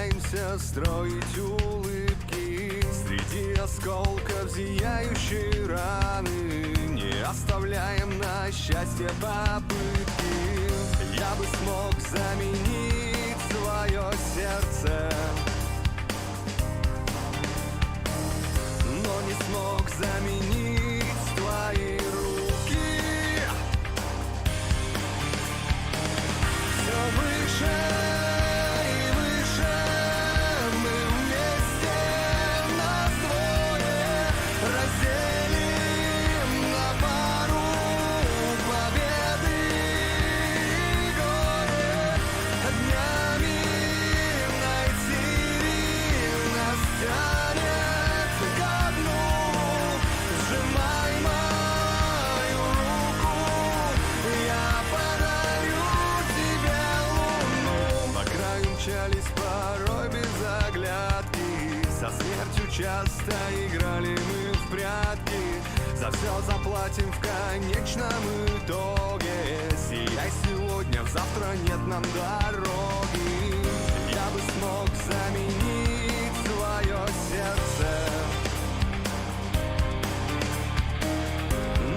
пытаемся строить улыбки среди осколков зияющей раны. Не оставляем на счастье попытки. Я бы смог заменить свое сердце, но не смог заменить твои руки. Все выше и выше мы вместе, нас двое, разделим на пару победы и горе. Днями найти нас тянет ко дну. Сжимай мою руку, я подарю тебе луну. По краю мчались порой без оглядки, со смертью часто играли мы в прятки. За все заплатим в конечном итоге. Сияй сегодня, завтра нет нам дороги. Я бы смог заменить свое сердце,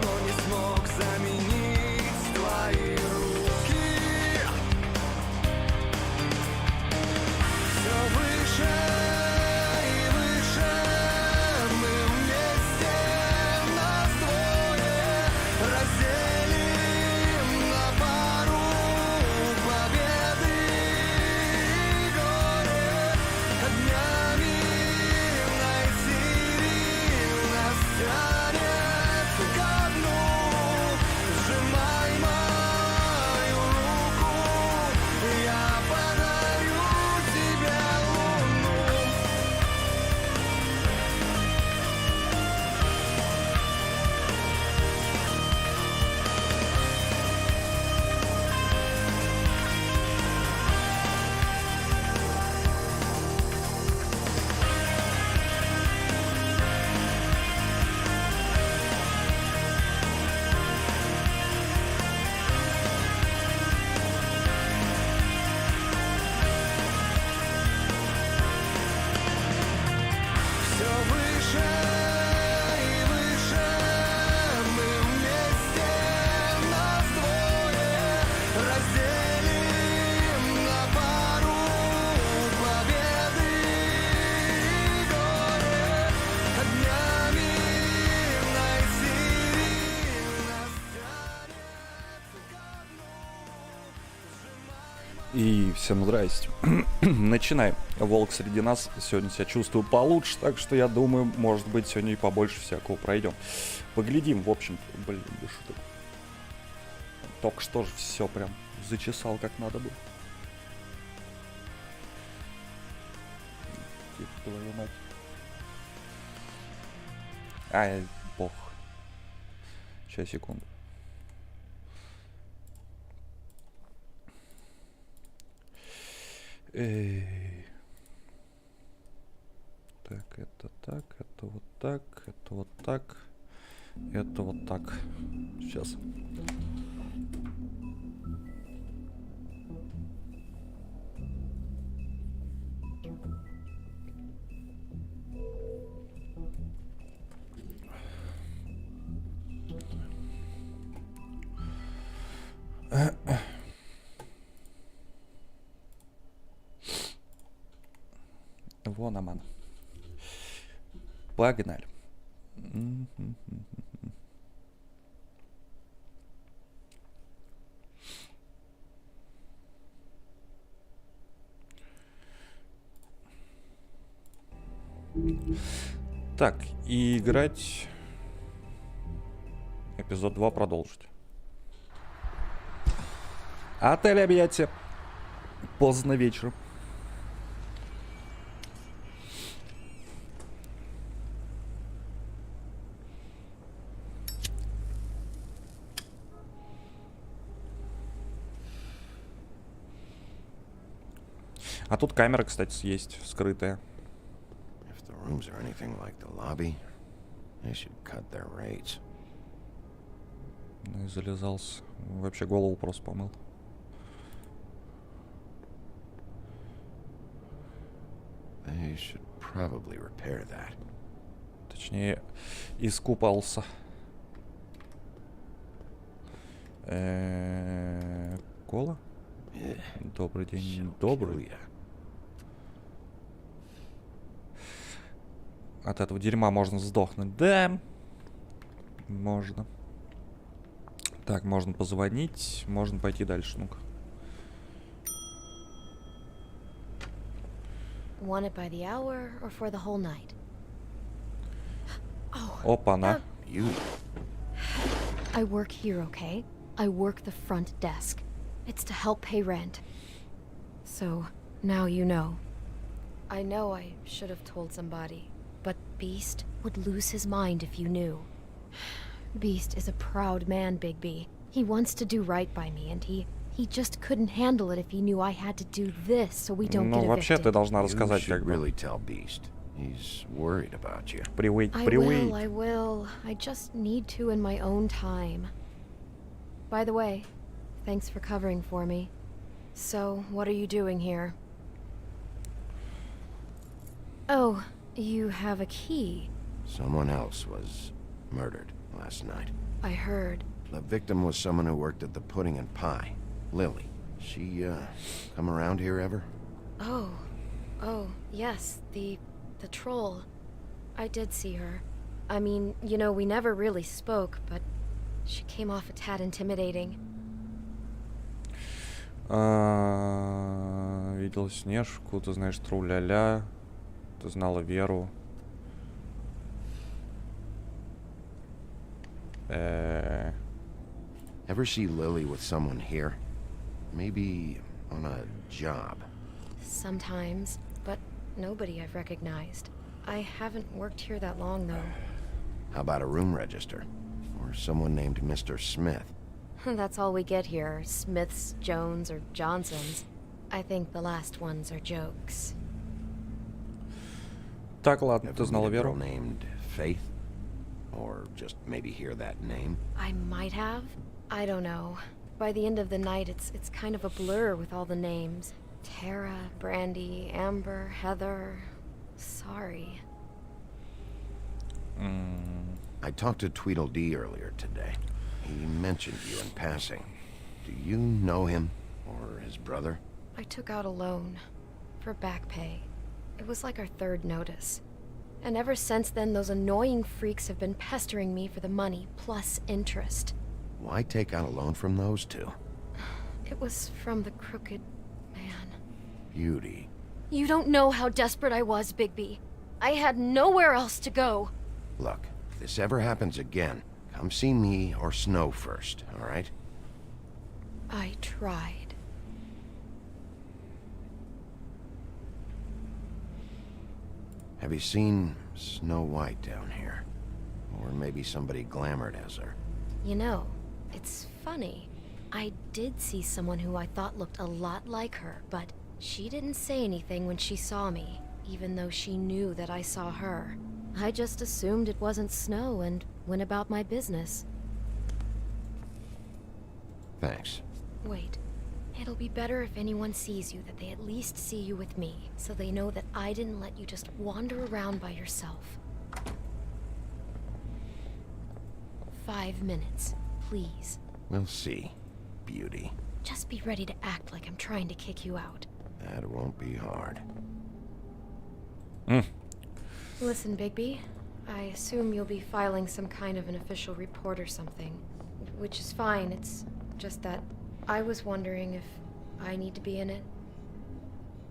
но не смог заменить твои руки. Все выше и выше мы вместе, нас двое, разделим на пару победы и горе. Днями найти нас тянет ко дну. Сжимай мою руку, я подарю тебе луну. Все выше и выше мы вместе, нас двое, разделим на пару победы и горе. Днями найти нас тянет ко дну. И всем здрасте. Начинаем. Волк среди нас. Сегодня себя чувствую получше, так что я думаю, может быть, сегодня и побольше всякого пройдем. Поглядим, в общем. Блин, без шуток. Только что же все прям зачесал как надо было. Типа, твою мать. Ай, бог. Сейчас, секунду. Эй. Так, это вот так, это вот так, это вот так. Сейчас. Вон аман. Погнали. Так, и играть эпизод 2 продолжить. Отель объятия. Поздно вечером. А тут камера, кстати, есть, скрытая. Ну и залезался. Вообще голову просто помыл. I should probably repair that. Точнее, искупался. Кола? Добрый день. Добрый. От этого дерьма можно сдохнуть. Да. Можно. Так, можно позвонить. Можно пойти дальше. Ну-ка. Want it by the hour or for the whole night? Oh. Опа-на. You. I work here, okay? I work the front desk. It's to help pay rent. So, now you know. I know I should have told somebody, but Beast would lose his mind if you knew. Beast is a proud man, Bigby. He wants to do right by me, and he just couldn't handle it if he knew I had to do this so we don't get Ну, вообще, ты evicted. должна You рассказать, should как бы. really tell Beast. He's worried about you. Привыть, I привыть. will. I just need to in my own time. By the way, thanks for covering for me. So, what are you doing here? Oh, you have a key. Someone else was murdered last night. I heard. The victim was someone who worked at the Pudding and Pie. Lily. She, come around here ever? Oh, yes, the troll. I did see her. I mean, you know, we never really spoke, but she came off a tad intimidating. Видела Снежку, ты знаешь Тру-ля-ля, ты знала Веру. Ever see Lily with someone here? Maybe on a job. Sometimes, but nobody I've recognized. I haven't worked here that long, though. How about a room register? Or someone named Mr. Smith? That's all we get here, Smiths, Jones, or Johnsons. I think the last ones are jokes. Так, ладно, ты Ever знала meet a girl Веру? named Faith? Or just maybe hear that name? I might have. I don't know. By the end of the night, it's kind of a blur with all the names. Tara, Brandy, Amber, Heather. Sorry. I talked to Tweedledee earlier today. He mentioned you in passing. Do you know him? Or his brother? I took out a loan for back pay. It was like our third notice. And ever since then, those annoying freaks have been pestering me for the money, plus interest. Why take out a loan from those two? It was from the crooked man. Beauty. You don't know how desperate I was, Bigby. I had nowhere else to go. Look, if this ever happens again, come see me or Snow first, all right? I tried. Have you seen Snow White down here? Or maybe somebody glamored as her? You know, it's funny. I did see someone who I thought looked a lot like her, but she didn't say anything when she saw me, even though she knew that I saw her. I just assumed it wasn't Snow and went about my business. Thanks. Wait. It'll be better if anyone sees you that they at least see you with me, so they know that I didn't let you just wander around by yourself. 5 minutes, please. We'll see, Beauty. Just be ready to act like I'm trying to kick you out. That won't be hard. Listen, Bigby, I assume you'll be filing some kind of an official report or something. Which is fine, it's just that I was wondering if I need to be in it.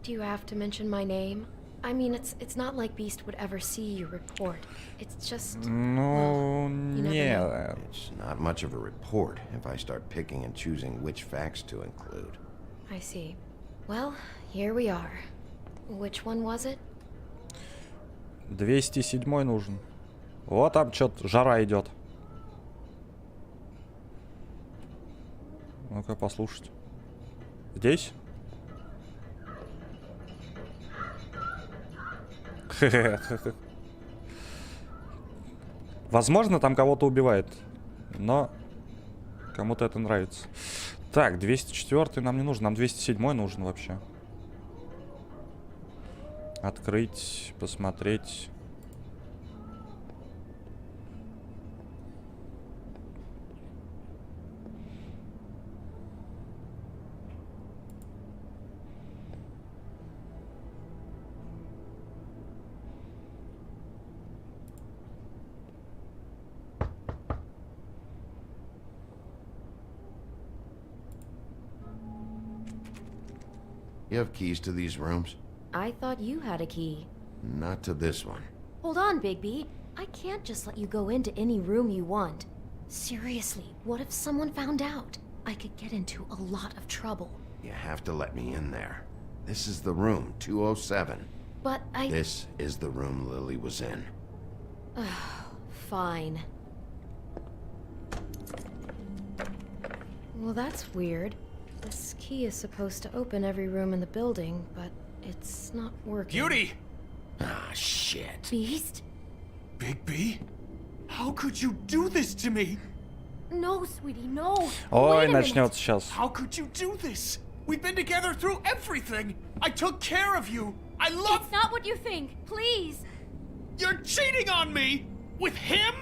Do you have to mention my name? I mean, it's not like Beast would ever see your report. It's just... Ну, you never know. нет. It's not much of a report if I start picking and choosing which facts to include. I see. Well, here we are. Which one was it? 207 нужен. Вот там что-то жара идет. Ну-ка, послушать. Здесь? Возможно, там кого-то убивает. Но кому-то это нравится. Так, 204 нам не нужен. Нам 207 нужен вообще. Открыть, посмотреть. You have keys to these rooms? I thought you had a key. Not to this one. Hold on, Bigby. I can't just let you go into any room you want. Seriously, what if someone found out? I could get into a lot of trouble. You have to let me in there. This is the room, 207. But This is the room Lily was in. Fine. Well, that's weird. This key is supposed to open every room in the building, but it's not working. Beauty! Ah, shit. Beast? Bigby? How could you do this to me? No, sweetie, no. Ой, Wait a minute. начнется сейчас. How could you do this? We've been together through everything. I took care of you. I love... It's not what you think. Please. You're cheating on me! With him?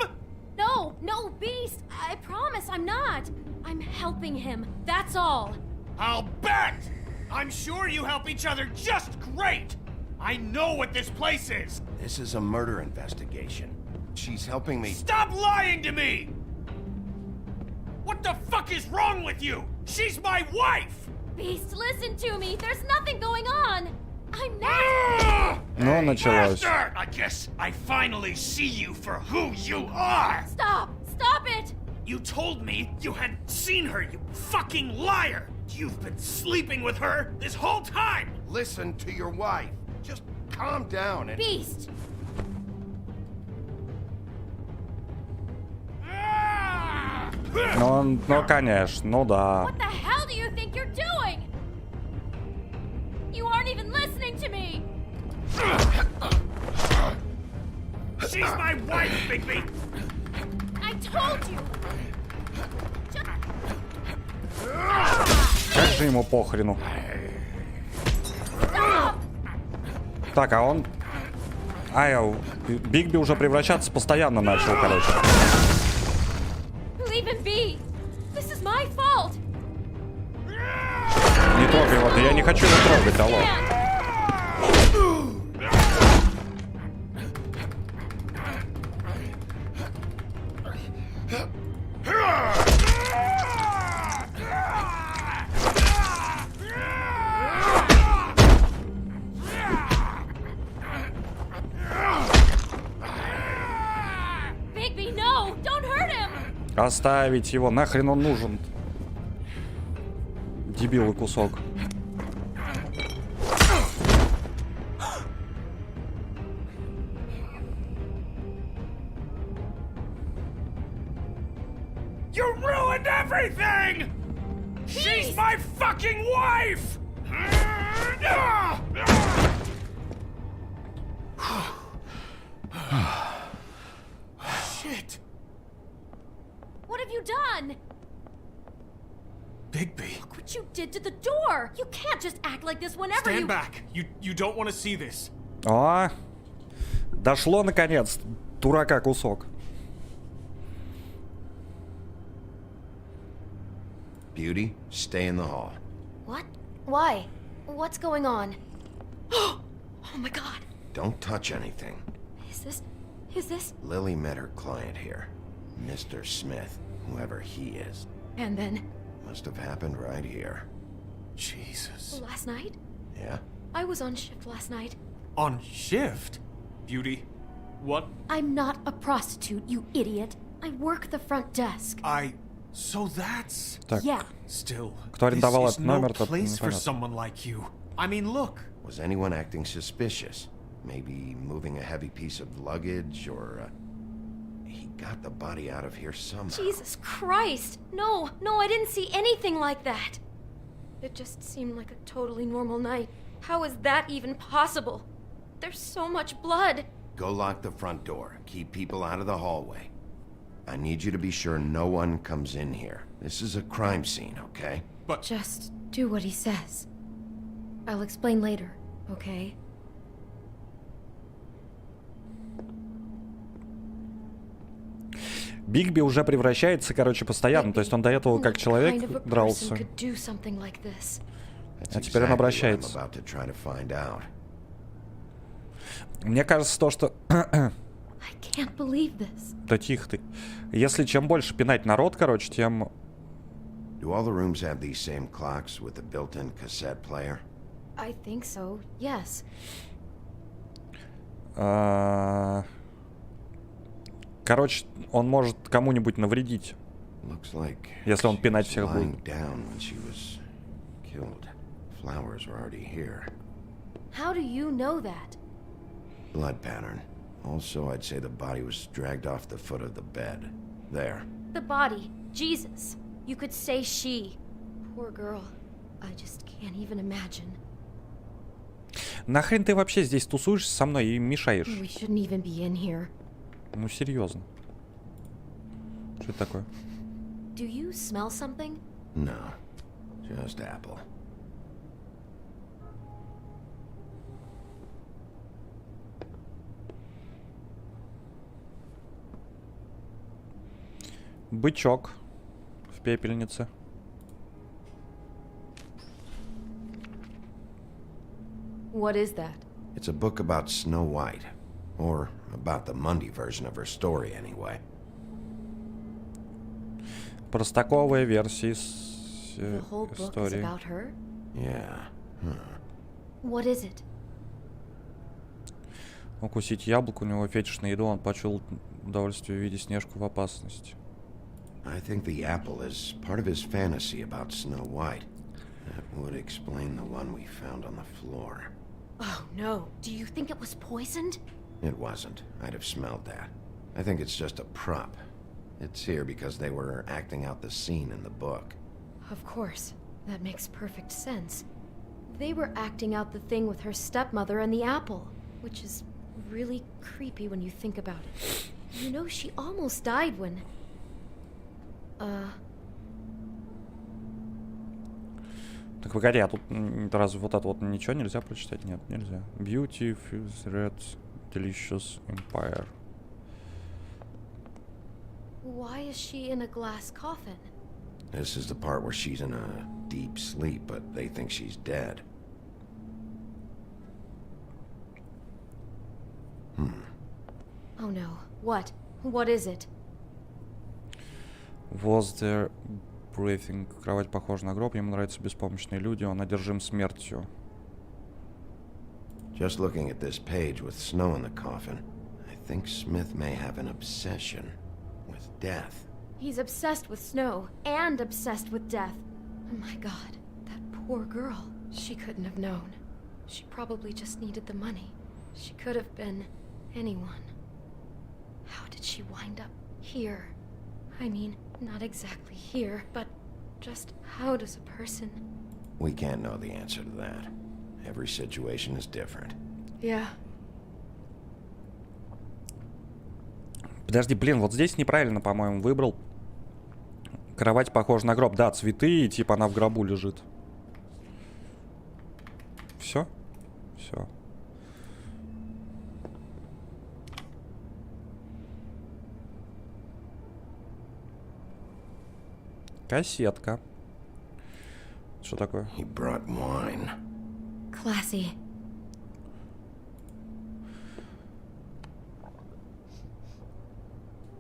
No, Beast. I promise I'm not. I'm helping him. That's all. I'll bet! I'm sure you help each other just great! I know what this place is! This is a murder investigation. She's helping me. Stop lying to me! What the fuck is wrong with you? She's my wife! Beast, listen to me. There's nothing going on. I'm not. Ah! Ну, началось. Bastard! I guess I finally see you for who you are! Stop. Stop it. You told me you had seen her, you fucking liar! You've been sleeping with her this whole time! Listen to your wife. Just calm down and... Beast. Ah! Ну, конечно, ну да. What the hell do you think you're doing? You aren't even listening to me. She's my wife, Bigby! I told you. Как же ему похрену. Так, а он... Бигби уже превращаться постоянно начал, короче. Leave him be. This is my fault. Не трогай его, да я не хочу его трогать, алло. Bigby, no! Don't hurt him! Оставить его, нахрен он нужен. Дебилый кусок. You ruined everything! She's my fucking wife! Shit! What have you done? Bigby, Look what you did to the door! You can't just act like this whenever stand you... back. You don't want to see this. О, дошло наконец. Дурака кусок. Beauty, stay in the hall. What? Why? What's going on? Oh my god. Don't touch anything. Is this... Lily met her client here. Mr. Smith, whoever he is. And then, Must have happened right here. Jesus. last night? Yeah? I was on shift last night. On shift? Beauty, what? I'm not a prostitute, you idiot. I work the front desk. So that's... Так, Yeah. Still, Кто арендовал this is этот no номер, тот place for непонятно. someone like you. I mean, look. Was anyone acting suspicious? Maybe moving a heavy piece of luggage, or... He got the body out of here somehow. Jesus Christ! No, I didn't see anything like that. It just seemed like a totally normal night. How is that even possible? There's so much blood. Go lock the front door. Keep people out of the hallway. I need you to be sure no one comes in here. This is a crime scene, okay? Just do what he says. I'll explain later, okay? Бигби уже превращается, короче, постоянно. То есть он до этого как человек дрался. А теперь он обращается. Мне кажется, то, что... Да тихо ты. Если чем больше пинать народ, короче, тем... Do all the rooms have these same clocks with a built-in cassette player? I think so, yes. Короче, он может кому-нибудь навредить. Если он пинать всех будет. How do you know that? Blood pattern. Also, I'd say the body was dragged off the foot of the bed. There. The body. Jesus. You could say she. Poor girl. I just can't even imagine. Нахрен ты вообще здесь тусуешься со мной и мешаешь? We shouldn't even be in here. Ну серьезно. Что это такое? Do you smell something? No. Just apple. Бычок в пепельнице. What is that? It's a book about Snow White. Or about the Mundy version of her story, anyway. Простаковая версия The whole book is истории. about her? Yeah. What is it? Укусить яблоко, у него фетиш на еду, он почуял удовольствие в виде Снежку в опасности. I think the apple is part of his fantasy about Snow White. That would explain the one we found on the floor. Oh no. Do you think it was poisoned? It wasn't. I'd have smelled that. I think it's just a prop. It's here because they were acting out the scene in the book. Of course. That makes perfect sense. They were acting out the thing with her stepmother and the apple, which is really creepy when you think about it. You know, she almost died when... Так погоди, а тут разве вот это вот ничего нельзя прочитать? Нет, нельзя. Beauty, Fuse, Red, Delicious, Empire. Why is she in a glass coffin? This is the part where she's in a deep sleep, but they think she's dead. Oh no. What? What is it? Was there breathing? Кровать похожа на гроб. Ему нравятся беспомощные люди. Он одержим смертью. Just looking at this page with snow in the coffin, I think Smith may have an obsession with death. He's obsessed with snow and obsessed with death. Oh my god, that poor girl. She couldn't have known. She probably just needed the money. She could have been anyone. How did she wind up here? I mean, not exactly here, but just how does a person... We can't know the answer to that. Every situation is different. Yeah. Подожди, блин, вот здесь неправильно, по-моему, выбрал. Кровать похожа на гроб. Да, цветы, и типа она в гробу лежит. Все? Все. Кассетка. Что такое? He brought wine. Classy.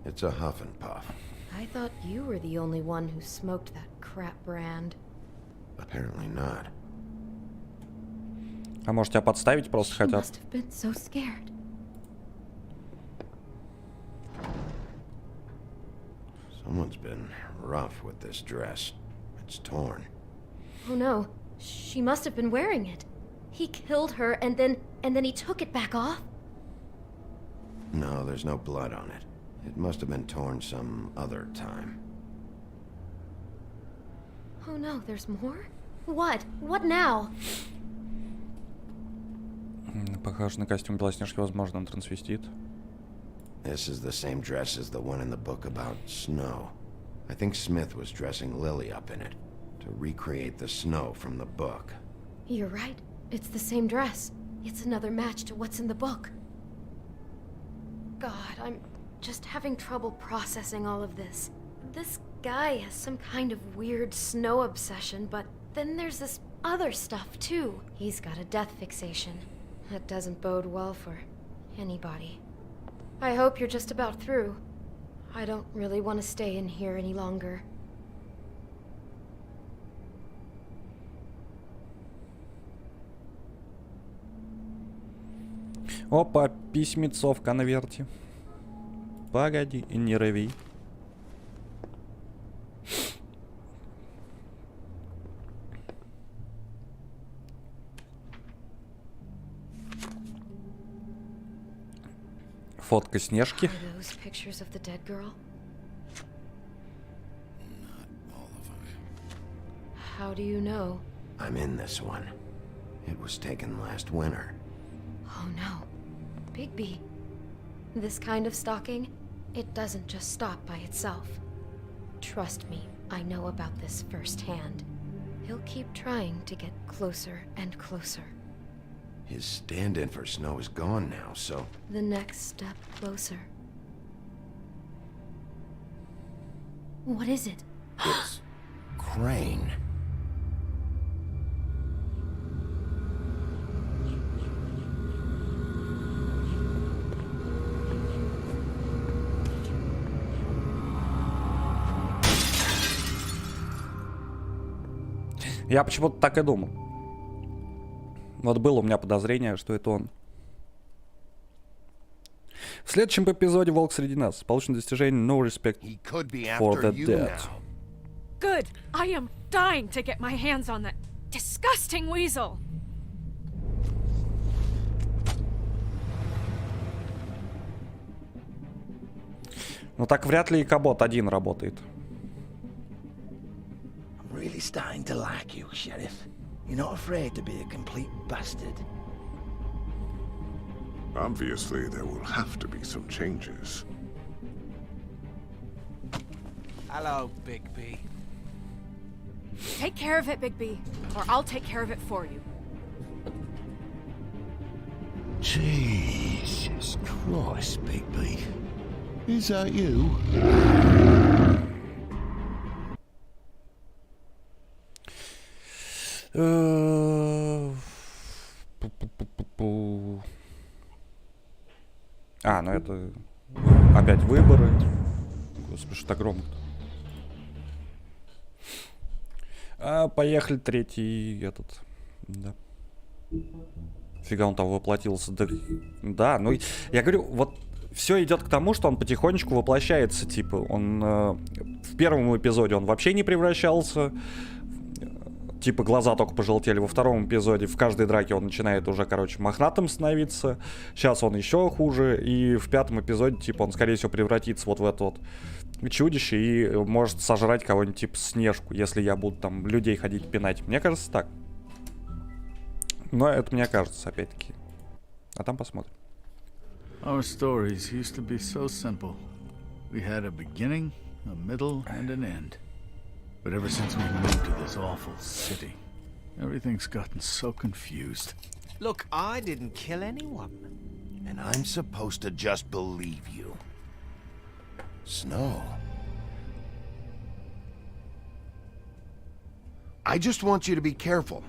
It's a huff and puff. I thought you were the only one who smoked that crap brand. Apparently not. А может тебя подставить просто She хотят? must have been so scared. Someone's been rough with this dress. It's torn. Oh no, she must have been wearing it. He killed her and then he took it back off? No, there's no blood on it. It must have been torn some other time. Oh no, there's more? What? What now? Похож на костюм Белоснежки, возможно, он трансвестит. This is the same dress as the one in the book about snow. I think Smith was dressing Lily up in it to recreate the snow from the book. You're right. It's the same dress. It's another match to what's in the book. God, I'm just having trouble processing all of this. This guy has some kind of weird snow obsession, but then there's this other stuff too. He's got a death fixation. That doesn't bode well for anybody. I hope you're just about through. I don't really want to stay in here any longer. Опа, письмецо в конверте. Погоди, не рви. Фотка Снежки. Are those pictures of the dead girl? All of them. How do you know? I'm in this one. It was taken last winter. Oh no. Bigby. This kind of stalking, it doesn't just stop by itself. Trust me, I know about this firsthand. He'll keep trying to get closer and closer. His stand-in for Snow is gone now, so... The next step closer. What is it? It's... Crane. Я почему-то так и думал. Вот было у меня подозрение, что это он. В следующем эпизоде «Волк среди нас» получено достижение No Respect He could be for after the you Dead. now. Good. I am dying to get my hands on that disgusting weasel. Ну так вряд ли и Кабот один работает. I'm really starting to like you, Sheriff. You're not afraid to be a complete bastard. Obviously, there will have to be some changes. Hello, Bigby. Take care of it, Bigby, or I'll take care of it for you. Jesus Christ, Bigby. Is that you? Пу-пу-пу-пу-пу. А, ну это опять выборы. Господи, что так громко-то. Поехали, третий этот. Да. Фига он там воплотился. Да, ну я говорю, вот все идет к тому, что он потихонечку воплощается. Типа, он в первом эпизоде он вообще не превращался. Типа, глаза только пожелтели. Во втором эпизоде в каждой драке он начинает уже, короче, мохнатым становиться. Сейчас он еще хуже. И в пятом эпизоде, типа, он, скорее всего, превратится вот в это вот чудище и может сожрать кого-нибудь, типа, Снежку, если я буду там людей ходить пинать. Мне кажется, так. Но это мне кажется, опять-таки. А там посмотрим. Our stories used to be so simple. We had a beginning, a middle, and an end. But ever since we moved to this awful city, everything's gotten so confused. Look, I didn't kill anyone. And I'm supposed to just believe you. Snow. I just want you to be careful.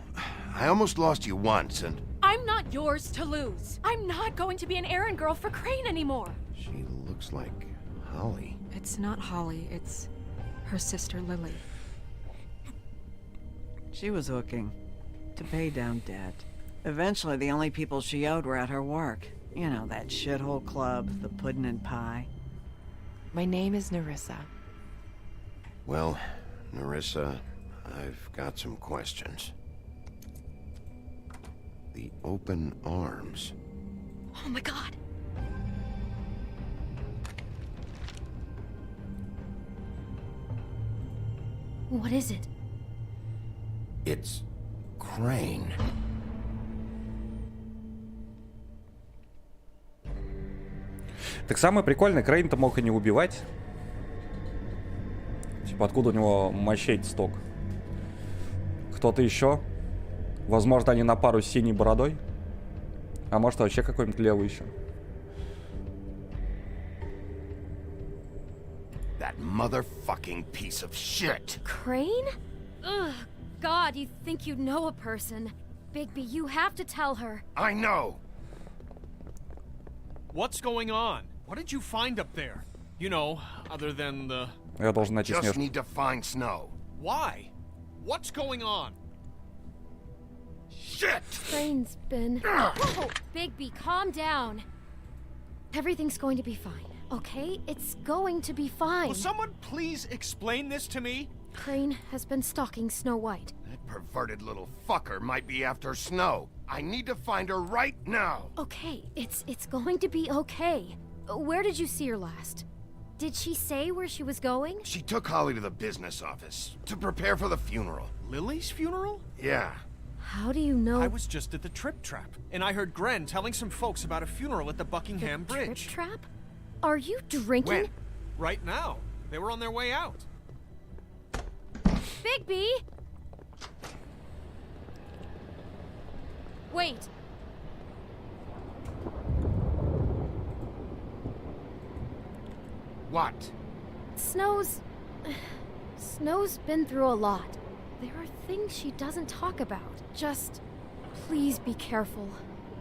I almost lost you once, and... I'm not yours to lose. I'm not going to be an errand girl for Crane anymore. She looks like Holly. It's not Holly, it's her sister Lily. She was hooking to pay down debt. Eventually, the only people she owed were at her work. You know, that shithole club, the Puddin' and Pie. My name is Nerissa. Well, Nerissa, I've got some questions. The open arms. Oh my god. What is it? It's Crane. Так самое прикольное, Крейн-то мог и не убивать. Типа, откуда у него мощей сток? Кто-то еще? Возможно, они на пару с синей бородой? А может, вообще какой-нибудь левый еще? That motherfucking piece of shit. Crane? Ugh, God, you think you know a person. Bigby, you have to tell her. I know. What's going on? What did you find up there? You know, other than the... Я должен найти Just Снежку. need to find Snow. Why? What's going on? Shit! Crane's been... Whoa! Bigby, calm down. Everything's going to be fine, okay? It's going to be fine. Will someone please explain this to me? Crane has been stalking Snow White. That perverted little fucker might be after Snow. I need to find her right now. Okay, it's going to be okay. Where did you see her last? Did she say where she was going? She took Holly to the business office to prepare for the funeral. Lily's funeral? Yeah. How do you know? I was just at the Trip Trap, and I heard Gren telling some folks about a funeral at the Buckingham Bridge. Trip Trap? Are you drinking? When? Right now. They were on their way out. Bigby! Wait. What? Snow's been through a lot. There are things she doesn't talk about. Just please be careful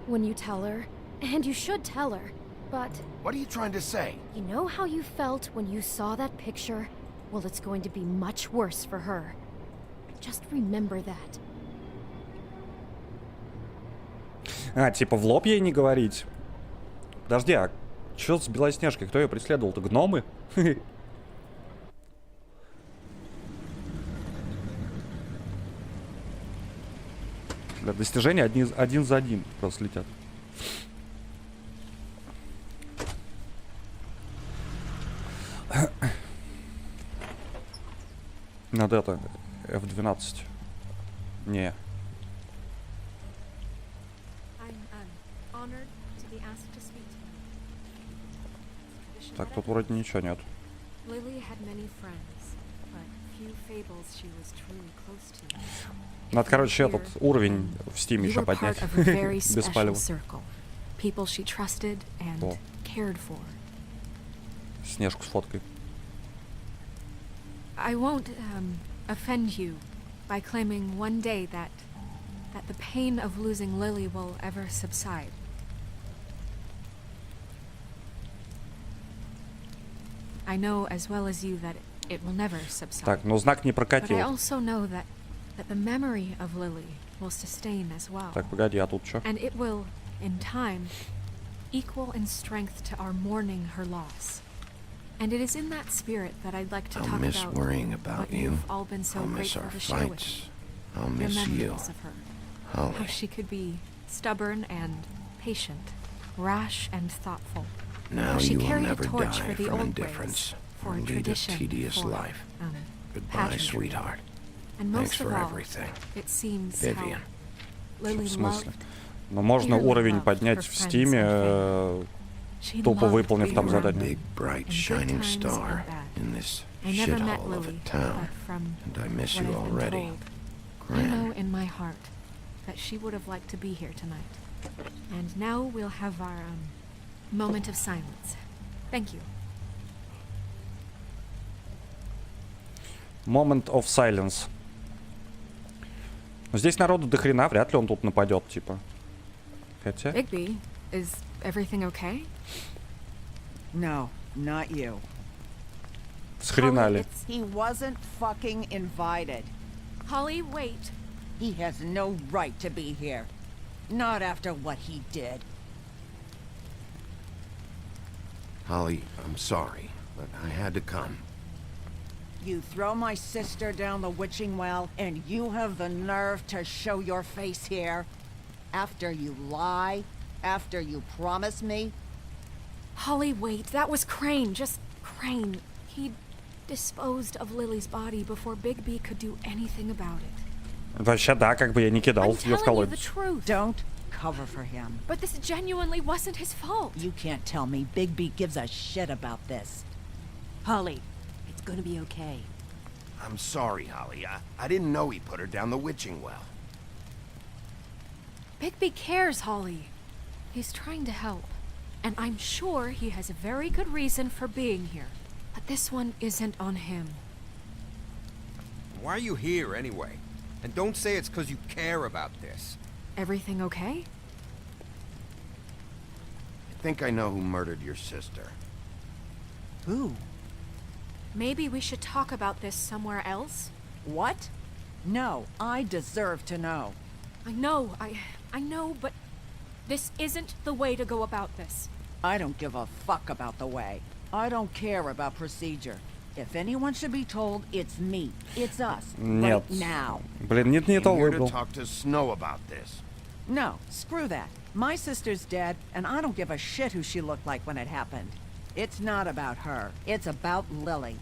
when you tell her. And you should tell her. But What are you trying to say? you know how you felt when you saw that picture? Well, it's going to be much worse for her. Just remember that. А, типа в лоб ей не говорить. Подожди, а чё с Белоснежкой? Кто ее преследовал-то? Гномы? Для достижения один за один просто летят. Надо это, F12. Не. I'm honored to be asked to speak to you. Так, тут вроде ничего нет. Lily had many friends, but few fables she was truly close to. Надо, короче, этот уровень в Steam еще поднять. Без палева. People she trusted and О. cared for. Снежку с фоткой. I won't offend you by claiming one day that the pain of losing Lily will ever subside. I know as well as you that it will never subside. Так, но знак не But I прокатил. also know that the memory of Lily will sustain as well. Так, погоди, а тут что? And it will, in time, equal in strength to our mourning her loss. And it is in that spirit that I'd like to I'll talk miss about worrying about what you. you've all been so I'll miss grateful our to share with me. fights. I'll Your miss you. memories of her. How Holly. she could be stubborn and patient, rash and thoughtful. Now How she you will carried a never torch die for the from old indifference ways, for or a lead a tradition, tedious for, life. Goodbye, pageantry. sweetheart. And Thanks most of for all, everything. it seems Vivian. how Lily В смысле? loved. Но можно Dearly уровень loved поднять her в friends Steam, and She You тупо loved выполнив там being were a задание. big, bright, In good shining times star and bad. in this I never met shithole of a Lily, town. but from And I miss what you I've been already. told, I know Gran. in my heart that she would have liked to be here tonight. And now we'll have our moment of silence. Thank you. Moment of silence. Но здесь народу до хрена, вряд ли он тут нападет, типа. Хотя... Bigby, is everything okay? No, not you. С хрена ли? He wasn't fucking invited. Holly, wait. He has no right to be here. Not after what he did. Holly, I'm sorry, but I had to come. You throw my sister down the witching well, and you have the nerve to show your face here? After you lie? After you promise me? Holly, wait. That was Crane. Just Crane. He disposed of Lily's body before Bigby could do anything about it. Вообще, да, как бы я не кидал I'm ее в telling you the колодец. truth. Don't cover for him. But this genuinely wasn't his fault. You can't tell me Bigby gives a shit about this. Holly, it's gonna be okay. I'm sorry, Holly. I didn't know he put her down the witching well. Bigby cares, Holly. He's trying to help. And I'm sure he has a very good reason for being here. But this one isn't on him. Why are you here anyway? And don't say it's because you care about this. Everything okay? I think I know who murdered your sister. Who? Maybe we should talk about this somewhere else? What? No, I deserve to know. I know, but this isn't the way to go about this. I don't give a fuck about the way. I don't care about procedure. If anyone should be told, it's me. It's us. Нет. Right now. Блин, нет, не то I'm here to выбрал. talk to Snow about this. No, screw that. My sister's dead, and I don't give a shit who she looked like when it happened. It's not about her. It's about Lily.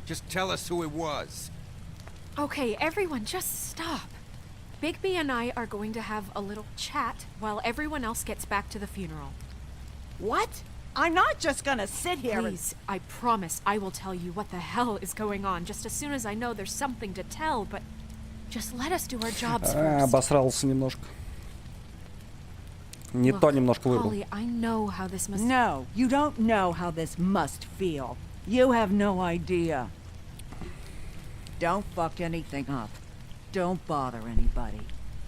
Just tell us who it was. Okay, everyone, just stop. Bigby and I are going to have a little chat while everyone else gets back to the funeral. What? I'm not just gonna sit here Please, I promise I will tell you what the hell is going on just as soon as I know there's something to tell, but just let us do our jobs first. Обосрался немножко. Не Look, то немножко выбрал. Holly, I know how this must... No, you don't know how this must feel. You have no idea. Don't fuck anything up. Don't bother anybody.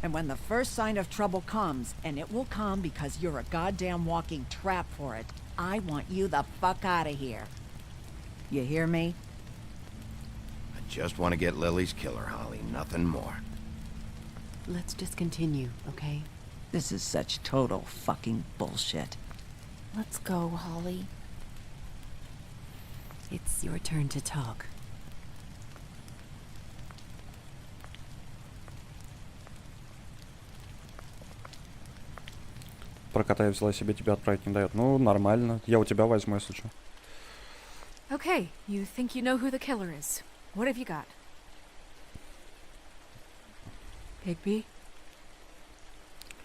And when the first sign of trouble comes, and it will come because you're a goddamn walking trap for it, I want you the fuck out of here. You hear me? I just want to get Lily's killer, Holly. Nothing more. Let's just continue, okay? This is such total fucking bullshit. Let's go, Holly. It's your turn to talk. Про кота я взяла себе, тебя отправить не дает. Ну, нормально. Я у тебя возьму, если что. Okay, you think you know who the killer is. What have you got? Bigby?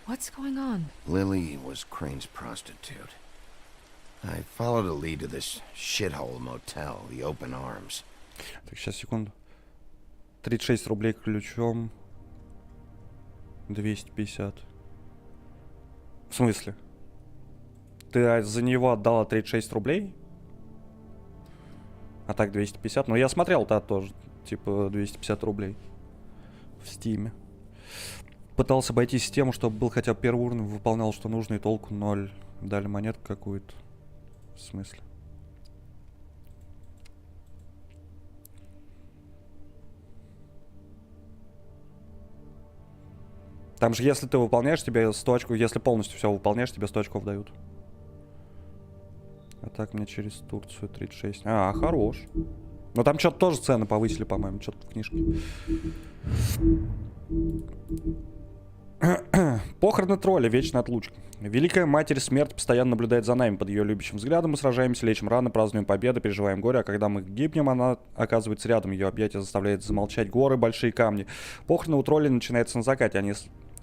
What's going on? Lily was Crane's prostitute. I followed a lead to this shithole motel, the Open Arms. Так, сейчас, секунду. 36 рублей ключом. 250. В смысле? Ты за него отдала 36 рублей? А так 250. Ну, я смотрел, да, тоже. Типа 250 рублей. В Стиме. Пытался обойти систему, чтобы был хотя бы первый уровень, выполнял, что нужно, и толку 0. Дали монетку какую-то. В смысле? Там же, если ты выполняешь, тебе 100 очков, если полностью все выполняешь, тебе 100 очков дают. А так мне через Турцию 36. А, хорош. Но там что-то тоже цены повысили, по-моему, что-то в книжке. Похороны тролля, вечная отлучка. Великая Матерь Смерть постоянно наблюдает за нами. Под ее любящим взглядом мы сражаемся, лечим раны, празднуем победы, переживаем горе. А когда мы гибнем, она оказывается рядом. Ее объятия заставляет замолчать горы, большие камни. Похороны у троллей начинаются на закате. Они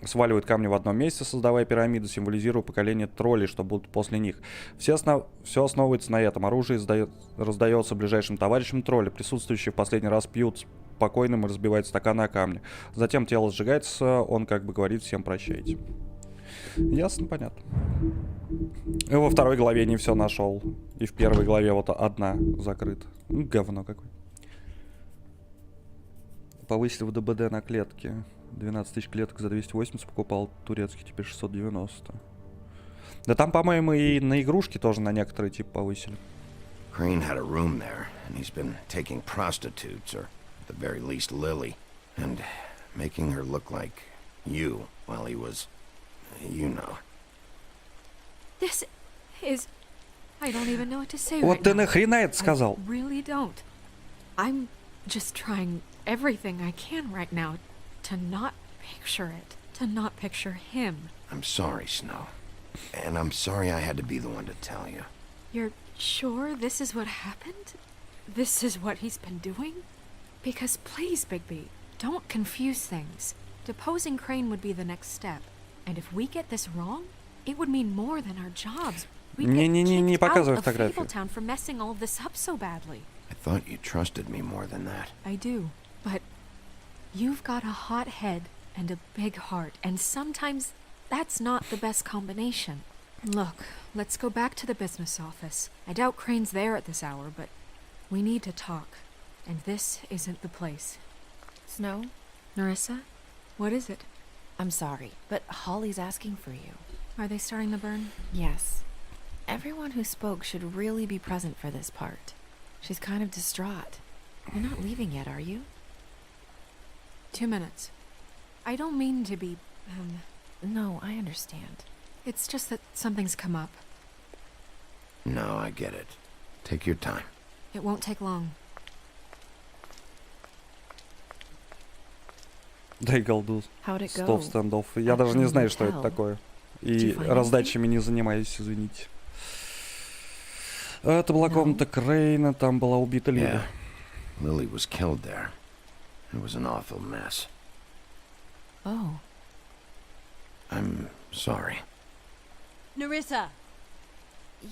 сваливают камни в одном месте, создавая пирамиду, символизируя поколение троллей, что будут после них. Все основывается на этом. Оружие раздается ближайшим товарищам тролля. Присутствующие в последний раз пьют спокойным и разбивают стаканы о камни. Затем тело сжигается, он как бы говорит всем прощайте. Ясно, понятно. И во второй главе не все нашел. И в первой главе вот одна закрыта. Ну, говно какое. Повысили в ДБД на клетке. 12 тысяч клеток за 280 покупал турецкий, теперь 690. Да там, по-моему, и на игрушки тоже на некоторые типа повысили. Crane had a room there, and he's been taking prostitutes, or at the very least Lily, and making her look like you while he was, you know. This is... I don't even know what to say Вот right ты now. нахрена это сказал? I really don't. I'm just trying everything I can right now to not picture it. To not picture him. I'm sorry, Snow. And I'm sorry I had to be the one to tell you. You're sure this is what happened? This is what he's been doing? Because please, Bigby, don't confuse things. Deposing Crane would be the next step. And if we get this wrong, it would mean more than our jobs. We'd get Не kicked out показывай of фотографию. Fabletown for messing all of this up so badly. I thought you trusted me more than that. I do, but you've got a hot head and a big heart, and sometimes that's not the best combination. Look, let's go back to the business office. I doubt Crane's there at this hour, but we need to talk. And this isn't the place. Snow? Nerissa? What is it? I'm sorry, but Holly's asking for you. Are they starting the burn? Yes. Everyone who spoke should really be present for this part. She's kind of distraught. You're not leaving yet, are you? 2 minutes. I don't mean to be, No, I understand. It's just that something's come up. No, I get it. Take your time. It won't take long. Дай голду. How'd it go? Стоп стендов. Я даже не знаю, что это такое. И раздачами не занимаюсь, извините. Это была комната Крейна, там была убита Лили. Yeah. Lily was killed there. It was an awful mess. Oh. I'm sorry. Nerissa!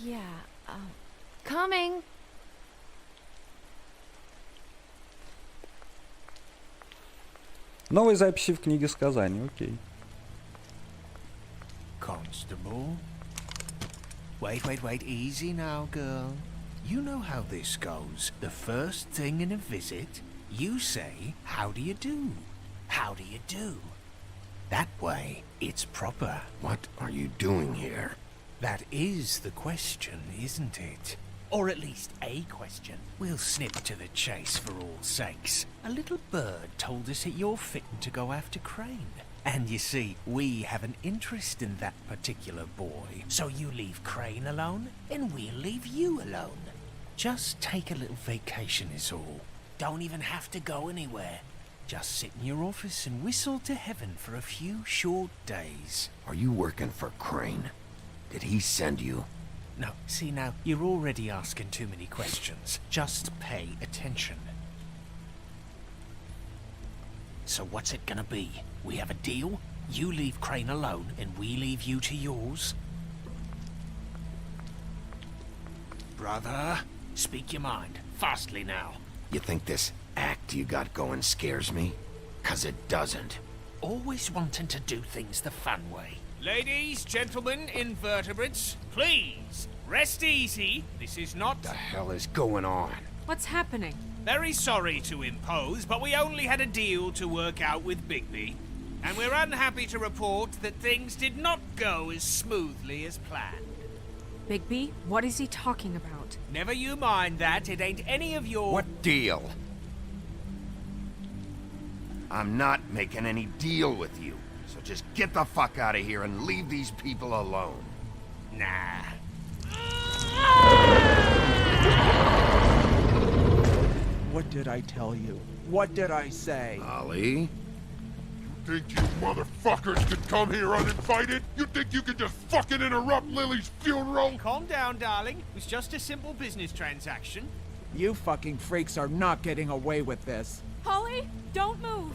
Yeah, coming! Новые записи в книге сказаний, окей. Constable? Wait, easy now, girl. You know how this goes. The first thing in a visit, you say, how do you do? How do you do? That way, it's proper. What are you doing here? That is the question, isn't it? Or at least a question. We'll snip to the chase for all sakes. A little bird told us that you're fitting to go after Crane. And you see, we have an interest in that particular boy. So you leave Crane alone, and we'll leave you alone. Just take a little vacation is all. Don't even have to go anywhere. Just sit in your office and whistle to heaven for a few short days. Are you working for Crane? Did he send you? No, see now, you're already asking too many questions. Just pay attention. So what's it gonna be? We have a deal? You leave Crane alone, and we leave you to yours? Brother, speak your mind. Fastly now. You think this act you got going scares me? 'Cause it doesn't. Always wanting to do things the fun way. Ladies, gentlemen, invertebrates, please, rest easy. This is not... What the hell is going on? What's happening? Very sorry to impose, but we only had a deal to work out with Bigby. And we're unhappy to report that things did not go as smoothly as planned. Bigby, what is he talking about? Never you mind that, it ain't any of your... What deal? I'm not making any deal with you. So just get the fuck out of here and leave these people alone. Nah. What did I tell you? What did I say? Ollie? Think you motherfuckers could come here uninvited? You think you could just fucking interrupt Lily's funeral? Calm down, darling. It was just a simple business transaction. You fucking freaks are not getting away with this. Holly, don't move!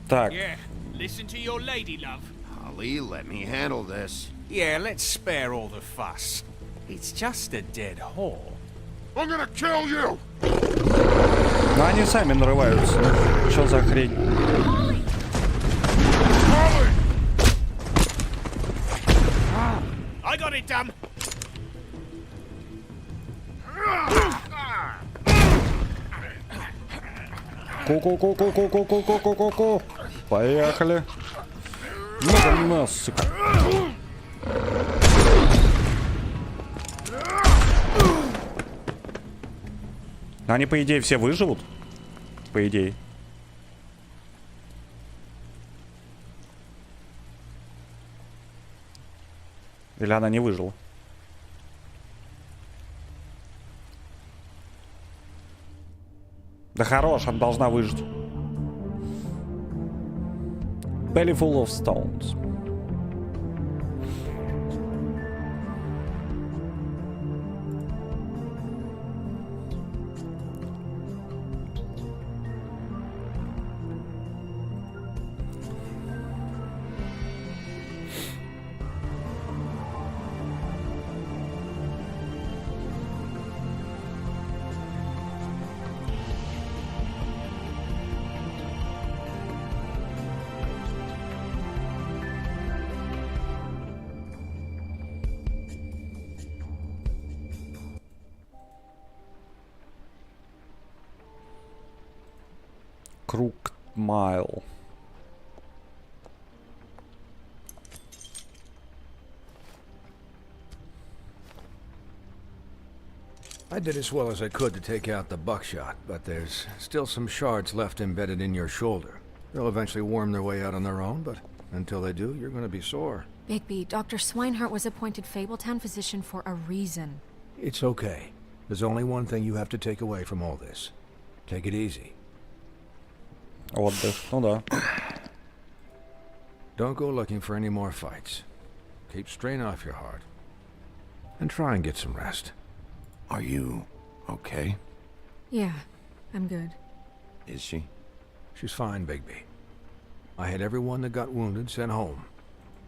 Так, Yeah, listen to your lady, love. Ollie, let me handle this. Yeah, let's spare all the fuss. It's just a dead whore. I'm gonna kill you! ну они сами нарываются. Что за хрень? Ollie! I got it, damn. Ку-ку-ку-ку-ку-ку-ку-ку-ку-ку. Поехали. Ну-ка, нас, сука. Они, по идее, все выживут? По идее. Или она не выжила? Да хорош, она должна выжить. Belly full of stones. Crooked Mile. I did as well as I could to take out the buckshot, but there's still some shards left embedded in your shoulder. They'll eventually worm their way out on their own, but until they do, you're gonna be sore. Bigby, Dr. Swinehart was appointed Fabletown physician for a reason. It's okay. There's only one thing you have to take away from all this. Take it easy. Отдых, ну да. Don't go looking for any more fights. Keep strain off your heart. And try and get some rest. Are you okay? Yeah, I'm good. Is she? She's fine, Bigby. I had everyone that got wounded sent home.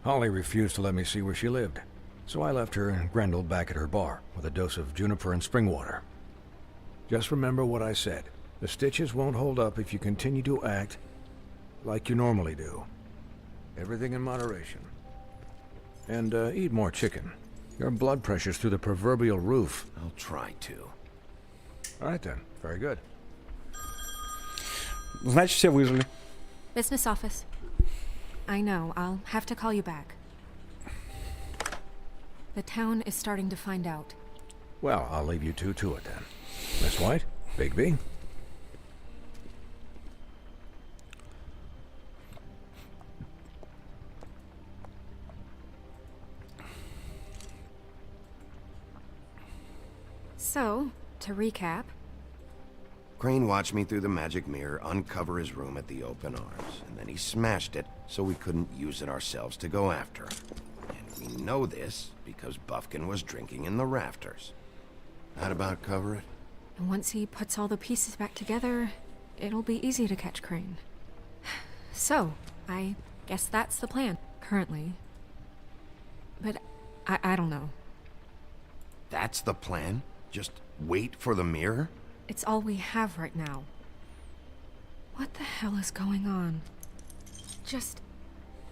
Holly refused to let me see where she lived, so I left her and Grendel back at her bar with a dose of juniper and spring water. Just remember what I said. The stitches won't hold up if you continue to act like you normally do. Everything in moderation. And eat more chicken. Your blood pressure's through the proverbial roof. I'll try to. All right then. Very good. Значит, все выжили. Business office. I know, I'll have to call you back. The town is starting to find out. Well, I'll leave you two to it then. Miss White, Bigby. So, to recap, Crane watched me through the magic mirror uncover his room at the open arms, and then he smashed it so we couldn't use it ourselves to go after him. And we know this because Buffkin was drinking in the rafters. That about cover it? and once he puts all the pieces back together, it'll be easy to catch Crane. So, I guess that's the plan, currently. But I don't know. That's the plan? Just wait for the mirror? It's all we have right now. What the hell is going on?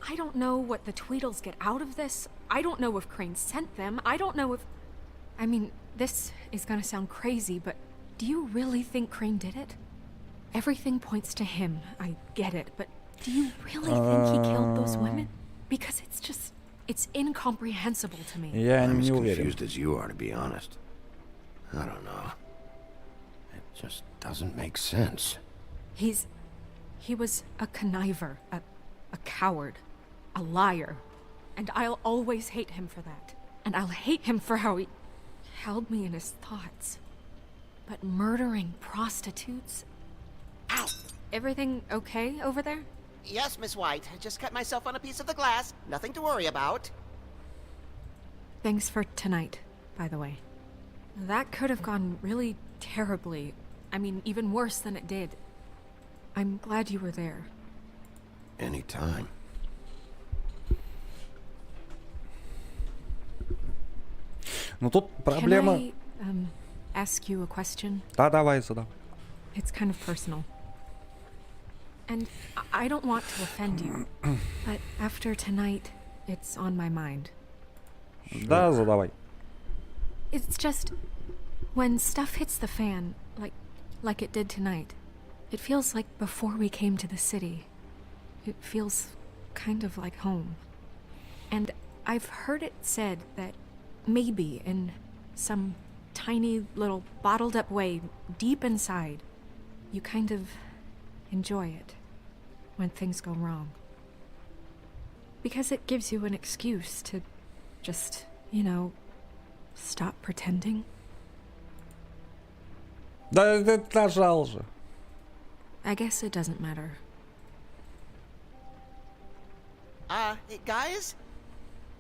I don't know what the Tweedles get out of this. I don't know if Crane sent them. I don't know if... I mean, this is gonna sound crazy, but do you really think Crane did it? Everything points to him, I get it, but do you really think he killed those women? Because it's incomprehensible to me. I'm as confused as you are, to be honest. I don't know. It just doesn't make sense. He was a conniver, a coward, a liar. And I'll always hate him for that. And I'll hate him for how he held me in his thoughts. But murdering prostitutes? Ow! Everything okay over there? Yes, Miss White. I just cut myself on a piece of the glass. Nothing to worry about. Thanks for tonight, by the way. That could have gone really terribly. I mean, even worse than it did. I'm glad you were there. Anytime. Ну тут проблема... Can I, ask you a question? Да, давай, задавай. It's kind of personal. And I don't want to offend you, but after tonight, it's on my mind. Да, задавай. It's just, when stuff hits the fan, like it did tonight, it feels like before we came to the city. It feels kind of like home. And I've heard it said that maybe in some tiny little bottled up way deep inside, you kind of enjoy it when things go wrong. Because it gives you an excuse to just, stop pretending. Да, нажал же. I guess it doesn't matter. Hey, guys?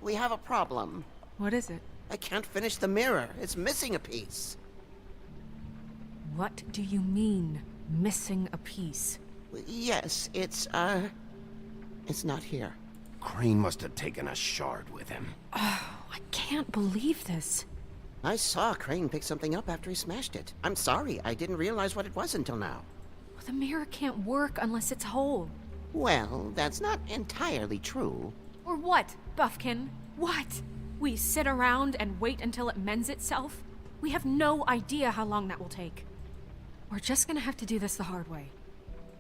We have a problem. What is it? I can't finish the mirror. It's missing a piece. What do you mean, missing a piece? Yes, it's not here. Crane must have taken a shard with him. Oh, I can't believe this. I saw Crane pick something up after he smashed it. I'm sorry, I didn't realize what it was until now. The mirror can't work unless it's whole. Well, that's not entirely true. Or what, Buffkin? What? We sit around and wait until it mends itself? We have no idea how long that will take. We're just gonna have to do this the hard way.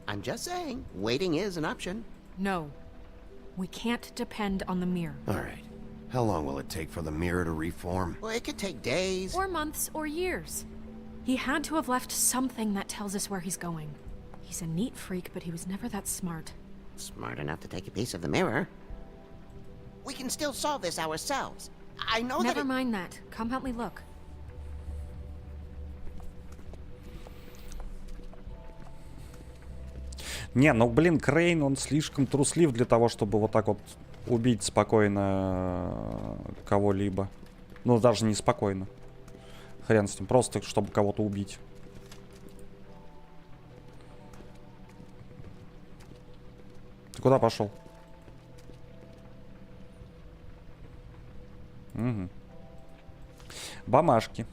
I'm just saying, waiting is an option. No. We can't depend on the mirror. All right. How long will it take for the mirror to reform? Well, it could take days. Or months, or years. He had to have left something that tells us where he's going. He's a neat freak, but he was never that smart. Smart enough to take a piece of the mirror. We can still solve this ourselves. I know that. Never mind that. Come help me look. Не, ну блин, Крейн, он слишком труслив для того, чтобы вот так вот убить спокойно кого-либо. Ну, даже не спокойно. Хрен с ним, просто чтобы кого-то убить. Ты куда пошел? Угу. Бумажки.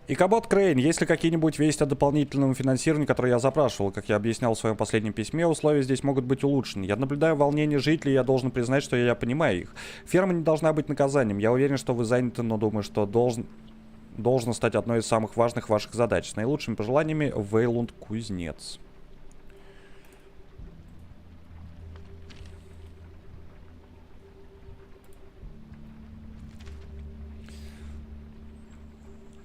И Кабот Крейн, есть ли какие-нибудь вести о дополнительном финансировании, которое я запрашивал? Как я объяснял в своем последнем письме, условия здесь могут быть улучшены. Я наблюдаю волнение жителей, я должен признать, что я понимаю их. Ферма не должна быть наказанием. Я уверен, что вы заняты, но думаю, что должно стать одной из самых важных ваших задач. С наилучшими пожеланиями, Вейлунд Кузнец.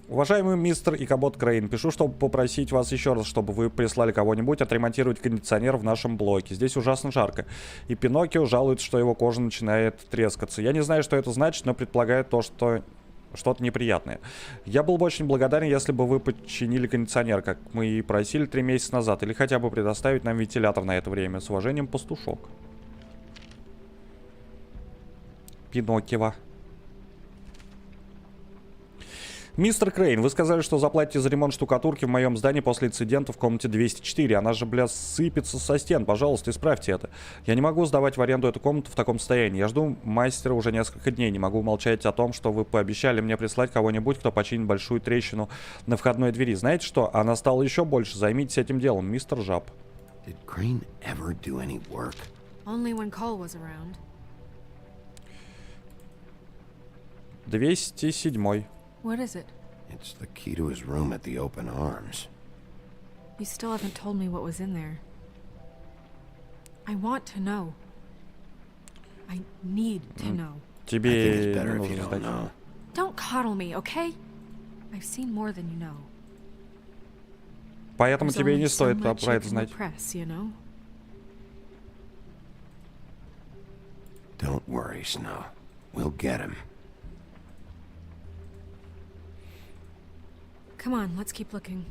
Уважаемый мистер Икабот Крейн, пишу, чтобы попросить вас еще раз, чтобы вы прислали кого-нибудь отремонтировать кондиционер в нашем блоке. Здесь ужасно жарко. И Пиноккио жалуется, что его кожа начинает трескаться. Я не знаю, что это значит, но предполагаю то, что что-то неприятное. Я был бы очень благодарен, если бы вы починили кондиционер, как мы и просили 3 месяца назад, или хотя бы предоставить нам вентилятор на это время. С уважением, Пастушок. Пиноккио. Мистер Крейн, вы сказали, что заплатите за ремонт штукатурки в моем здании после инцидента в комнате 204. Она же, бля, сыпется со стен. Пожалуйста, исправьте это. Я не могу сдавать в аренду эту комнату в таком состоянии. Я жду мастера уже несколько дней. Не могу молчать о том, что вы пообещали мне прислать кого-нибудь, кто починит большую трещину на входной двери. Знаете что? Она стала еще больше. Займитесь этим делом, мистер Жаб. Did Crane ever do any work? Only when Cole was around. 207. What is it? It's the key to his room at the Open Arms. You still haven't told me what was in there. I want to know. I need to know. Тебе не нужно знать. Don't coddle me, okay? I've seen more than you know. Поэтому There's тебе и не only стоит so much про you это can знать. repress, you know? Don't worry, Snow. We'll get him. Come on, let's keep looking.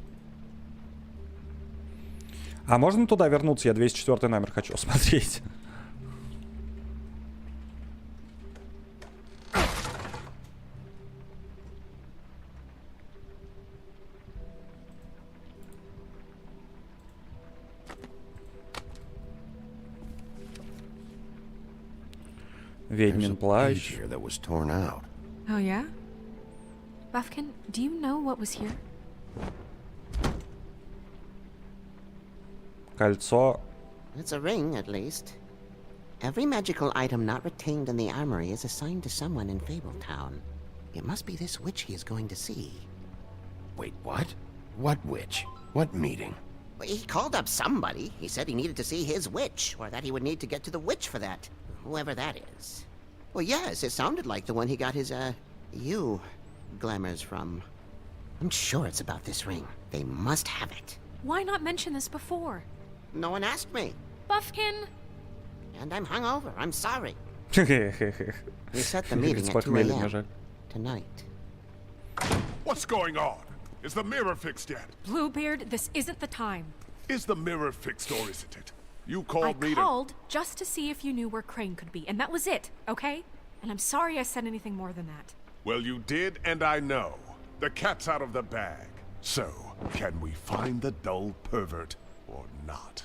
А можно туда вернуться? Я 204 номер хочу смотреть. Ведьмин плащ. Oh yeah? Buffkin, do you know what was here? Кольцо. It's a ring, at least. Every magical item not retained in the armory is assigned to someone in Fabletown. It must be this witch he is going to see. Wait, what? What witch? What meeting? Well, he called up somebody. He said he needed to see his witch, or that he would need to get to the witch for that. Whoever that is. Well, yes, it sounded like the one he got his, glamours from. I'm sure it's about this ring. They must have it. Why not mention this before? No one asked me. Buffkin! And I'm hungover. I'm sorry. We set the meeting at 2 a.m. tonight. What's going on? Is the mirror fixed yet? Bluebeard, this isn't the time. Is the mirror fixed or isn't it? You called me I called just to see if you knew where Crane could be, and that was it, okay? And I'm sorry I said anything more than that. Well, you did, and I know. The cat's out of the bag. So, can we find the dull pervert or not?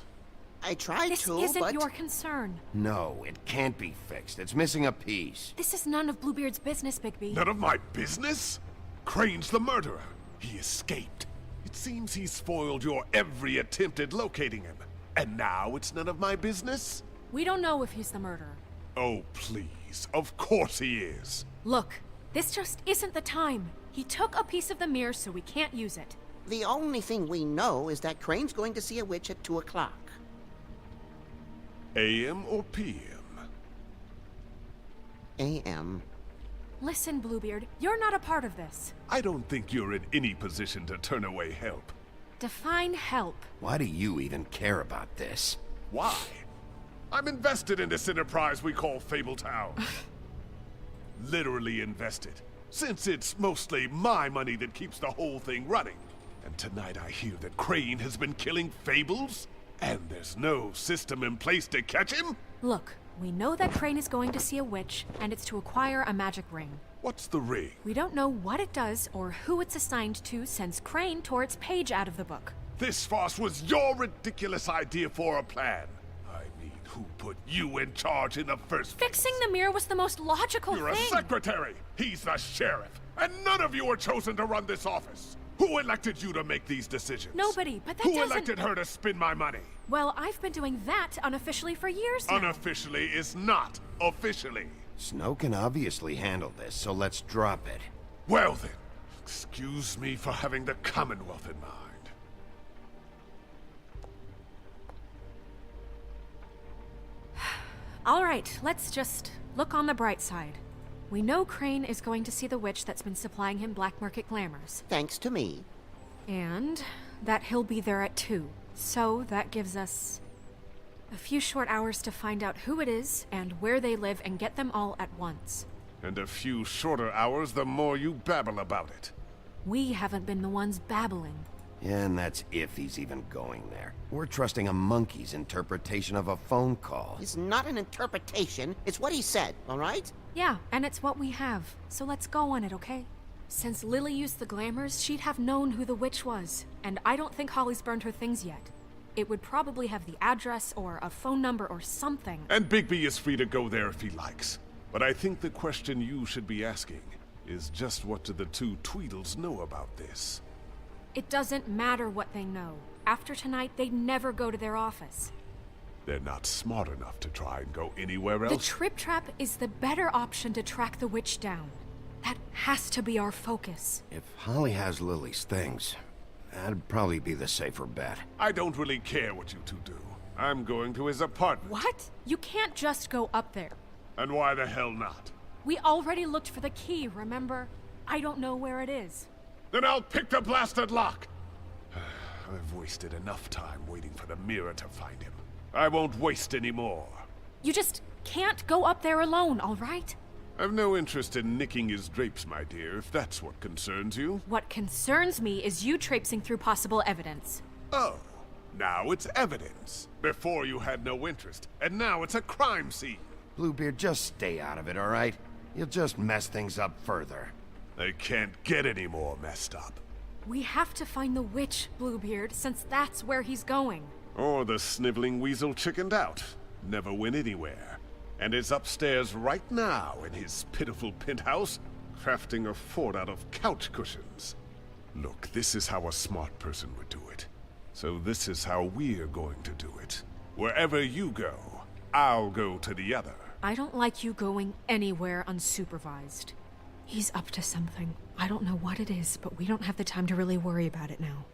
I tried this to, This isn't but... your concern. No, it can't be fixed. It's missing a piece. This is none of Bluebeard's business, Bigby. None of my business? Crane's the murderer. He escaped. It seems he spoiled your every attempt at locating him. And now it's none of my business? We don't know if he's the murderer. Oh, please. Of course he is. Look, this just isn't the time. He took a piece of the mirror, so we can't use it. The only thing we know is that Crane's going to see a witch at 2 o'clock. AM or PM? AM. Listen, Bluebeard, you're not a part of this. I don't think you're in any position to turn away help. Define help. Why do you even care about this? Why? I'm invested in this enterprise we call Fabletown. Literally invested. Since it's mostly my money that keeps the whole thing running. And tonight I hear that Crane has been killing Fables? And there's no system in place to catch him? Look, we know that Crane is going to see a witch, and it's to acquire a magic ring. What's the ring? We don't know what it does or who it's assigned to since Crane tore its page out of the book. This farce was your ridiculous idea for a plan. I mean, who put you in charge in the first place? Fixing the mirror was the most logical You're thing. a secretary. He's the sheriff. And none of you were chosen to run this office. Who elected you to make these decisions? Nobody, but that Who doesn't... elected her to spend my money? Well, I've been doing that unofficially for years now. Unofficially is not officially. Snow can obviously handle this, so let's drop it. Well then, excuse me for having the Commonwealth in mind. All right, let's just look on the bright side. We know Crane is going to see the witch that's been supplying him black market glamours. Thanks to me. And that he'll be there at 2. So that gives us a few short hours to find out who it is and where they live and get them all at once. And a few shorter hours the more you babble about it. We haven't been the ones babbling. Yeah, and that's if he's even going there. We're trusting a monkey's interpretation of a phone call. It's not an interpretation, it's what he said, all right? Yeah, and it's what we have. So let's go on it, okay? Since Lily used the glamours, she'd have known who the witch was. And I don't think Holly's burned her things yet. It would probably have the address or a phone number or something. And Bigby is free to go there if he likes. But I think the question you should be asking is just what do the two Tweedles know about this? It doesn't matter what they know. After tonight, they'd never go to their office. They're not smart enough to try and go anywhere The else. Trip Trap is the better option to track the witch down. That has to be our focus. If Holly has Lily's things, that'd probably be the safer bet. I don't really care what you two do. I'm going to his apartment. What? You can't just go up there. And why the hell not? We already looked for the key, remember? I don't know where it is. Then I'll pick the blasted lock! I've wasted enough time waiting for the mirror to find him. I won't waste any more. You just can't go up there alone, all right? I've no interest in nicking his drapes, my dear, if that's what concerns you. What concerns me is you traipsing through possible evidence. Oh, now it's evidence. Before you had no interest, and now it's a crime scene. Bluebeard, just stay out of it, all right? You'll just mess things up further. They can't get any more messed up. We have to find the witch, Bluebeard, since that's where he's going. Or the sniveling weasel chickened out. Never went anywhere. And is upstairs right now in his pitiful penthouse, crafting a fort out of couch cushions. Look, this is how a smart person would do it. So this is how we're going to do it. Wherever you go, I'll go to the other. I don't like you going anywhere unsupervised. He's up to something. I don't know what it is, but we don't have the time to really worry about it now.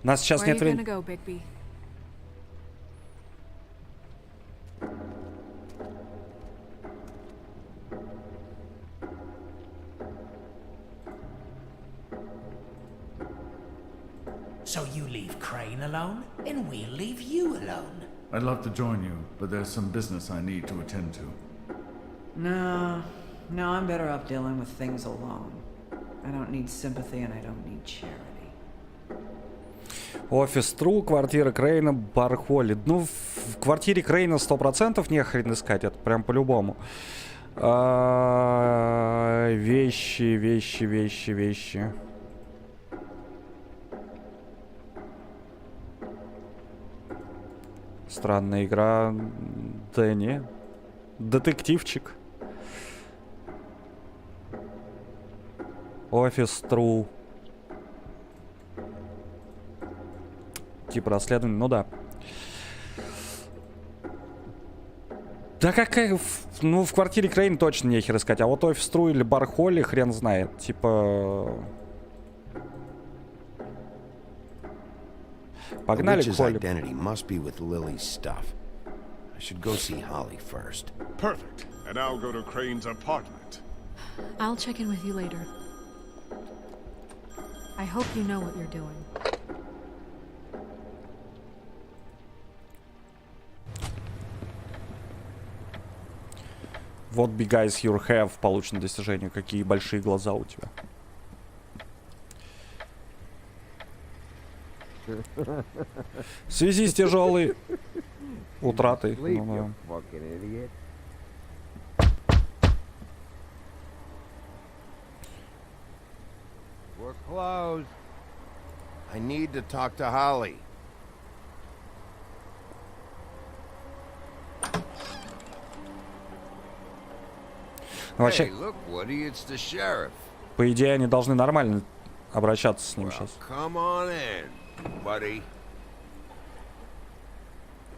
У нас сейчас Where are нет you gonna времени. go, Bigby? So you leave Crane alone, and we'll leave you alone. I'd love to join you, but there's some business I need to attend to. No, I'm better off dealing with things alone. I don't need sympathy and I don't need charity. Офис Тру, квартира Крейна, бар Холли. Ну, в квартире Крейна 100% не хрен искать, это прям по-любому. Вещи. Странная игра. Да не. Детективчик. Офис Тру. Типа расследование, ну да. Да какая... Ну, в квартире Крейн точно нехер искать. А вот офис Тру или бар Холли хрен знает. Типа... Погнали к Холли. Identity must be with Lily's stuff. I should go see Holly first. Perfect. And I'll go to Crane's apartment. I'll check in with you later. I hope you know what you're doing. Вот big eyes you have. Получено достижение. Какие большие глаза у тебя. В связи с тяжелой утратой. Ну, да. We're closed. I need to talk to Holly. Вообще, Hey, look, Woody, it's the sheriff. по идее, они должны нормально обращаться с ним сейчас. Come on in, buddy.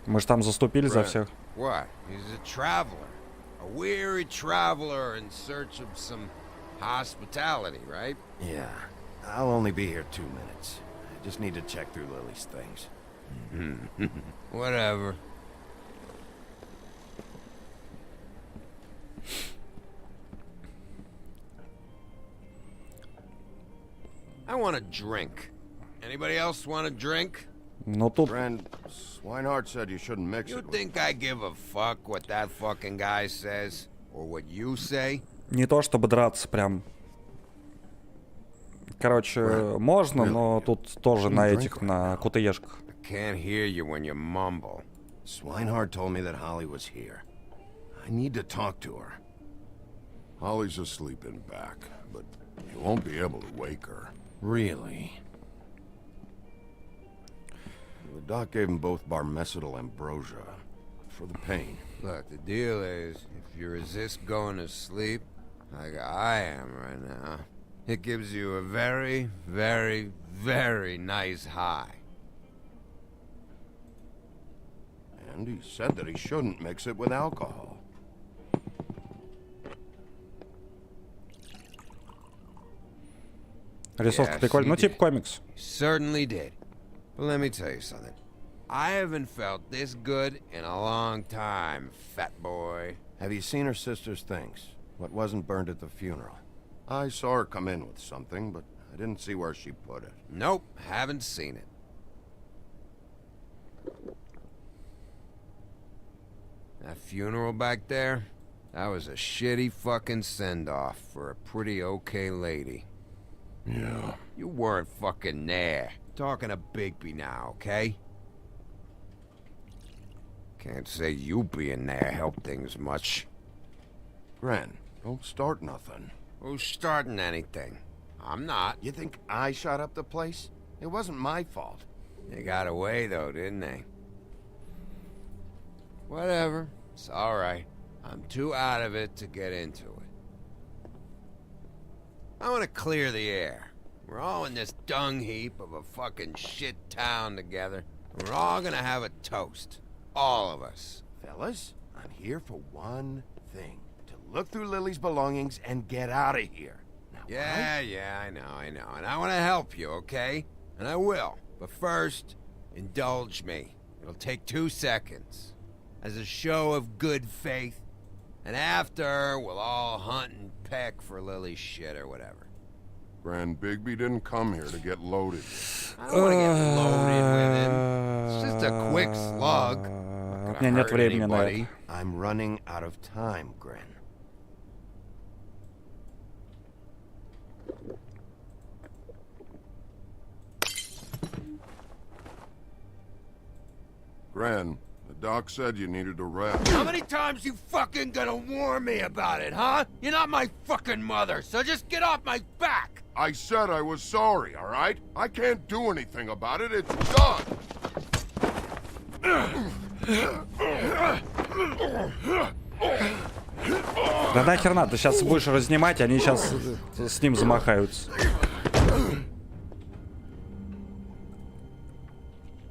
Мы же там заступили за всех. What? He's a traveler. A weary traveler in search of some hospitality, right? Yeah. I'll only be here 2 minutes. I just need to check through Lily's things. Whatever. I want a drink. Anybody else want a drink? Ну тут... Friend, Swinehart said you shouldn't mix it. You think I give a fuck what that fucking guy says? Or what you say? Не то чтобы драться прям. Короче, можно, но тут тоже на этих, на кутаешках. Can't hear you when you mumble. Swinehart told me that Holly was here. I need to talk to her. Holly's asleep in back, but you won't be able to wake her. Really? The doc gave them both Barmecidal ambrosia for the pain. Look, the deal is, if you resist going to sleep, like I am right now, it gives you a very, very, very nice high. And he said that he shouldn't mix it with alcohol. Рисовка прикольная. Ну, типа комикс. Certainly did. But let me tell you something. I haven't felt this good in a long time, fat boy. Have you seen her sister's things? What wasn't burned at the funeral? I saw her come in with something, but I didn't see where she put it. Nope, haven't seen it. That funeral back there? That was a shitty fucking send-off for a pretty okay lady. Yeah. You weren't fucking there. Talking to Bigby now, okay? Can't say you being there helped things much. Ren, don't start nothing. Who's starting anything? I'm not. You think I shot up the place? It wasn't my fault. They got away, though, didn't they? Whatever. It's alright. I'm too out of it to get into it. I want to clear the air. We're all in this dung heap of a fucking shit town together. We're all gonna have a toast. All of us. Fellas, I'm here for one thing. To look through Lily's belongings and get out of here. Now, Yeah, I know. And I want to help you, okay? And I will. But first, indulge me. It'll take 2 seconds. As a show of good faith. And after, we'll all hunt and peck for Lily's shit or whatever. Grand Bigby didn't come here to get loaded. I don't want to get loaded with him. It's just a quick slug. Not gonna hurt anybody. I'm running out of time, Gren. Gran, the doc said you needed a rest. How many times you fucking gonna warn me about it, huh? You're not my fucking mother, so just get off my back! I said I was sorry, all right? I can't do anything about it. It's done. Да нахер надо, сейчас будешь разнимать, они сейчас с ним замахаются.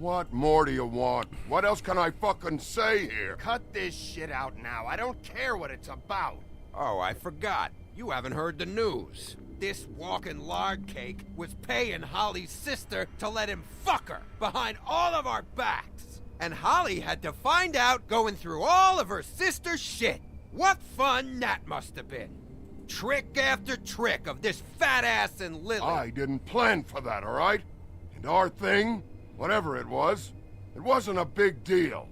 What more do you want? What else can I fucking say here? Cut this shit out now. I don't care what it's about. Oh, I forgot. You haven't heard the news. This walking lard cake was paying Holly's sister to let him fuck her behind all of our backs. And Holly had to find out going through all of her sister's shit. What fun that must have been. Trick after trick of this fat ass and Lily. I didn't plan for that, all right? And our thing, whatever it wasn't a big deal.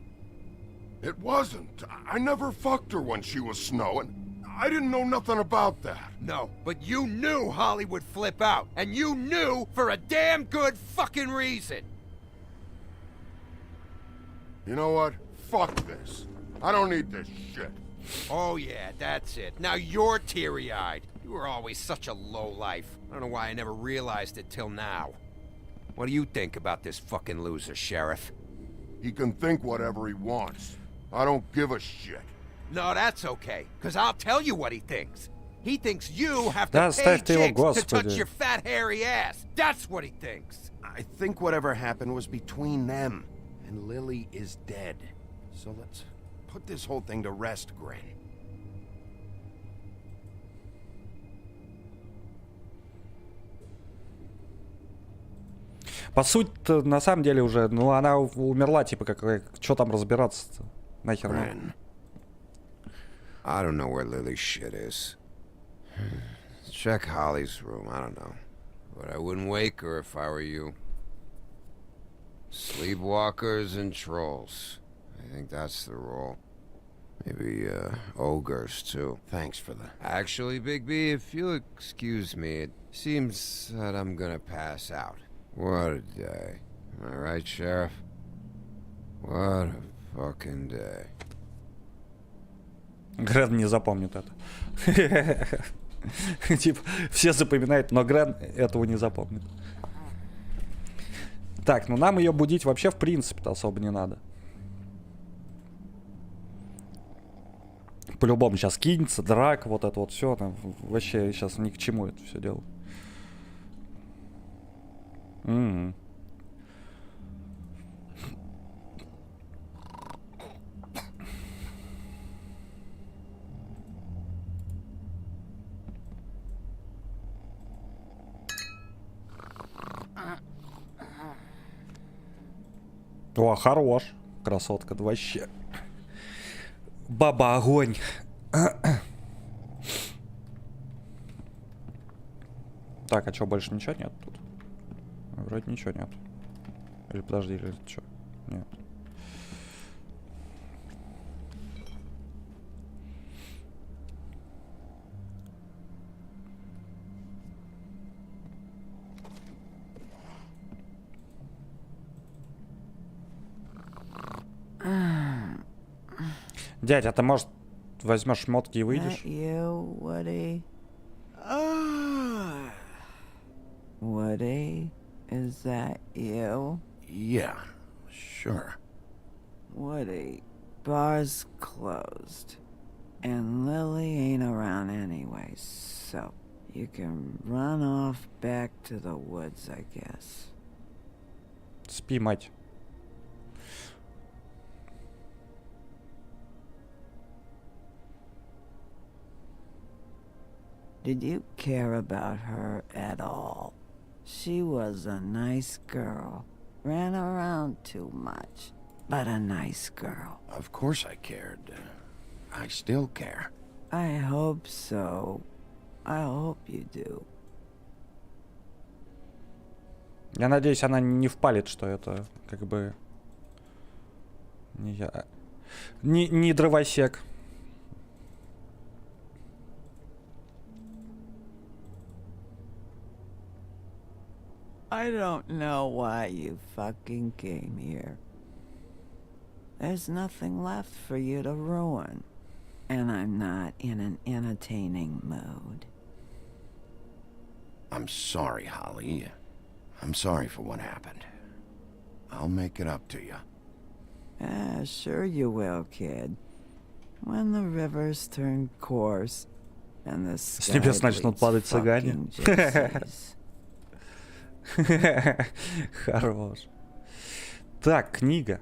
It wasn't. I never fucked her when she was snowing. I didn't know nothing about that. No, but you knew Holly would flip out. And you knew for a damn good fucking reason. You know what? Fuck this. I don't need this shit. Oh yeah, that's it. Now you're teary-eyed. You were always such a lowlife. I don't know why I never realized it till now. What do you think about this fucking loser, Sheriff? He can think whatever he wants. I don't give a shit. No, that's okay, because I'll tell you what he thinks. He thinks you have to Да, pay ставьте его, chicks to touch господи. your fat, hairy ass. That's what he thinks. I think whatever happened was between them. And Lily is dead. So let's put this whole thing to rest, Gren. По сути, на самом деле уже, ну она умерла, типа, что там разбираться-то? Нахер. Gren. I don't know where Lily's shit is. Check Holly's room, I don't know. But I wouldn't wake her if I were you. Sleepwalkers and trolls. I think that's the rule. Maybe, ogres, too. Thanks for that. Actually, Bigby, if you'll excuse me, it seems that I'm gonna pass out. What a day. Am I right, Sheriff? What a fucking day. Грен не запомнит это. Типа, все запоминают, но Грен этого не запомнит. Так, ну нам ее будить вообще в принципе-то особо не надо. По-любому сейчас кинется, драка, вот это вот все. Вообще сейчас ни к чему это все дело. О, хорош. Красотка, да вообще. Баба огонь. Так, а что, больше ничего нет тут? Вроде ничего нет. Или подожди, или что? Нет. Дядя, а ты, может, возьмешь шмотки и выйдешь? You, Woody? Woody, is that you? Yeah, sure. Woody, bar's closed. And Lily ain't around anyway, so you can run off back to the woods, I guess. Спи, мать. Did you care about her at all? She was a nice girl. Ran around too much, but a nice girl. Of course I cared. I still care. I hope so. I hope you do. Я надеюсь, она не впалит, что это как бы не я, не дровосек. I don't know why you fucking came here. There's nothing left for you to ruin. And I'm not in an entertaining mood. I'm sorry, Holly. I'm sorry for what happened. I'll make it up to you. Sure you will, kid. When the rivers turn coarse and the С небес начнут падать цыгане. Хорош. Так, книга.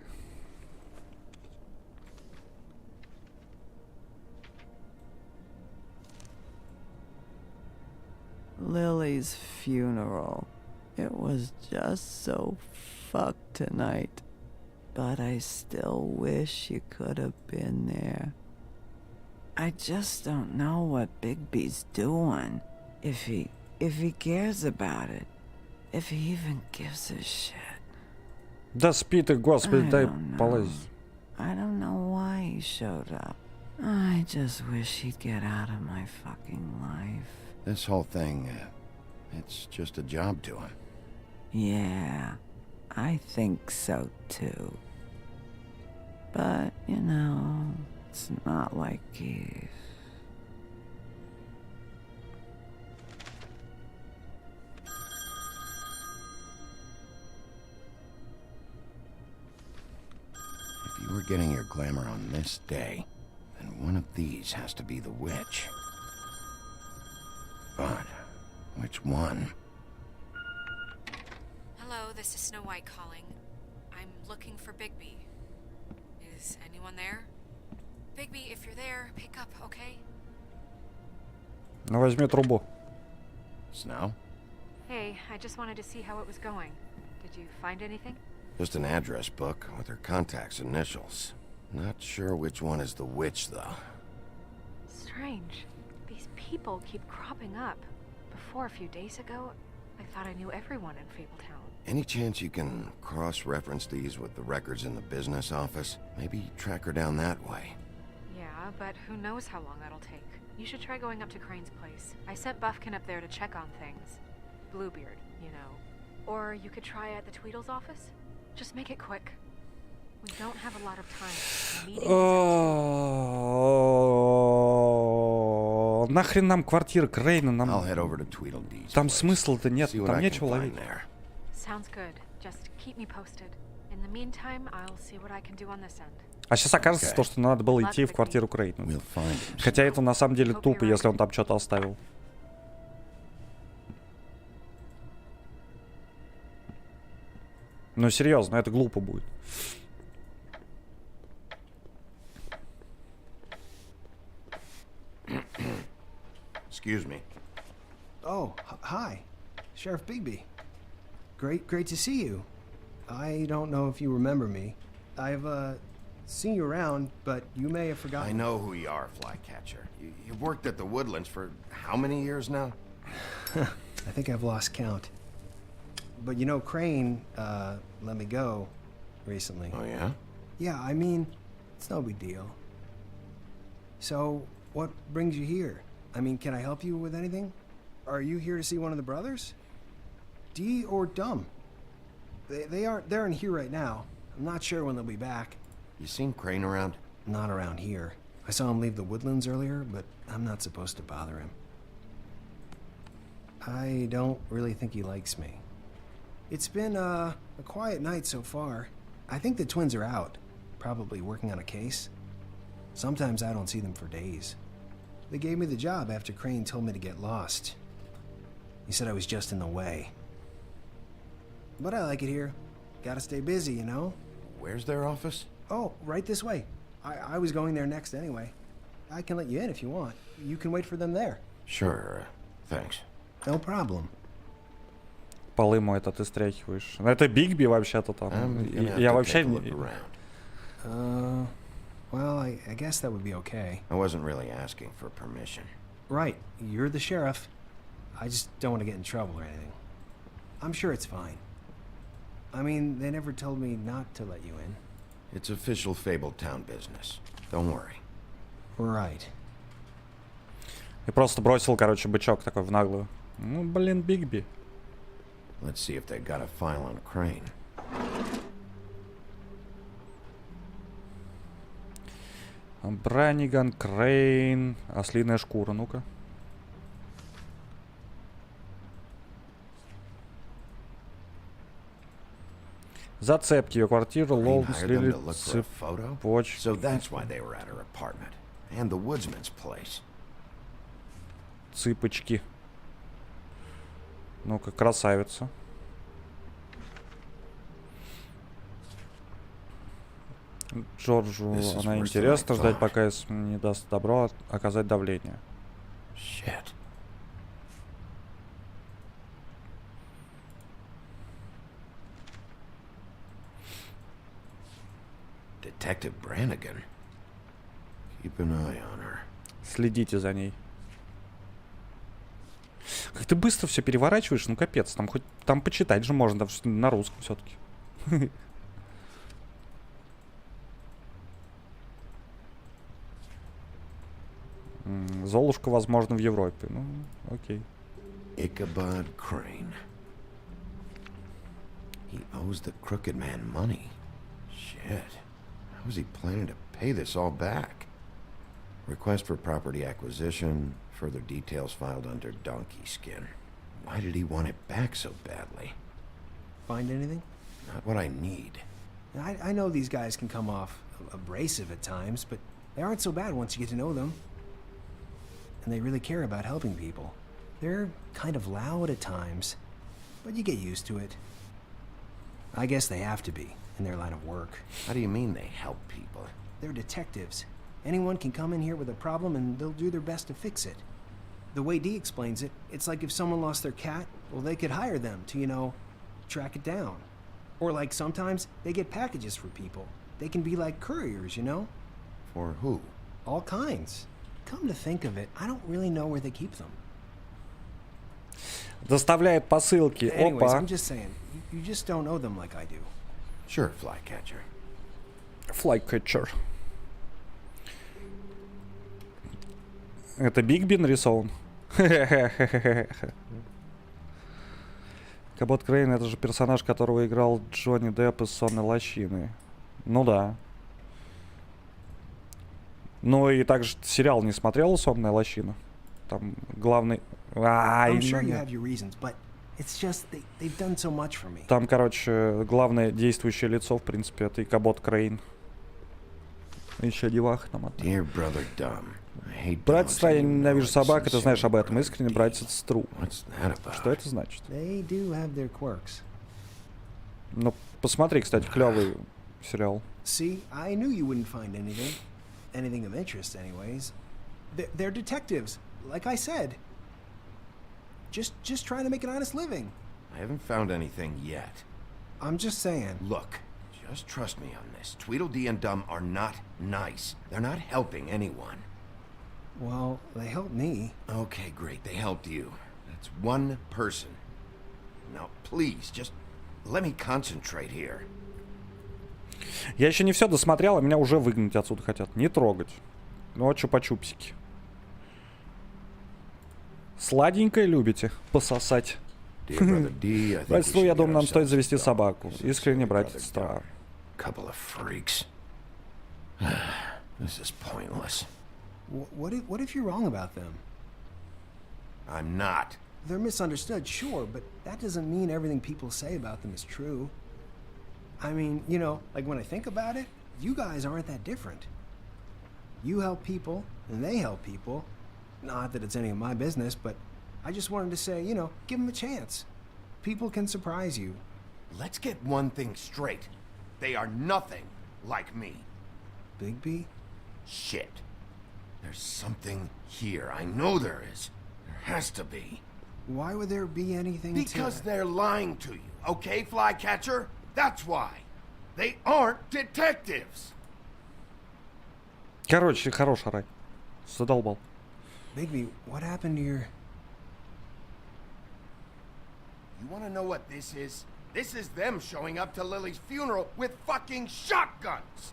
Lily's funeral. It was just so fucked tonight. But I still wish you could have been there. I just don't know what Bigby's doing. If he cares about it. If he even gives a shit. Да спи ты, господи, дай полазить. I don't know why he showed up. I just wish he'd get out of my fucking life. This whole thing, it's just a job to him. Yeah, I think so too. But, you know, it's not like he's... If you were getting your glamour on this day, then one of these has to be the witch. But which one? Hello, this is Snow White calling. I'm looking for Bigby. Is anyone there? Bigby, if you're there, pick up, okay? Ну возьми трубу. Snow? Hey, I just wanted to see how it was going. Did you find anything? Just an address book with her contact's initials. Not sure which one is the witch, though. Strange. These people keep cropping up. Before, a few days ago, I thought I knew everyone in Fabletown. Any chance you can cross-reference these with the records in the business office? Maybe track her down that way. Yeah, but who knows how long that'll take. You should try going up to Crane's place. I sent Buffkin up there to check on things. Bluebeard, you know. Or you could try at the Tweedle's office. Just make it quick. We don't have a lot of time. The meeting is at 2. Нахрен нам квартира Крейна? Нам... I'll head over to Tweedledee's. Там смысла-то нет, See what там I нечего can ловить. find there. Sounds good. Just keep me posted. In the meantime, I'll see what I can do on this end. А сейчас окажется то, что надо было идти в квартиру Крейна. Хотя это на самом деле тупо, если он там что-то оставил. Ну серьезно, это глупо будет. Excuse me. Oh, hi. Sheriff Bigby. Great to see you. I don't know if you remember me. I've, seen you around, but you may have forgotten. I know who you are, Flycatcher. You've worked at the Woodlands for how many years now? I think I've lost count. But you know, Crane, let me go recently. Oh, yeah? Yeah, I mean, it's no big deal. So, what brings you here? I mean, can I help you with anything? Are you here to see one of the brothers? Dee or Dumb? They're in here right now. I'm not sure when they'll be back. You seen Crane around? Not around here. I saw him leave the Woodlands earlier, but I'm not supposed to bother him. I don't really think he likes me. It's been, a quiet night so far. I think the twins are out, probably working on a case. Sometimes I don't see them for days. They gave me the job after Crane told me to get lost. He said I was just in the way. But I like it here. Gotta stay busy, you know? Where's their office? Oh, right this way. I was going there next anyway. I can let you in if you want. You can wait for them there. Sure, thanks. No problem. Полы мой, это ты стряхиваешь. Ну это Бигби вообще-то там. Я вообще... Well, I guess that would be okay. I wasn't really asking for permission. Right, you're the sheriff. I just don't want to get in trouble or anything. I'm sure it's fine. I mean, they never told me not to let you in. It's official Fabletown business. Don't worry. Right. И просто бросил, короче, бычок такой в наглую. Ну, блин, Бигби. Let's see if they got a file on Crane. Браниган, Крейн, ослиная шкура, ну-ка. Зацепки, ее квартира, Лоун, слили цепочки. So that's why they were at her apartment. And the woodsman's place. Цыпочки. Ну-ка, красавица. Джорджу This is она worse than I интересно ждать, thought. пока Эсми не даст добро оказать давление. Shit. Detective Brannigan. Keep an eye on her. Следите за ней. Как ты быстро все переворачиваешь, ну капец, там хоть там почитать же можно, там что на русском все-таки. Золушка, возможно, в Европе. Ну, окей. Ichabod Crane. He owes the crooked man money. Shit. How is he planning to pay this all back? Request for property acquisition. Further details filed under donkey skin. Why did he want it back so badly? Find anything? Not what I need. I know these guys can come off abrasive at times, but they aren't so bad once you get to know them. And they really care about helping people. They're kind of loud at times, but you get used to it. I guess they have to be, in their line of work. How do you mean they help people? They're detectives. Anyone can come in here with a problem and they'll do their best to fix it. The way Dee explains it, it's like if someone lost their cat, well, they could hire them to, you know, track it down. Or like sometimes they get packages for people. They can be like couriers, you know? For who? All kinds. Come to think of it, I don't really know where they keep them. Доставляет посылки. Anyways, Опа. I'm just saying, you just don't know them like I do. Sure, Flycatcher. Flycatcher. Это Бигби нарисован? Кабот Крейн — это же персонаж, которого играл Джонни Депп из «Сонной лощины». Ну да. Ну и также сериал не смотрел «Сонная лощина». Там главный... I'm sure you have your reasons, but it's just they've done so much for me. Там, короче, главное действующее лицо, в принципе, это и Кабот Крейн. Еще девах там от... Dear brother Dumb. Братец, я ненавижу собак, и ты знаешь об этом. Искренне, братец Стру. Что Что это значит? They do have their quirks. Ну, посмотри, кстати, клевый сериал. See, I knew you wouldn't find anything of interest anyways. They're detectives, like I said. Just trying to make an honest living. I haven't found anything yet. I'm just saying. Look, just trust me on this. Tweedledee and Dumb are not nice. They're not helping anyone. Well, they helped me. Okay, great. They helped you. That's one person. Now, please, just let me concentrate here. Я еще не все досмотрел, а меня уже выгнать отсюда хотят. Не трогать. Ну, а чупа-чупсики. Сладенькое любите пососать? Братство, я думаю, нам стоит завести собаку. Искренне, братец Стар. Couple of freaks. This is pointless. What if you're wrong about them? I'm not. They're misunderstood, sure, but that doesn't mean everything people say about them is true. I mean, you know, like when I think about it, you guys aren't that different. You help people, and they help people. Not that it's any of my business, but I just wanted to say, you know, give them a chance. People can surprise you. Let's get one thing straight. They are nothing like me. Bigby? Shit. There's something here. I know there is. There has to be. Why would there be anything Because they're lying to you, okay, Flycatcher? That's why. They aren't detectives. Короче, хорош орать. Задолбал. Bigby, what happened to your... You want to know what this is? This is them showing up to Lily's funeral with fucking shotguns.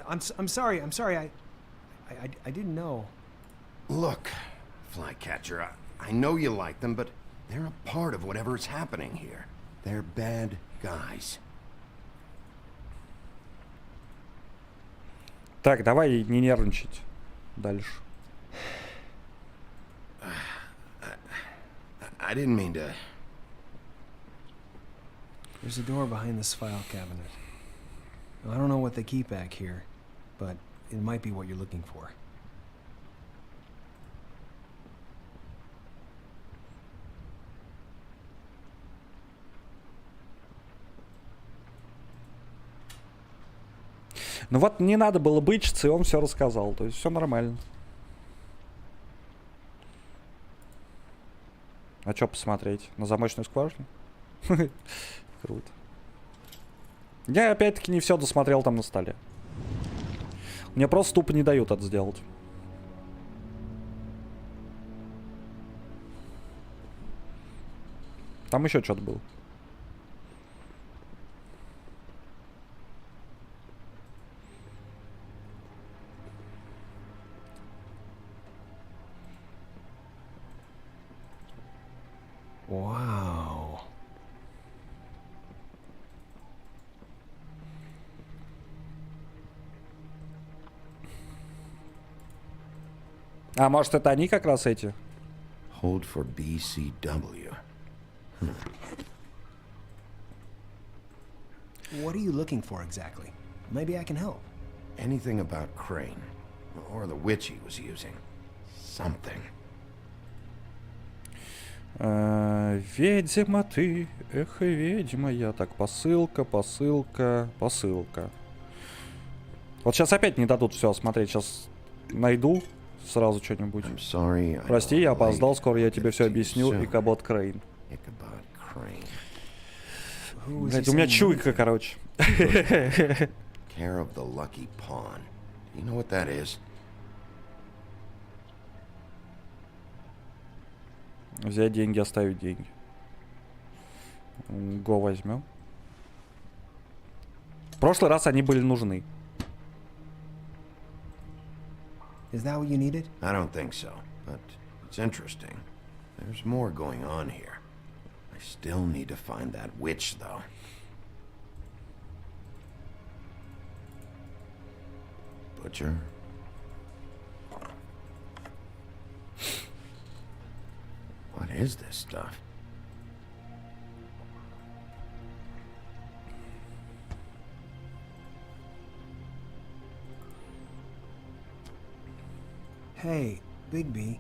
I'm sorry. I didn't know. Look, Flycatcher, I know you like them, but they're a part of whatever is happening here. They're bad guys. Так, давай не нервничать. Дальше. I didn't mean to... There's a door behind this file cabinet. I don't know what they keep back here, but it might be what you're looking for. Ну вот не надо было бычиться, и он все рассказал. То есть все нормально. А что посмотреть? На замочную скважину? Круто. Я опять-таки не все досмотрел там на столе. Мне просто тупо не дают это сделать. Там еще что-то было. Wow. А может это они как раз эти? Hold for BCW. What are you looking for exactly? Maybe I can help. Anything about Crane. Or the witch he was using. Something. Ведьма ты, эх, ведьма я. Так, посылка. Вот сейчас опять не дадут все осмотреть. Сейчас найду сразу что-нибудь. Прости, я опоздал, скоро я тебе все объясню. Икабод Крейн. Блять, у меня чуйка, короче. Care of the Lucky Pawn. You know what that is? Взять деньги, оставить деньги. Го возьмем. В прошлый раз они были нужны. Is that what you needed? I don't think so, but it's interesting. There's more going on here. I still need to find that witch, though. Butcher. What is this stuff? Hey, Bigby.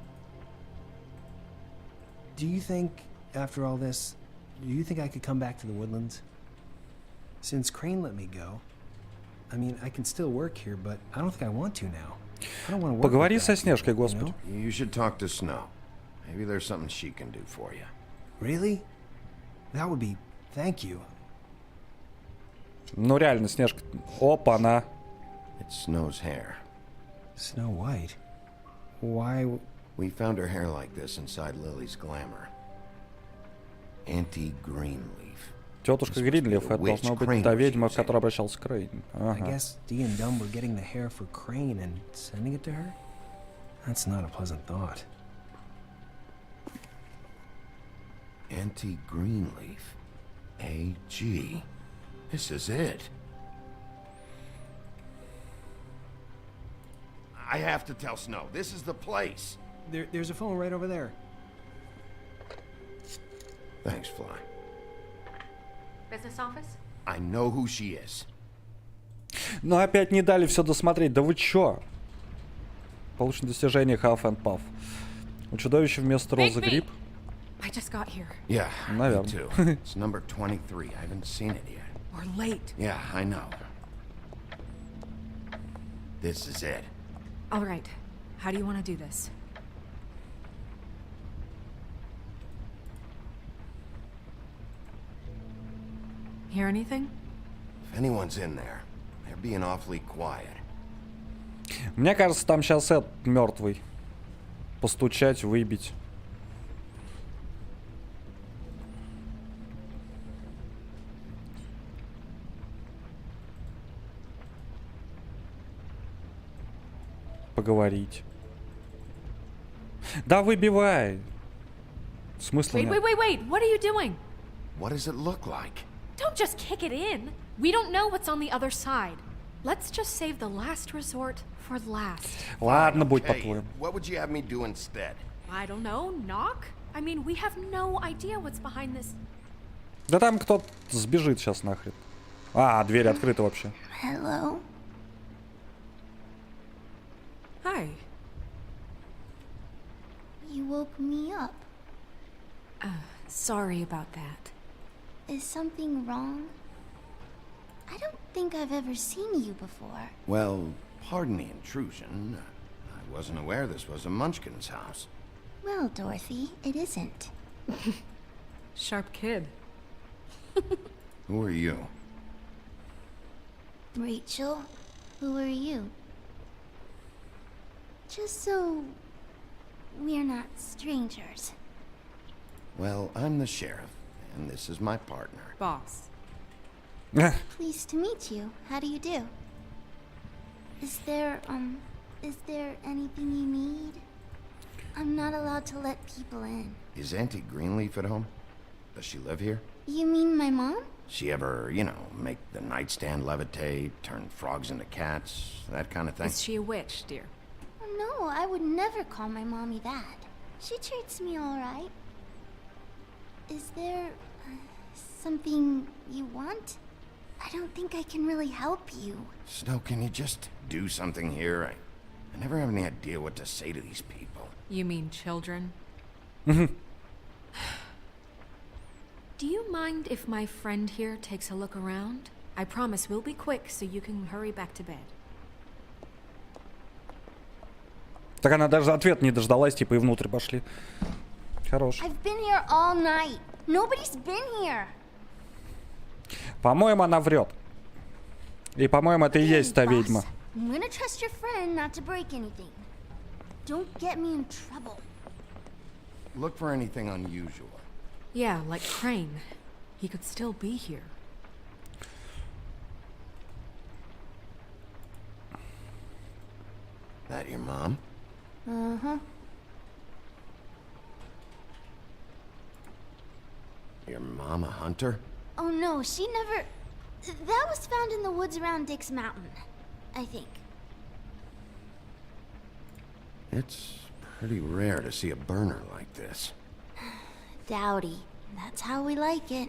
Do you think, after all this, do you think I could come back to the Woodlands? Since Crane let me go, I mean, I can still work here, but I don't think I want to now. I don't want to work. Поговори со Снежкой, господи. You should talk to Snow. Maybe there's something she can do for you. Really? That would be... Thank you. Ну реально, Снежка. Опа-на. It's Snow's hair. Snow White? Why... We found her hair like this inside Lily's glamour. Auntie Greenleaf. Тетушка Гринлиф, это должна быть та ведьма, в которой обращался Крейн. I guess Dee and Dumb were getting the hair for Crane and sending it to her? That's not a pleasant thought. Auntie Greenleaf. A.G. This is it. I have to tell Snow. This is the place. There's a phone right over there. Thanks, Fly. Business office? I know who she is. Но опять не дали все досмотреть. Да вы чё? Получено достижение Half and Puff. У чудовища вместо розы гриб. I just got here. Yeah, наверное. me too. It's number 23. I haven't seen it yet. We're late. Yeah, I know. This is it. All right. How do you want to do this? Hear anything? If anyone's in there, they're being awfully quiet. Мне кажется, там сейчас Эд мертвый. Постучать, выбить. Поговорить. Да выбивай. Смысла нет. Wait. What are you doing? What does it look like? Don't just kick it in. We don't know what's on the other side. Let's just save the last resort for last. Ладно, будь по-твоему. What would you have me do instead? I don't know. Knock? I mean, we have no idea what's behind this. Да там кто-то сбежит сейчас нахрен. А, дверь открыта вообще. Hello? Hi. You woke me up. Sorry about that. Is something wrong? I don't think I've ever seen you before. Well, pardon the intrusion. I wasn't aware this was a Munchkin's house. Well, Dorothy, it isn't. Sharp kid. Who are you? Rachel, who are you? Just so we're not strangers. Well, I'm the sheriff, and this is my partner. Boss. Pleased to meet you. How do you do? Is there anything you need? I'm not allowed to let people in. Is Auntie Greenleaf at home? Does she live here? You mean my mom? She ever, make the nightstand levitate, turn frogs into cats, that kind of thing? Is she a witch, dear? Oh, no, I would never call my mommy that. She treats me all right. Is there something you want? I don't think I can really help you. Snow, can you just do something here? I never have any idea what to say to these people. You mean children? Do you mind if my friend here takes a look around? I promise we'll be quick so you can hurry back to bed. Так она даже ответ не дождалась, типа и внутрь пошли. Хорош. I've been here all night. Nobody's been here. По-моему, она врет. И, по-моему, это и есть та ведьма. I'm gonna trust your friend not to break anything. Don't get me in trouble. Look for anything unusual. Yeah, like Crane. He could still be here. That your mom? Uh-huh. Your mom a hunter? Oh no, she never... That was found in the woods around Dick's Mountain, I think. It's pretty rare to see a burner like this. Dowdy. That's how we like it.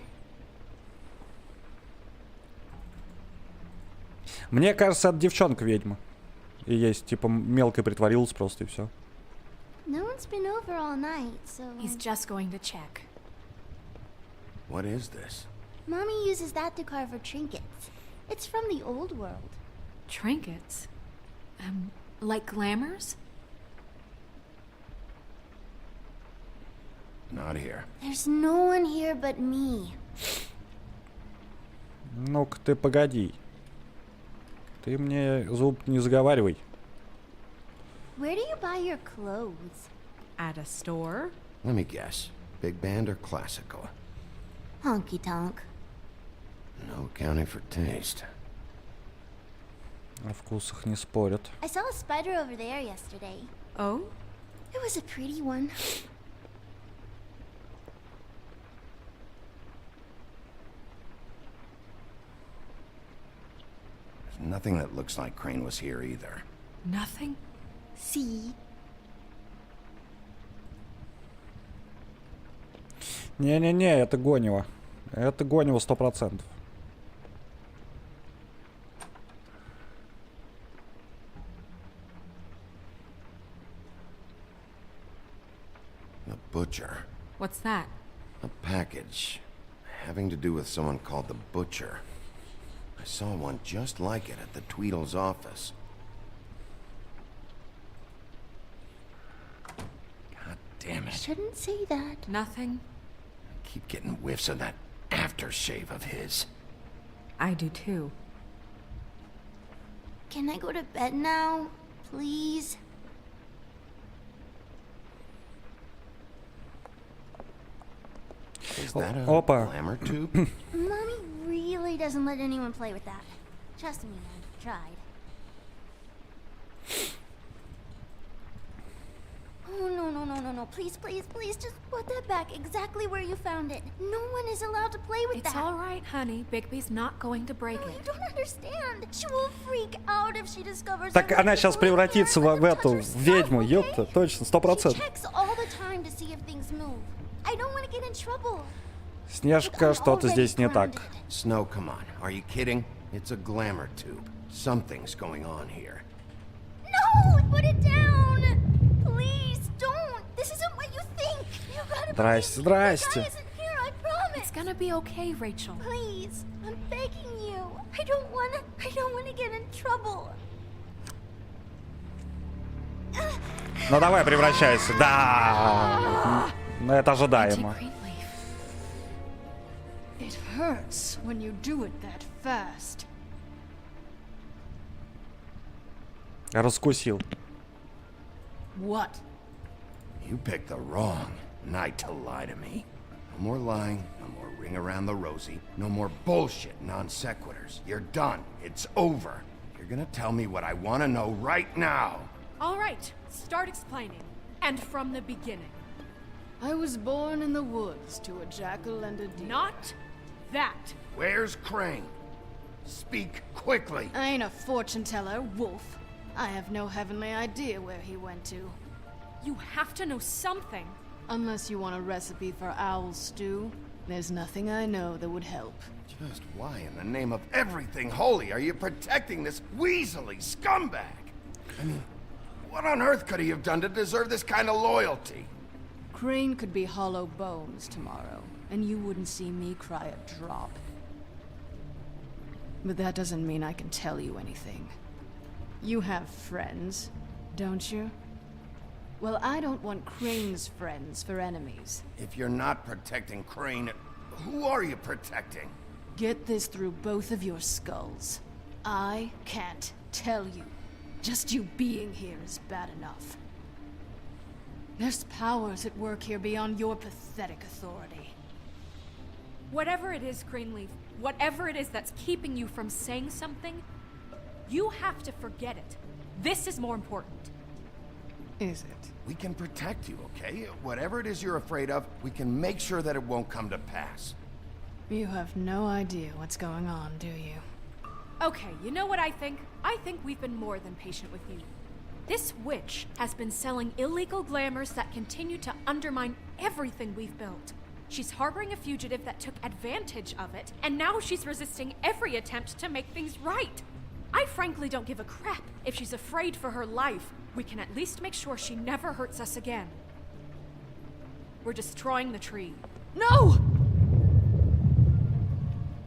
Мне кажется, это девчонка ведьма. И есть, типа, мелко притворилась просто и все. No one's been over all night, so... He's just going to check. What is this? Mommy uses that to carve her trinkets. It's from the old world. Trinkets? Like glamours? Not here. There's no one here but me. Ну-ка ты погоди. Ты мне зуб не заговаривай. Where do you buy your clothes? At a store? Let me guess. Big band or classical? Honky-tonk. No accounting for taste. О вкусах не спорят. I saw a spider over there yesterday. Oh? It was a pretty one. There's nothing that looks like Crane was here either. Nothing? See? Не-не-не, это гонево. Это гонево 100%. The butcher. What's that? A package. Having to do with someone called the Butcher. I saw one just like it at the Tweedle's office. God damn it. Shouldn't say that. Nothing? I keep getting whiffs of that aftershave of his. I do too. Can I go to bed now? Please? Is that a Опа. glamour tube? Mommy really doesn't let anyone play with that. Trust me, I've tried. Oh, no. Please, just put that back exactly where you found it. No one is allowed to play with It's that. all right, honey. Bigby's not going to break No, it. you don't understand. She will freak out if she discovers... Так она сейчас превратится в эту в ведьму, ёпта, точно, 100%. Checks all the time to see if things move. I don't want to get in trouble. Снежка, что-то здесь не так. Snow, come on. Are you kidding? It's a glamour tube. Something's going on here. No! Put it down! Please, don't! This isn't what you think! You gotta Здрасте, believe me. здрасте. The guy isn't here, I promise! It's gonna be okay, Rachel. Please, I'm begging you. I I don't wanna get in trouble. Ну давай, превращайся. Да. Ну это ожидаемо. It hurts when you do it that fast. Раскусил. What? You picked the wrong night to lie to me. No more lying, no more ring around the rosy, no more bullshit non sequiturs. You're done. It's over. You're gonna tell me what I want to know right now. All right, start explaining. And from the beginning. I was born in the woods to a jackal and a deer. Not that. Where's Crane? Speak quickly. I ain't a fortune teller, Wolf. I have no heavenly idea where he went to. You have to know something. Unless you want a recipe for owl stew, there's nothing I know that would help. Just why in the name of everything holy are you protecting this weaselly scumbag? I mean, what on earth could he have done to deserve this kind of loyalty? Crane could be hollow bones tomorrow, and you wouldn't see me cry a drop. But that doesn't mean I can tell you anything. You have friends, don't you? Well, I don't want Crane's friends for enemies. If you're not protecting Crane, who are you protecting? Get this through both of your skulls. I can't tell you. Just you being here is bad enough. There's powers at work here beyond your pathetic authority. Whatever it is, Greenleaf, whatever it is that's keeping you from saying something, you have to forget it. This is more important. Is it? We can protect you, okay? Whatever it is you're afraid of, we can make sure that it won't come to pass. You have no idea what's going on, do you? Okay, you know what I think? I think we've been more than patient with you. This witch has been selling illegal glamours that continue to undermine everything we've built. She's harboring a fugitive that took advantage of it, and now she's resisting every attempt to make things right. I frankly don't give a crap if she's afraid for her life. We can at least make sure she never hurts us again. We're destroying the tree. No!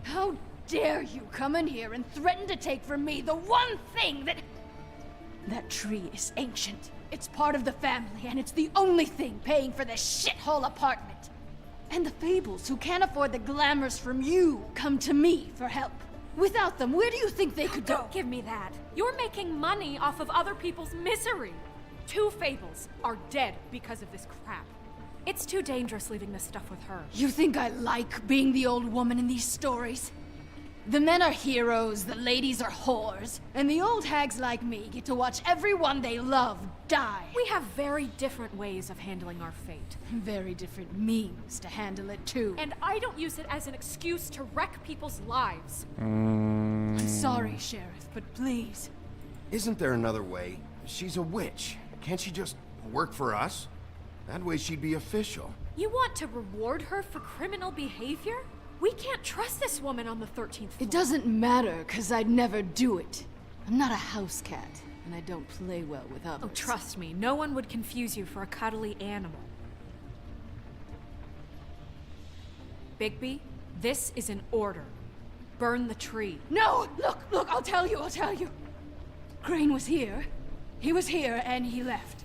How dare you come in here and threaten to take from me the one thing that... That tree is ancient. It's part of the family, and it's the only thing paying for this shithole apartment. And the Fables, who can't afford the glamours from you, come to me for help. Without them, where do you think they could go? Don't give me that. You're making money off of other people's misery. 2 Fables are dead because of this crap. It's too dangerous leaving this stuff with her. You think I like being the old woman in these stories? The men are heroes, the ladies are whores, and the old hags like me get to watch everyone they love die. We have very different ways of handling our fate. Very different means to handle it, too. And I don't use it as an excuse to wreck people's lives. I'm sorry, Sheriff, but please. Isn't there another way? She's a witch. Can't she just work for us? That way she'd be official. You want to reward her for criminal behavior? We can't trust this woman on the 13th floor. It doesn't matter, 'cause I'd never do it. I'm not a house cat, and I don't play well with others. Oh, trust me, no one would confuse you for a cuddly animal. Bigby, this is an order. Burn the tree. No! Look, I'll tell you. Crane was here. He was here, and he left.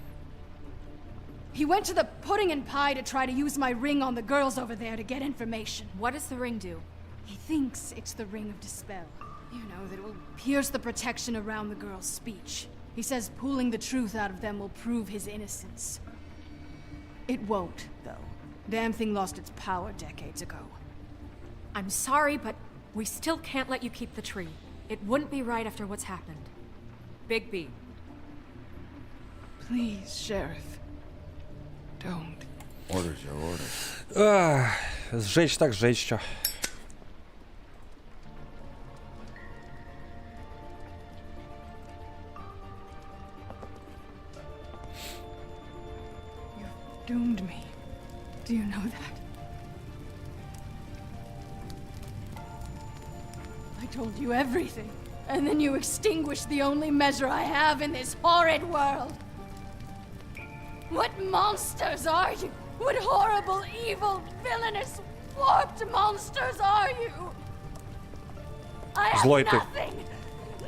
He went to the pudding and pie to try to use my ring on the girls over there to get information. What does the ring do? He thinks it's the ring of dispel. You know, that it will pierce the protection around the girls' speech. He says pulling the truth out of them will prove his innocence. It won't, though. Damn thing lost its power decades ago. I'm sorry, but we still can't let you keep the tree. It wouldn't be right after what's happened. Bigby. Please, Sheriff. Don't. Orders are orders. Сжечь так сжечь, чё. You've doomed me. Do you know that? I told you everything, and then you extinguished the only measure I have in this horrid world. What monsters are you? What horrible, evil, villainous, warped monsters are you? I have Злой ты. nothing.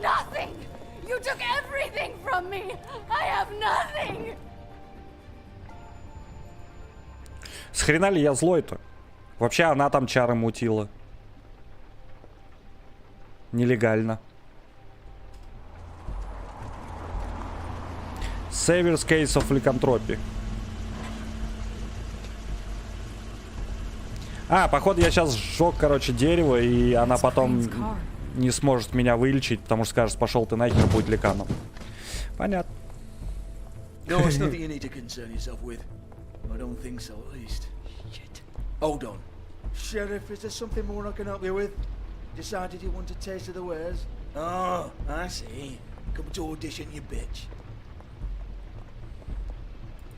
Nothing. You took everything from me. I have nothing. С хрена ли я злой-то? Вообще она там чары мутила. Нелегально. Savior's Case of Lycanthropy. А, походу я сейчас сжег, короче, дерево, и она потом не сможет меня вылечить, потому что скажет, пошел ты нахер, будет ликаном. Понятно. No, it's nothing you need to concern yourself with. I don't think so, at least. Shit. Hold on. Sheriff, is there something more I can help you with? Decided you want a taste of the wares? Oh, I see. Come to audition, you bitch.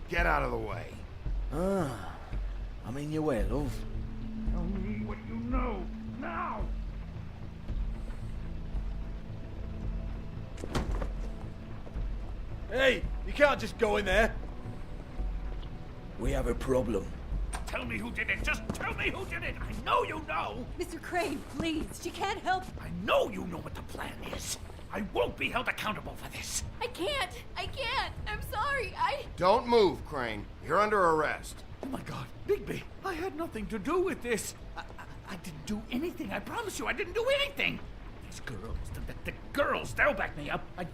Get out of the way. Ah, I'm in your way, love. Tell me what you know, now! Hey, you can't just go in there. We have a problem. Tell me who did it. Just tell me who did it. I know you know. Mr. Crane, please. She can't help. I know you know what the plan is. I won't be held accountable for this. I can't. I can't. I'm sorry. Don't move, Crane. You're under arrest. Oh my God, Bigby, I had nothing to do with this. I didn't do anything. I promise you, I didn't do anything. These girls, the girls, they'll back me up. I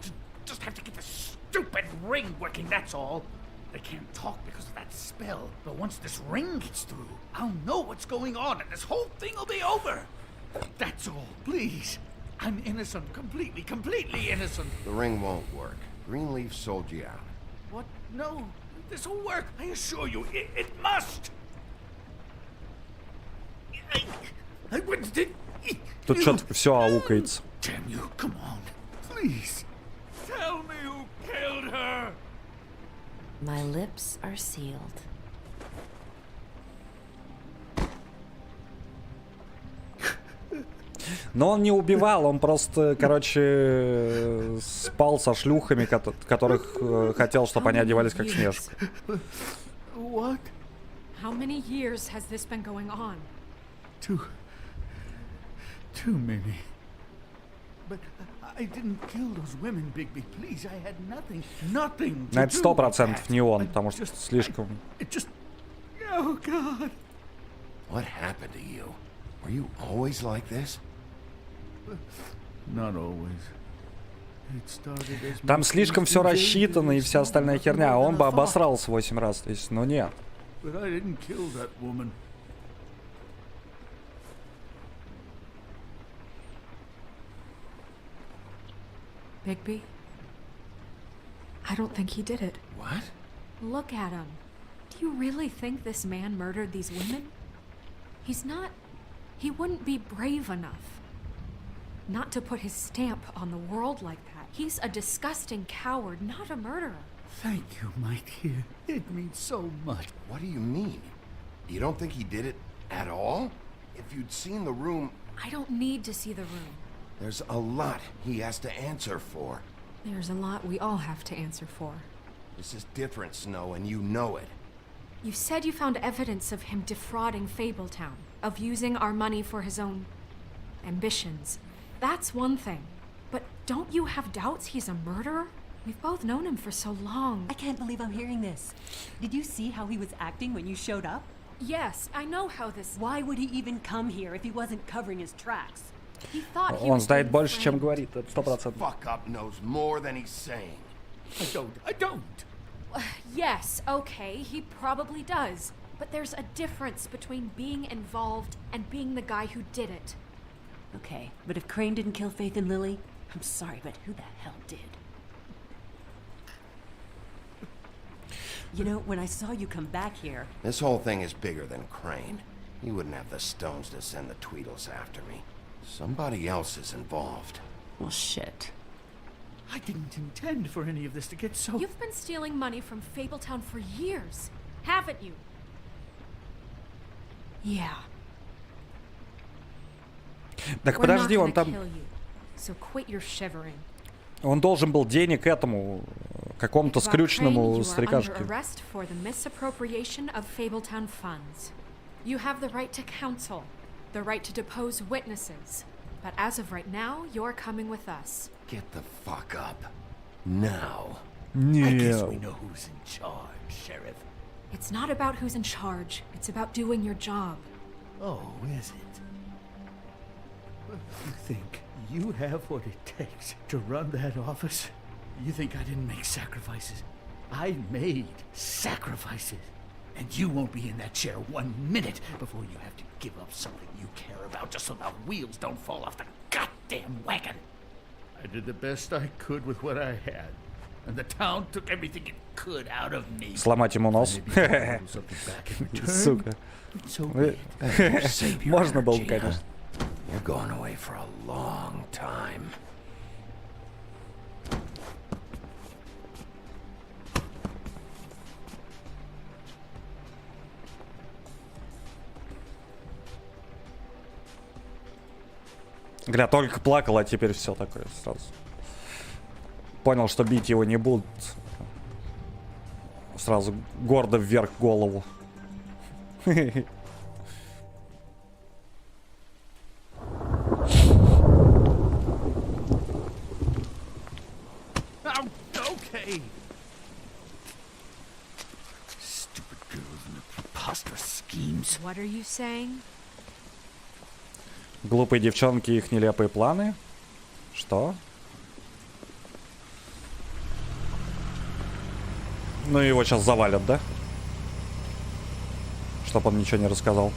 just have to get this stupid ring working, that's all. They can't talk because of that spell. But once this ring gets through, I'll know what's going on and this whole thing will be over. That's all, please. I'm innocent, completely innocent. The ring won't work. Greenleaf sold you out. What? No, this will work. I assure you, it must. I wouldn't did. Тут что-то все аукается. Damn you! Come on, please. Tell me who killed her. My lips are sealed. Но он не убивал, он просто, короче, спал со шлюхами, которых хотел, чтобы они одевались как Снежка. What? How many years has this been going on? Too many. But I didn't kill those women, Bigby. Please, I had nothing to На это do with 100% that. не он, потому что слишком... Oh, God. What happened to you? Were you always like this? Not always. It started as Там слишком все рассчитано и вся остальная херня, а он бы обосрался 8 раз, то есть, но нет. But I didn't kill that woman. Bigby? I don't think he did it. What? Look at him. Do you really think this man murdered these women? He's not... He wouldn't be brave enough. Not to put his stamp on the world like that. He's a disgusting coward, not a murderer. Thank you, my dear. It means so much. What do you mean? You don't think he did it at all? If you'd seen the room... I don't need to see the room. There's a lot he has to answer for. There's a lot we all have to answer for. This is different, Snow, and you know it. You said you found evidence of him defrauding Fabletown, of using our money for his own ambitions. That's one thing. But don't you have doubts he's a murderer? We've both known him for so long. I can't believe I'm hearing this. Did you see how he was acting when you showed up? Yes, I know how this... Why would he even come here if he wasn't covering his tracks? He thought he Он was знает being больше, чем framed. говорит, это 100%. Fuck up knows more than he's saying. I don't. Yes, okay, he probably does. But there's a difference between being involved and being the guy who did it. Okay, but if Crane didn't kill Faith and Lily, I'm sorry, but who the hell did? You know, when I saw you come back here... This whole thing is bigger than Crane. He wouldn't have the stones to send the Tweedles after me. Somebody else is involved. Well, shit. I didn't intend for any of this to get so... You've been stealing money from Fabletown for years, haven't you? Yeah. Так We're not подожди, он gonna там... kill you, so quit your shivering. Он должен был денег этому, какому-то скрюченному старикашке. You are under arrest for the misappropriation of Fabletown funds. You have the right to counsel, the right to depose witnesses, But as of right now, you're coming with us. Get the fuck up. Now. I guess Не. we know who's in charge, Sheriff. It's not about who's in charge. It's about doing your job. Oh, is it? You think you have what it takes to run that office? You think I didn't make sacrifices? I made sacrifices. And you won't be in that chair 1 minute before you have to give up something you care about just so the wheels don't fall off the goddamn wagon. I did the best I could with what I had. And the town took everything it could out of me. Сломать ему нос. Сука. Можно было, конечно. You're going away for a long time. Гля, только плакал, а теперь все такое сразу. Понял, что бить его не будут. Сразу гордо вверх голову. Okay. Stupid girls and their preposterous schemes. What are you saying? Глупые девчонки и их нелепые планы? Что? Ну его сейчас завалят, да? Чтоб он ничего не рассказал.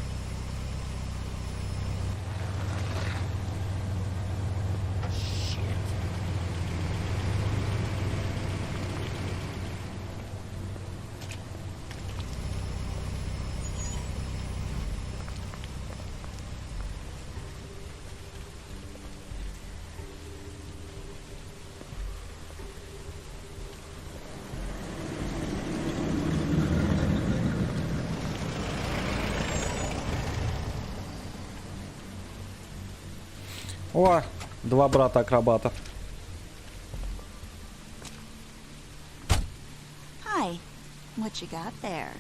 О, два брата-акробата. Hi. What you got there?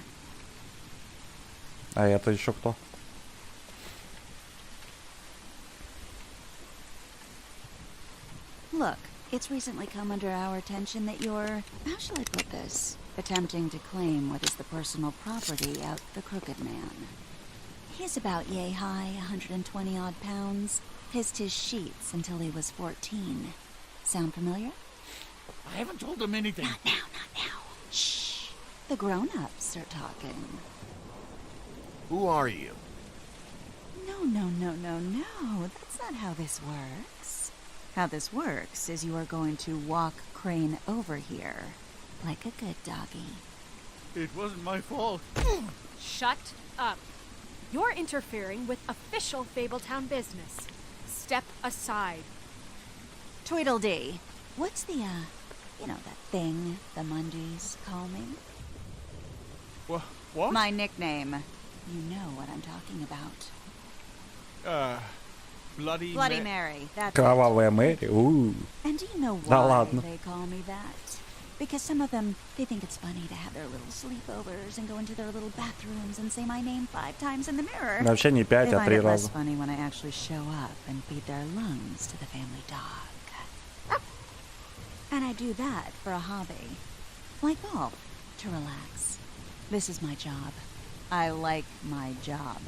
А это еще кто? Look, it's recently come under our attention that you're, how shall I put this, attempting to claim what is the personal property of the Crooked Man. He's about yay high, 120 odd pounds. Pissed his sheets until he was 14. Sound familiar? I haven't told him anything. Not now, not now. Shh. The grown-ups are talking. Who are you? No. That's not how this works. How this works is you are going to walk Crane over here. Like a good doggy. It wasn't my fault. Shut up. You're interfering with official Fabletown business. Step aside. Tweedledee. What's the, you know, that thing the Mundies call me? What? My nickname. You know what I'm talking about. Bloody Mary. That's Кровавая Мэри. And do you know Да why ладно. they call me that? Because some of them, they think it's funny to have their little sleepovers and go into their little bathrooms and say my name 5 times in the mirror. Вообще не 5, They а find 3 it less раза. funny when I actually show up and feed their lungs to the family dog. And I do that for a hobby. Like golf, to relax. This is my job. I like my job.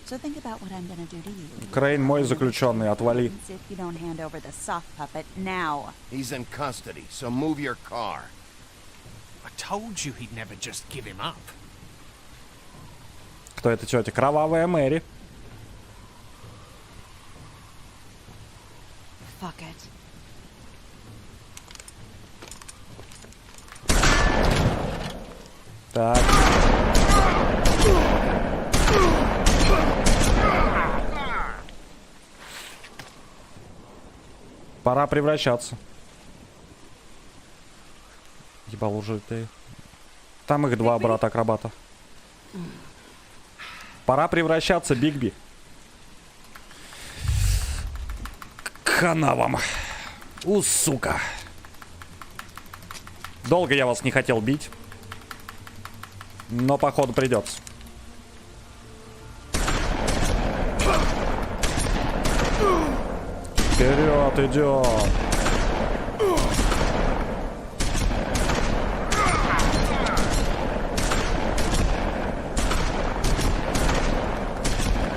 So think about what I'm gonna do to you. Крейн мой заключенный, отвали. If you don't hand over the soft puppet now. He's in custody, so move your car. I told you he'd never just give him up. Кто это тетя? Кровавая Мэри. Fuck it. Так. Пора превращаться. Ебал уже ты. Там их 2 брата-акробата. Пора превращаться, Бигби. Хана вам. Сука. Долго я вас не хотел бить. Но походу придется. Вперед идет.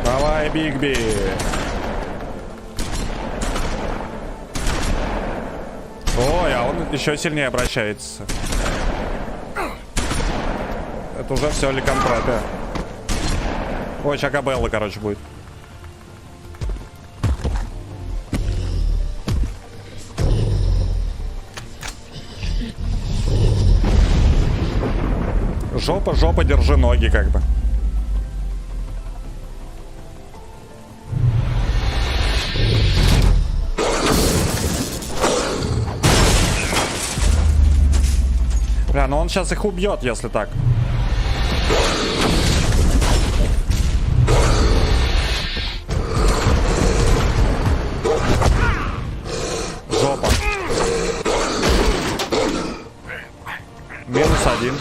Давай, Бигби. Ой, а он еще сильнее обращается. Это уже все ликантропия. Ой, Чакабелла, короче, будет. Жопа, жопа, держи ноги, как бы. Бля, ну он сейчас их убьет, если так. Жопа. Минус один.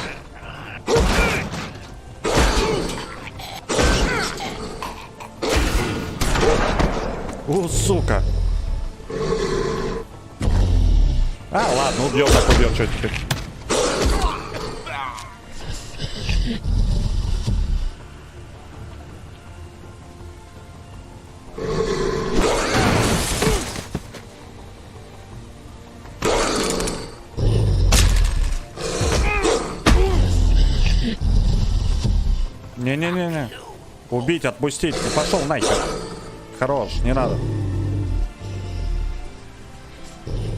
О, сука. А, ладно, убьем, так убьем, что теперь. Не-не-не-не. Убить, отпустить. Ну, пошел нахер. Хорош, не надо.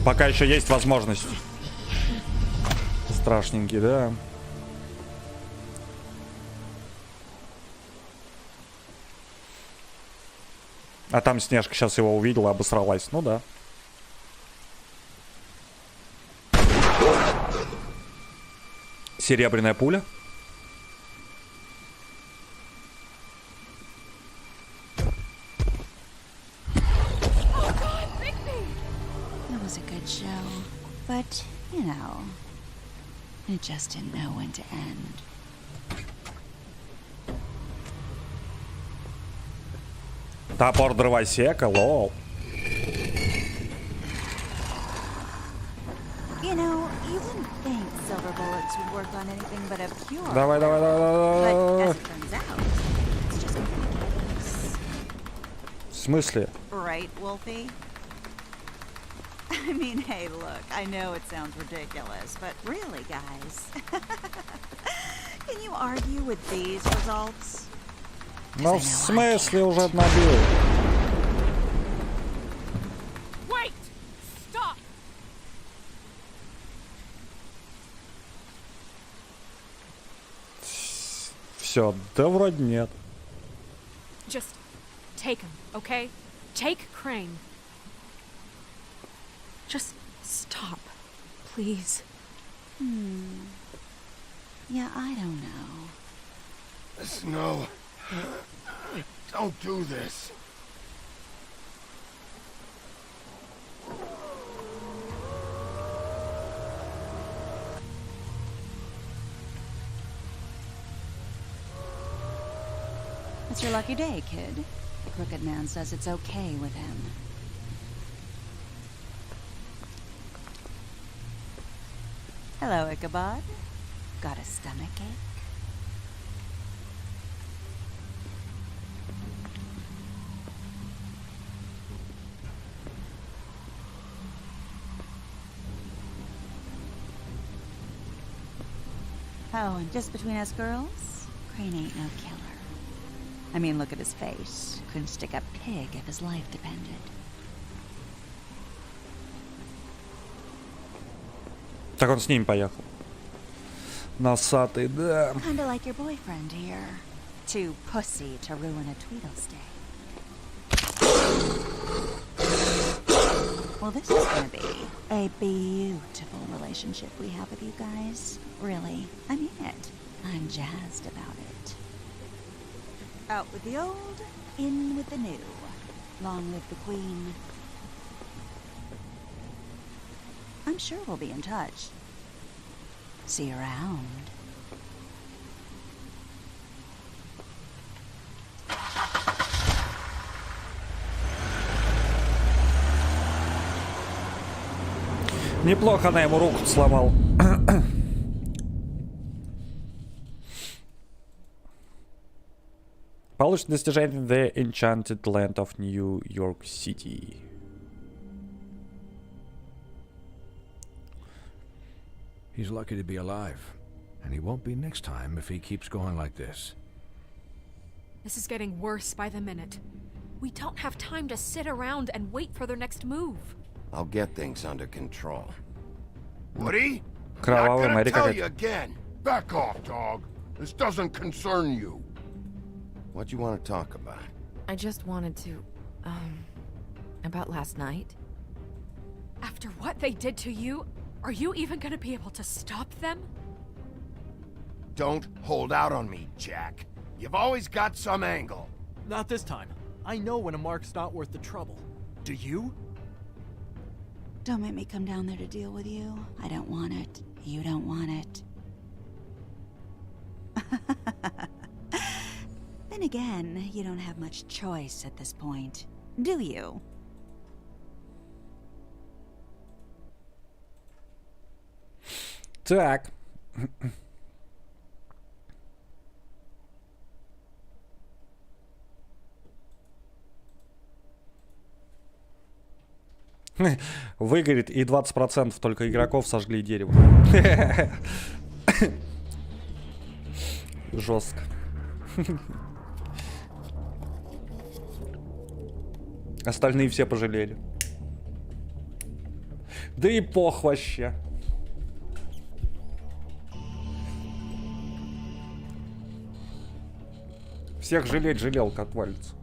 Пока еще есть возможность. Страшненький, да. А там Снежка сейчас его увидела, обосралась. Ну да. Серебряная пуля. But, you know, it just didn't know when to end. Топор дровосека, лол. You know, you wouldn't think silver bullets would work on anything but a pure. Давай, давай, давай, But давай. as it turns out, it's just ridiculous. В смысле? Right, Wolfie? I mean, hey, look, I know it sounds ridiculous, but really, guys, can you argue with these results? Ну, в смысле уже набил? Wait! Stop! Все, да вроде нет. Just take him, okay? Take Crane. Just stop, please. Yeah, I don't know. Snow, don't do this. It's your lucky day, kid. The Crooked Man says it's okay with him. Hello, Ichabod. Got a stomachache? Oh, and just between us girls, Crane ain't no killer. I mean, look at his face. Couldn't stick a pig if his life depended. Так он с ним поехал. Носатый, да. Kinda like your boyfriend here. Too pussy to ruin a Tweedle stay. Well, this is gonna be a beautiful relationship we have with you guys. Really, I mean it. I'm jazzed about it. Out with the old, in with the new. Long live the Queen. I'm sure we'll be in touch. See you around. Неплохо она ему руку сломал. Получит достижение The Enchanted Land of New York City. He's lucky to be alive, and he won't be next time if he keeps going like this. This is getting worse by the minute. We don't have time to sit around and wait for their next move. I'll get things under control. Woody? Кровавая Not Мэри gonna tell you какая-то. again. Back off, dog. This doesn't concern you. What do you want to talk about? I just wanted to, about last night. After what they did to you, are you even gonna be able to stop them? Don't hold out on me, Jack. You've always got some angle. Not this time. I know when a mark's not worth the trouble. Do you? Don't make me come down there to deal with you. I don't want it. You don't want it. Then again, you don't have much choice at this point, do you? Так. Выгорит, и 20% только игроков сожгли дерево. Жестко. Остальные все пожалели. Да и пох вообще. Всех жалеть, жалелка отвалится.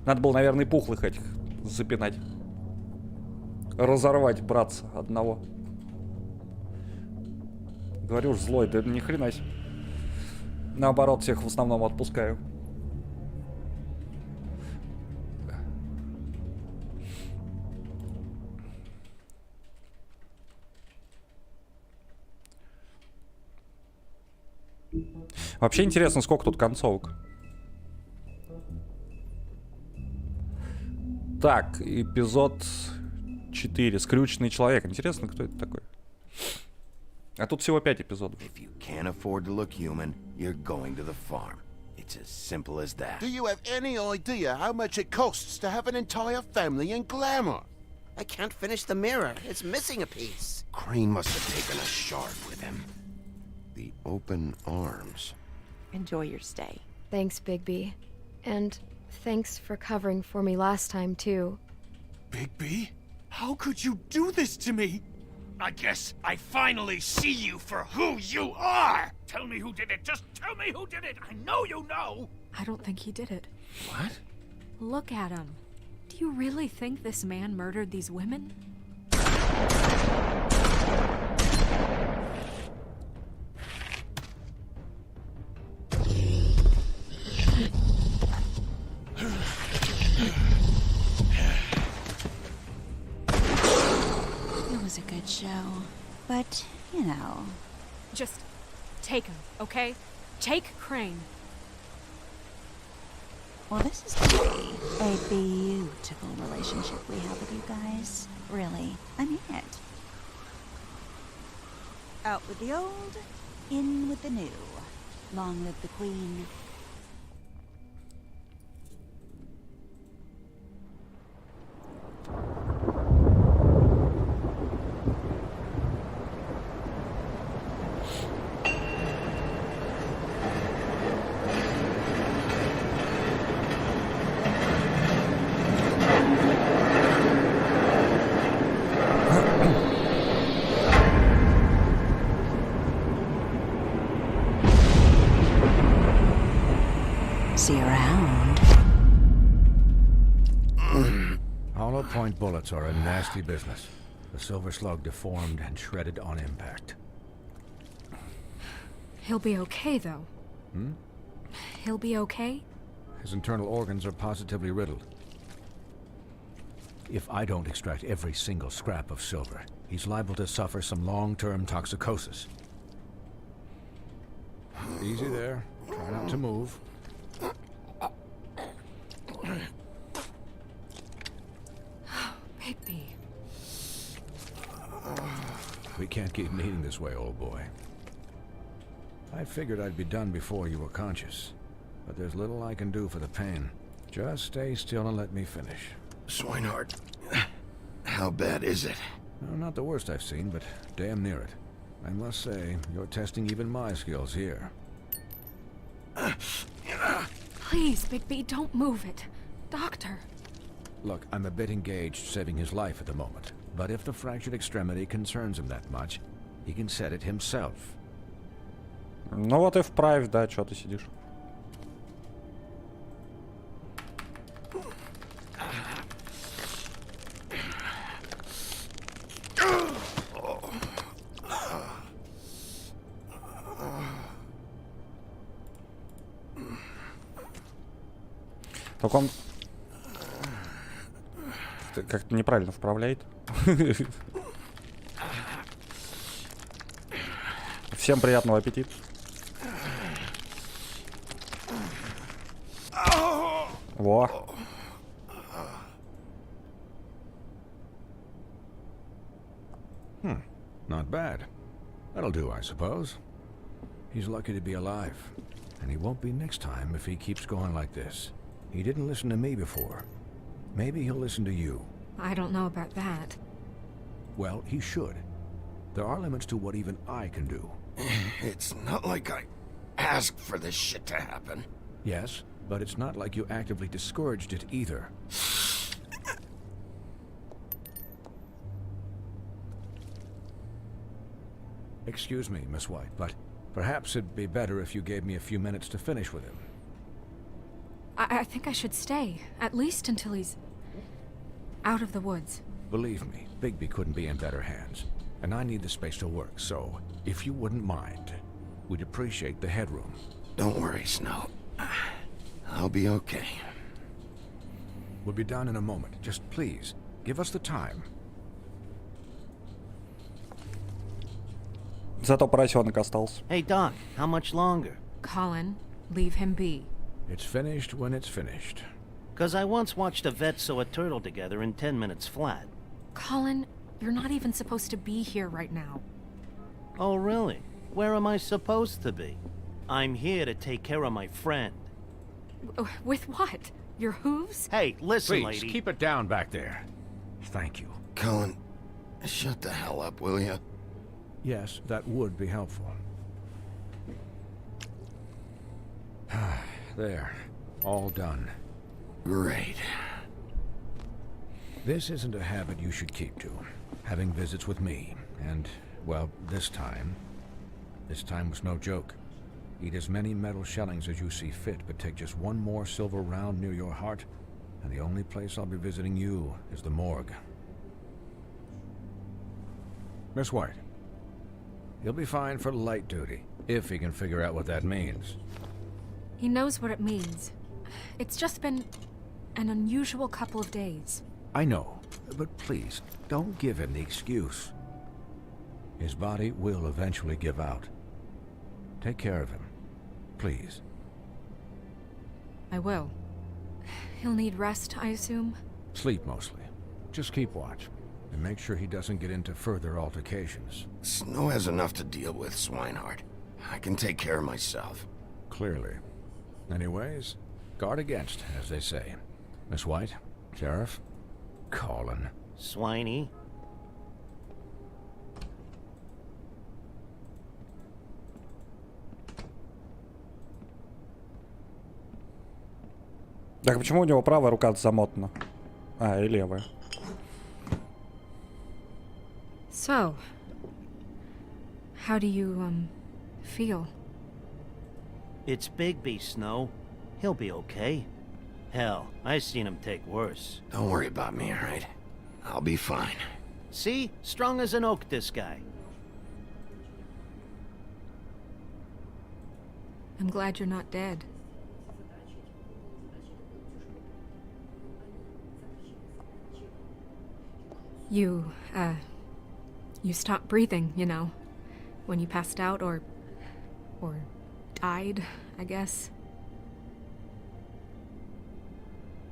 Надо было, наверное, и пухлых этих запинать. Разорвать братца одного. Говорю ж, злой, да ни хрена себе. Наоборот, всех в основном отпускаю. Вообще интересно, сколько тут концовок. Так, эпизод 4. Скрюченный человек. Интересно, кто это такой? А тут всего 5 эпизодов. If you can't afford to look human, you're going to the farm. It's as simple as that. Do you have any idea how much it costs to have an entire family in glamour? I can't finish the mirror. It's missing a piece. Crane must have taken a shard with him. The open arms. Enjoy your stay. Thanks, Bigby. And thanks for covering for me last time, too. Bigby? How could you do this to me? I guess I finally see you for who you are! Tell me who did it! Just tell me who did it! I know you know! I don't think he did it. What? Look at him. Do you really think this man murdered these women? It was a good show, but, you know. Just take him, okay? Take Crane. Well, this is gonna be a beautiful relationship we have with you guys. Really, I mean it. Out with the old, in with the new. Long live the Queen. See you around. Hollow point bullets are a nasty business. The silver slug deformed and shredded on impact. He'll be okay, though. Hmm? He'll be okay? His internal organs are positively riddled. If I don't extract every single scrap of silver, he's liable to suffer some long-term toxicosis. Easy there. Try not to move. Bigby. can't keep bleeding this way, old boy. I figured I'd be done before you were conscious, but there's little I can do for the pain. Just stay still and let me finish. Swinehart, how bad is it? No, not the worst I've seen, but damn near it. I must say, you're testing even my skills here. Please, Bigby, don't move it. Doctor. Look, I'm a bit engaged saving his life at the moment, but if the fractured extremity concerns him that much, he can set it himself. Ну вот и вправь, да, чё ты сидишь? Так он как-то неправильно вправляет. Всем приятного аппетита. Во. Not bad. That'll do, I suppose. He's lucky to be alive. And he won't be next time if he keeps going like this. He didn't listen to me before. Maybe he'll listen to you. I don't know about that. Well, he should. There are limits to what even I can do. It's not like I asked for this shit to happen. Yes, but it's not like you actively discouraged it either. Excuse me, Miss White, but perhaps it'd be better if you gave me a few minutes to finish with him. I think I should stay, at least until he's out of the woods. Believe me, Bigby couldn't be in better hands, and I need the space to work, so if you wouldn't mind, we'd appreciate the headroom. Don't worry, Snow. I'll be okay. We'll be done in a moment. Just please, give us the time. Зато поросенок остался. Hey, Doc, how much longer? Colin, leave him be. It's finished when it's finished. 'Cause I once watched a vet sew a turtle together in 10 minutes flat. Colin, you're not even supposed to be here right now. Oh, really? Where am I supposed to be? I'm here to take care of my friend. With what? Your hooves? Hey, listen, Please, lady. keep it down back there. Thank you. Colin, shut the hell up, will you? Yes, that would be helpful. There. All done. Great. This isn't a habit you should keep to. Having visits with me. And, well, this time was no joke. Eat as many metal shellings as you see fit, but take just one more silver round near your heart, and the only place I'll be visiting you is the morgue. Miss White, he'll be fine for light duty, if he can figure out what that means. He knows what it means. It's just been an unusual couple of days. I know, but please, don't give him the excuse. His body will eventually give out. Take care of him, please. I will. He'll need rest, I assume? Sleep mostly. Just keep watch, and make sure he doesn't get into further altercations. Snow has enough to deal with, Swinehart. I can take care of myself. Clearly. Anyways, guard against, as they say. Miss White, Sheriff, Colin. Swiney. Так почему у него правая рука замотана? А, и левая. So, how do you, feel? It's Bigby, Snow. He'll be okay. Hell, I seen him take worse. Don't worry about me, all right? I'll be fine. See? Strong as an oak, this guy. I'm glad you're not dead. You stopped breathing, you know, when you passed out or died, I guess.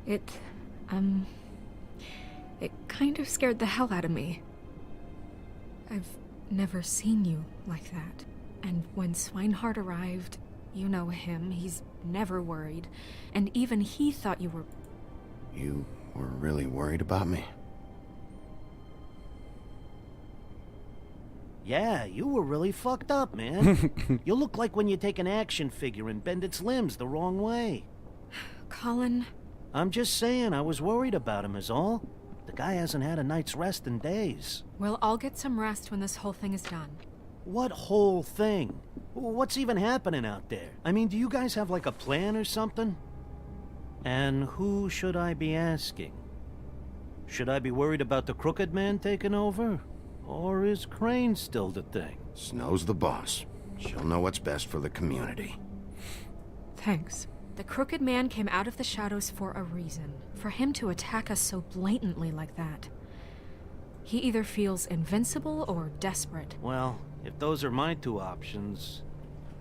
It kind of scared the hell out of me. never seen you like that. And when Swinehart arrived, you know him, he's never worried. And even he thought you were... You were really worried about me? Yeah, you were really fucked up, man. You look like when you take an action figure and bend its limbs the wrong way. Colin... I'm just saying, I was worried about him is all. The guy hasn't had a night's rest in days. We'll all get some rest when this whole thing is done. What whole thing? What's even happening out there? I mean, do you guys have like a plan or something? And who should I be asking? Should I be worried about the Crooked Man taking over? Or is Crane still the thing? Snow's the boss. She'll know what's best for the community. Thanks. The Crooked Man came out of the shadows for a reason. For him to attack us so blatantly like that. He either feels invincible or desperate. Well, if those are my two options,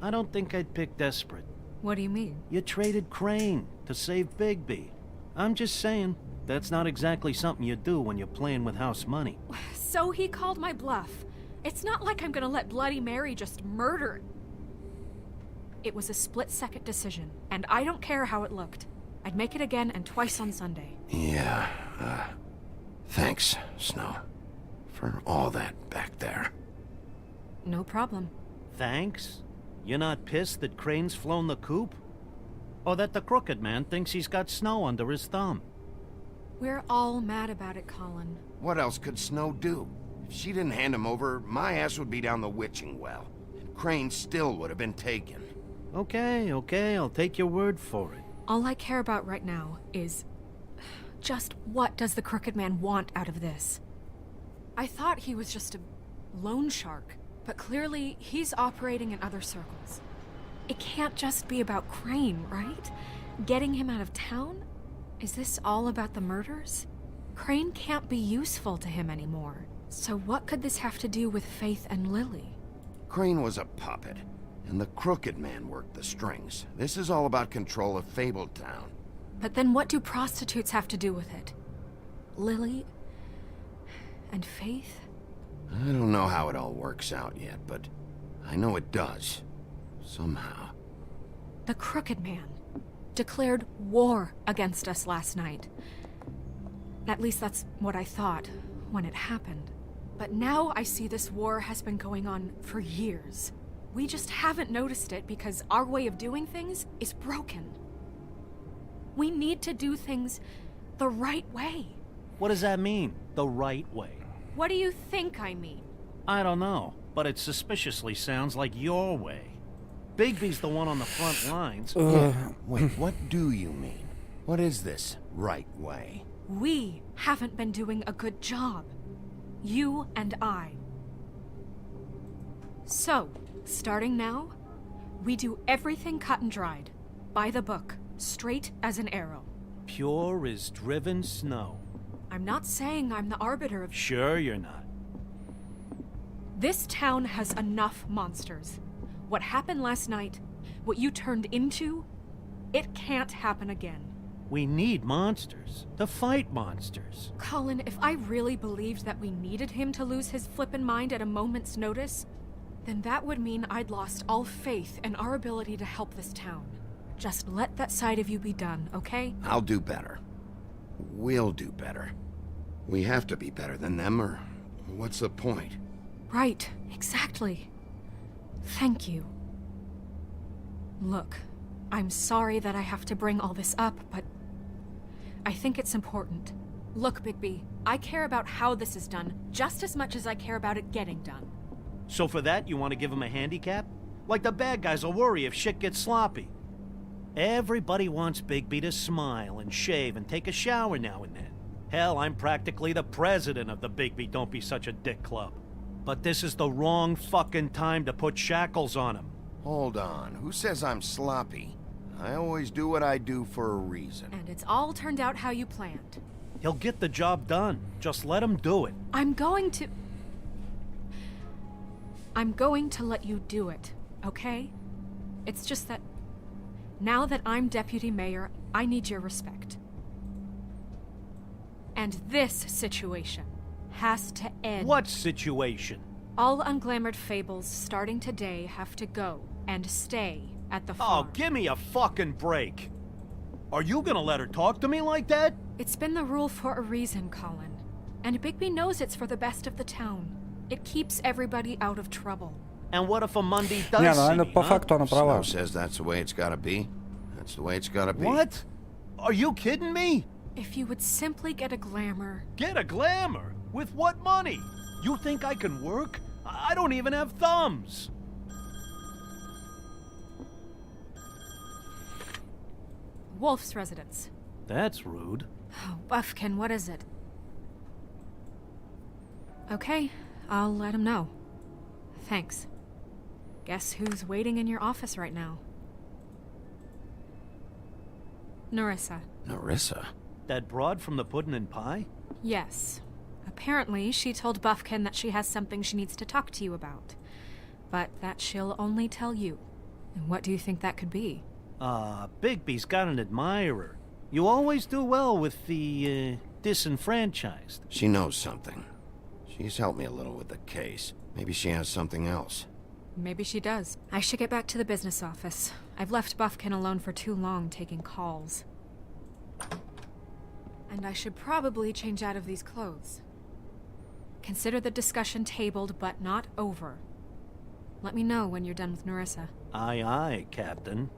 I don't think I'd pick desperate. What do you mean? You traded Crane to save Bigby. I'm just saying, that's not exactly something you do when you're playing with house money. So he called my bluff. It's not like I'm gonna let Bloody Mary just murder... It was a split-second decision, and I don't care how it looked. I'd make it again and twice on Sunday. Yeah, thanks, Snow. For all that back there. No problem. Thanks? You're not pissed that Crane's flown the coop? Or that the Crooked Man thinks he's got Snow under his thumb? We're all mad about it, Colin. What else could Snow do? If she didn't hand him over, my ass would be down the witching well. And Crane still would have been taken. Okay, I'll take your word for it. All I care about right now is... just what does the Crooked Man want out of this? I thought he was just a loan shark, but clearly he's operating in other circles. It can't just be about Crane, right? Getting him out of town? Is this all about the murders? Crane can't be useful to him anymore. So what could this have to do with Faith and Lily? Crane was a puppet. And the Crooked Man worked the strings. This is all about control of Fabletown. But then what do prostitutes have to do with it? Lily? And Faith? I don't know how it all works out yet, but I know it does. Somehow. The Crooked Man declared war against us last night. At least that's what I thought when it happened. But now I see this war has been going on for years. We just haven't noticed it because our way of doing things is broken. We need to do things the right way. What does that mean, the right way? What do you think I mean? I don't know, but it suspiciously sounds like your way. Bigby's the one on the front lines. Yeah. Wait, what do you mean? What is this right way? We haven't been doing a good job. You and I. So, starting now, we do everything cut and dried. By the book. Straight as an arrow. Pure as driven snow. I'm not saying I'm the arbiter of... Sure you're not. This town has enough monsters. What happened last night, what you turned into, it can't happen again. We need monsters. To fight monsters. Colin, if I really believed that we needed him to lose his flippin' mind at a moment's notice, then that would mean I'd lost all faith in our ability to help this town. Just let that side of you be done, okay? I'll do better. We'll do better. We have to be better than them, or what's the point? Right, exactly. Thank you. Look, I'm sorry that I have to bring all this up, but I think it's important. Look, Bigby, I care about how this is done just as much as I care about it getting done. So for that, you want to give him a handicap? Like the bad guys will worry if shit gets sloppy. Everybody wants Bigby to smile and shave and take a shower now and then. Hell, I'm practically the president of the Bigby Don't Be Such a Dick Club. But this is the wrong fucking time to put shackles on him. Hold on, who says I'm sloppy? I always do what I do for a reason. And it's all turned out how you planned. He'll get the job done. Just let him do it. I'm going to let you do it, okay? It's just that now that I'm deputy mayor, I need your respect. And this situation has to end. What situation? All unglamored fables starting today have to go and stay at the farm. Oh, give me a fucking break. Are you gonna let her talk to me like that? It's been the rule for a reason, Colin. And Bigby knows it's for the best of the town. It keeps everybody out of trouble. And what if a Monday does Не, ну see она me, по huh? факту она права. Snow says that's the way it's gotta be. That's the way it's gotta be. What? Are you kidding me? If you would simply get a glamour. Get a glamour? With what money? You think I can work? I don't even have thumbs. Wolf's residence. That's rude. Oh, Buffkin, what is it? Okay, I'll let him know. Thanks. Guess who's waiting in your office right now? Nerissa. Nerissa? That broad from the puddin' and pie? Yes. Apparently, she told Buffkin that she has something she needs to talk to you about. But that she'll only tell you. And what do you think that could be? Bigby's got an admirer. You always do well with the, disenfranchised. She knows something. She's helped me a little with the case. Maybe she has something else. Maybe she does. I should get back to the business office. I've left Buffkin alone for too long taking calls. And I should probably change out of these clothes. Consider the discussion tabled, but not over. Let me know when you're done with Nerissa. Aye, aye, Captain.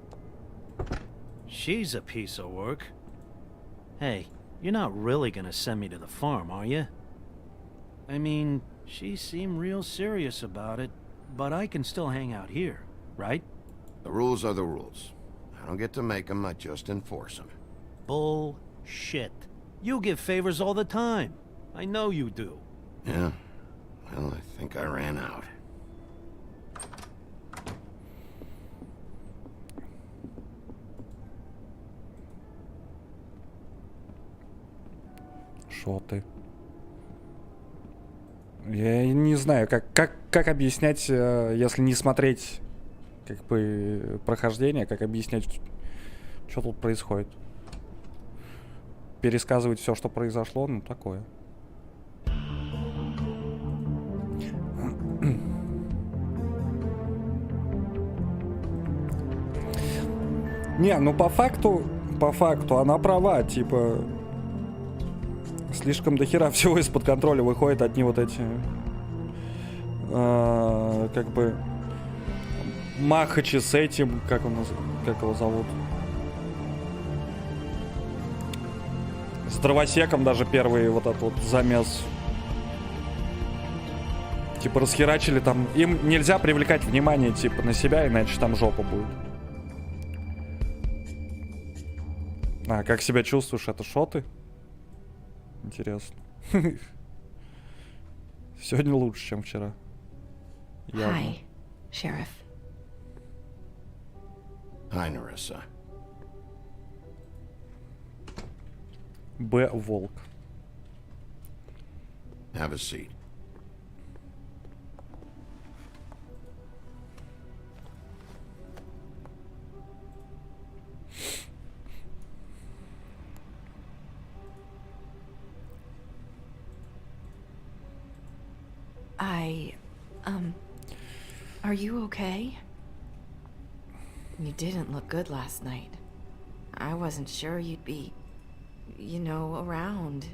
She's a piece of work. Hey, you're not really gonna send me to the farm, are you? I mean, she seemed real serious about it, but I can still hang out here, right? The rules are the rules. I don't get to make them, I just enforce them. Bullshit. You give favors all the time. I know you do. Yeah. Well, I think I ran out. Шо ты? Я не знаю, как объяснять, если не смотреть как бы прохождение, как объяснять, что тут происходит. Пересказывать все, что произошло, ну такое. Не, ну по факту она права, типа слишком дохера всего из-под контроля выходит, одни вот эти как бы махачи с этим, как его зовут, с дровосеком даже первый вот этот вот замес. Типа расхерачили там. Им нельзя привлекать внимание типа на себя, иначе там жопа будет. А, как себя чувствуешь? Это шоты? Интересно. Сегодня лучше, чем вчера. Явно. Hi, Sheriff. Hi, Nerissa. Б. Волк. Have a seat. Are you okay? You didn't look good last night. I wasn't sure you'd be, you know, around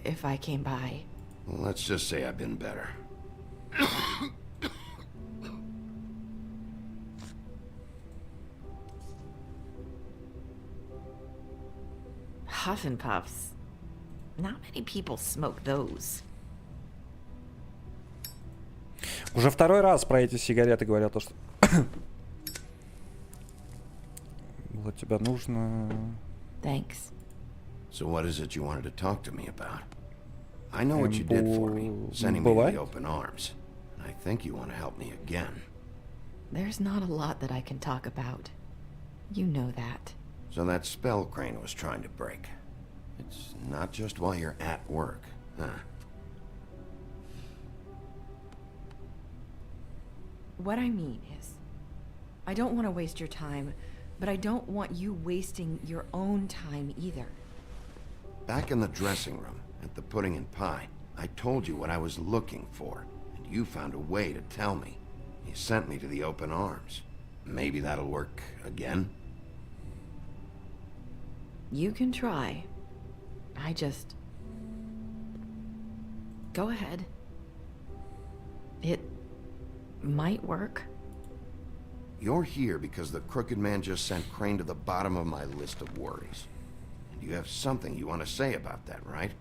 if I came by. Well, let's just say I've been better. Huff and puffs. Not many people smoke those. Уже второй раз про эти сигареты говорят, то что вот тебе нужно. Thanks. So what is it you wanted to talk to me about? I know what you did for me, sending me to the open arms. And I think you want to help me again. There's not a lot that I can talk about. You know that. So that spell Crane was trying to break. It's not just while you're at work, huh? What I mean is, I don't want to waste your time, but I don't want you wasting your own time either. Back in the dressing room, at the pudding and pie, I told you what I was looking for, and you found a way to tell me. You sent me to the open arms. Maybe that'll work again? You can try. I just... Go ahead. It might work. You're here because the Crooked Man just sent Crane to the bottom of my list of worries. And you have something you want to say about that, right?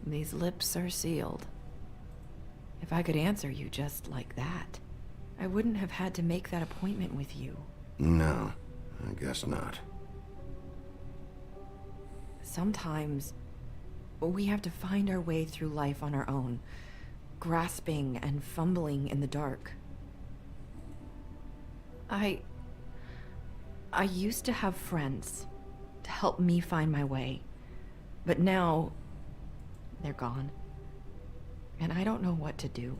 These lips are sealed. If I could answer you just like that, I wouldn't have had to make that appointment with you. No, I guess not. Sometimes we have to find our way through life on our own, grasping and fumbling in the dark. I used to have friends to help me find my way, but now they're gone, and I don't know what to do.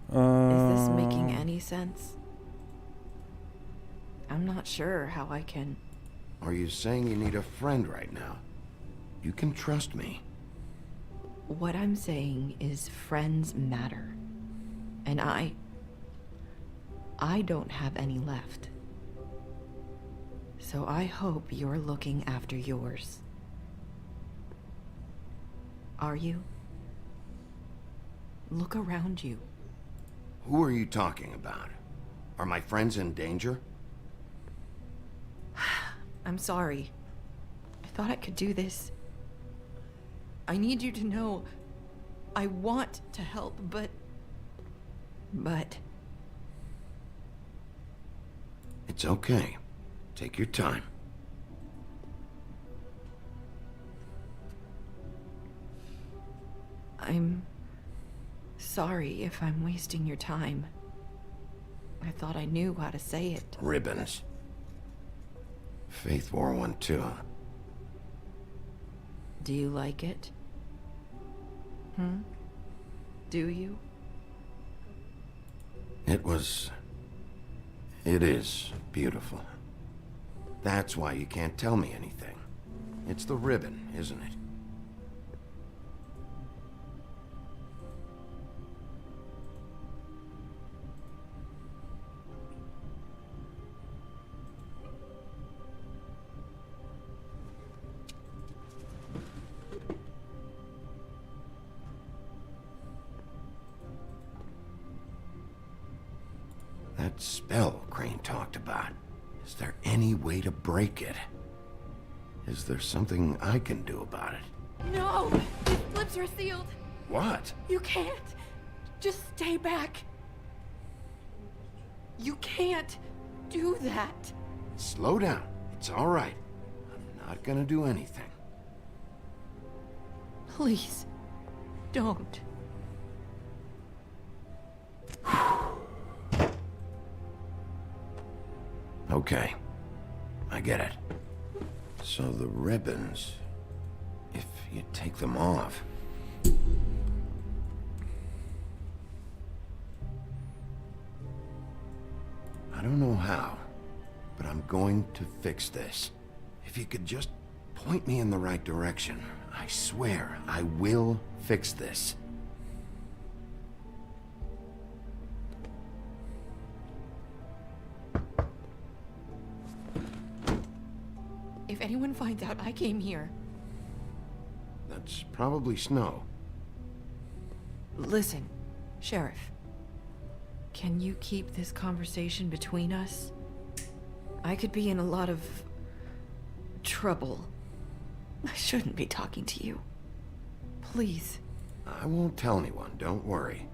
Is this making any sense? I'm not sure how I can... Are you saying you need a friend right now? You can trust me. What I'm saying is friends matter. And I don't have any left. So I hope you're looking after yours. Are you? Look around you. Who are you talking about? Are my friends in danger? I'm sorry. I thought I could do this. I need you to know I want to help, but... It's okay. Take your time. I'm sorry if I'm wasting your time. I thought I knew how to say it. Ribbons. Faith wore one too. Do you like it? Do you? It is beautiful. That's why you can't tell me anything. It's the ribbon, isn't it? That spell Crane talked about. Is there any way to break it? Is there something I can do about it? No! His lips are sealed! What? You can't! Just stay back! You can't do that! Slow down. It's all right. I'm not gonna do anything. Please, don't. Okay. I get it. So the ribbons... If you take them off... I don't know how, but I'm going to fix this. If you could just point me in the right direction, I swear I will fix this. If anyone finds out I came here... That's probably Snow. Listen, Sheriff. Can you keep this conversation between us? I could be in a lot of... trouble. I shouldn't be talking to you. Please. I won't tell anyone, don't worry.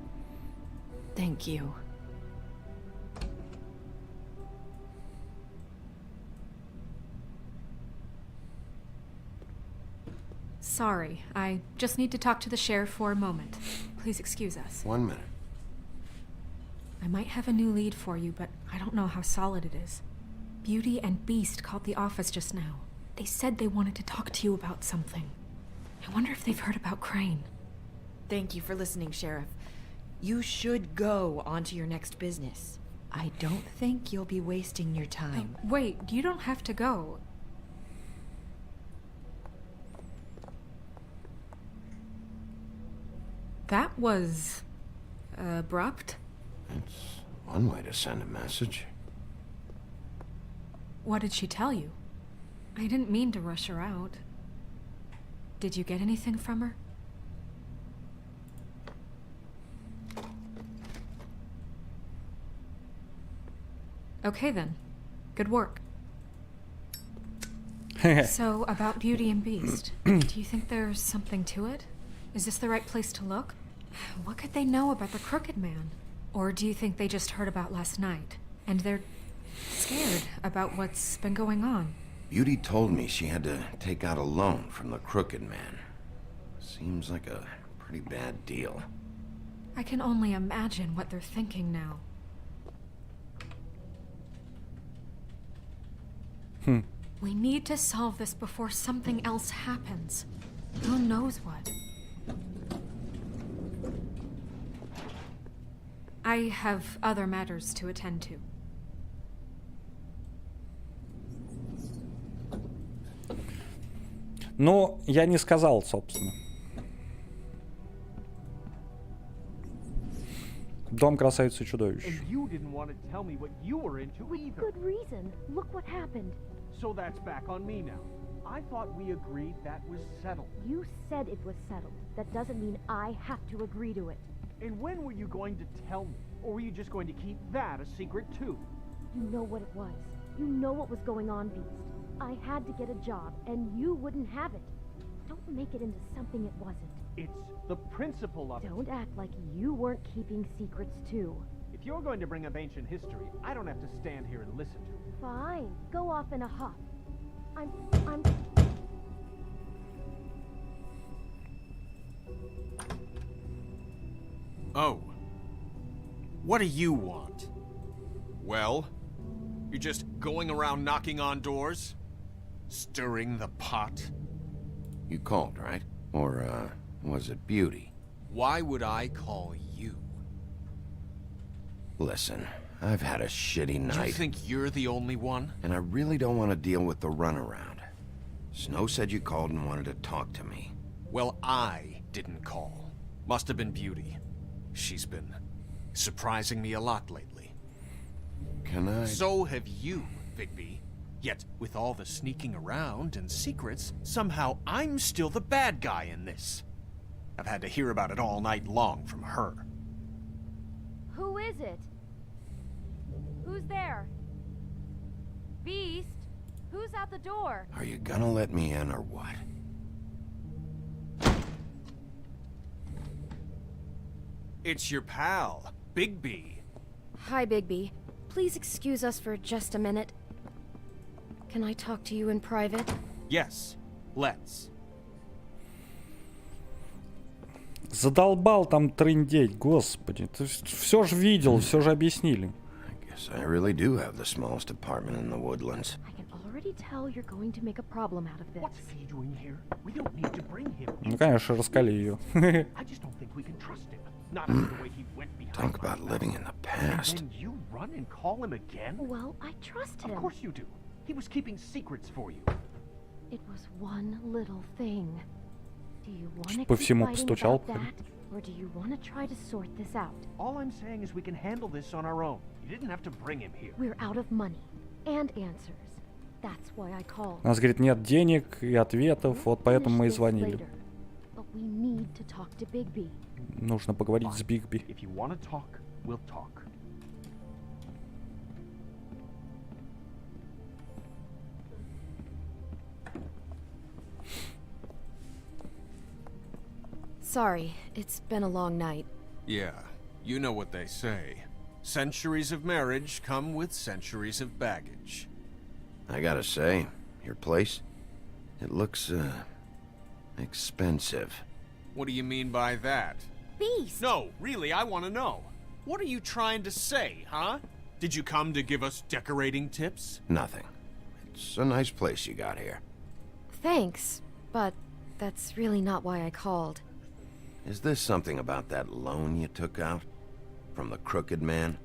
Thank you. Sorry, I just need to talk to the sheriff for a moment. Please excuse us. 1 minute. I might have a new lead for you, but I don't know how solid it is. Beauty and Beast called the office just now. They said they wanted to talk to you about something. I wonder if they've heard about Crane. Thank you for listening, Sheriff. You should go on to your next business. I don't think you'll be wasting your time. Wait, you don't have to go. That was abrupt. It's one way to send a message. What did she tell you? I didn't mean to rush her out. Did you get anything from her? Okay then. Good work. So, about Beauty and Beast, do you think there's something to it? Is this the right place to look? What could they know about the Crooked Man? Or do you think they just heard about last night, and they're scared about what's been going on? Beauty told me she had to take out a loan from the Crooked Man. Seems like a pretty bad deal. I can only imagine what they're thinking now. We need to solve this before something else happens. Who knows what? I have other matters to attend to. Но я не сказал, собственно. Дом красавицы и чудовищ. And you didn't want to tell me what you were into either. Good reason. Look what happened. So that's back on me now. I thought we agreed that was settled. You said it was settled. That doesn't mean I have to agree to it. And when were you going to tell me? Or were you just going to keep that a secret too? You know what it was. You know what was going on, Beast. I had to get a job, and you wouldn't have it. Don't make it into something it wasn't. It's the principle of it. Don't act like you weren't keeping secrets too. If you're going to bring up ancient history, I don't have to stand here and listen to it. Fine. Go off in a huff. I'm... Oh. What do you want? Well? You're just going around knocking on doors? Stirring the pot? You called, right? Or, was it Beauty? Why would I call you? Listen, I've had a shitty night. You think you're the only one? And I really don't want to deal with the runaround. Snow said you called and wanted to talk to me. Well, I didn't call. Must have been Beauty. She's been surprising me a lot lately. Can I? So have you, Bigby. Yet, with all the sneaking around and secrets, somehow I'm still the bad guy in this. I've had to hear about it all night long from her. Who is it? Who's there? Beast? Who's at the door? Are you gonna let me in or what? It's your pal, Bigby. Hi, Bigby. Please excuse us for just a minute. Can I talk to you in private? Yes, let's. Задолбал там трындеть, господи. Ты все же видел, все же объяснили. Guess I really do have the smallest apartment in the woodlands. I can already tell you're going to make a problem out of this. What's he doing here? We don't need to bring him. Ну, конечно, раскали ее. I just don't think we can trust him. Not after the way he went behind. Talk about living in the past. And then you run and call him again? Well, I trust him. Of course you do. He was keeping secrets for you. It was one little thing. Do you want to По keep всему fighting постучал. about that, or do you want to try to sort this out? All I'm saying is we can handle this on our own. You didn't have to bring him here. We're out of money and answers. That's why I called. У нас, говорит, нет денег и ответов, вот поэтому мы и звонили. But we need to talk to Bigby. Нужно поговорить с Бигби. If you want to talk, we'll talk. Sorry, it's been a long night. Yeah, you know what they say. Centuries of marriage come with centuries of baggage. I gotta say, your place, it looks, expensive. What do you mean by that? Beast! No, really, I want to know. What are you trying to say, huh? Did you come to give us decorating tips? Nothing. It's a nice place you got here. Thanks, but that's really not why I called. Is this something about that loan you took out? From the Crooked Man?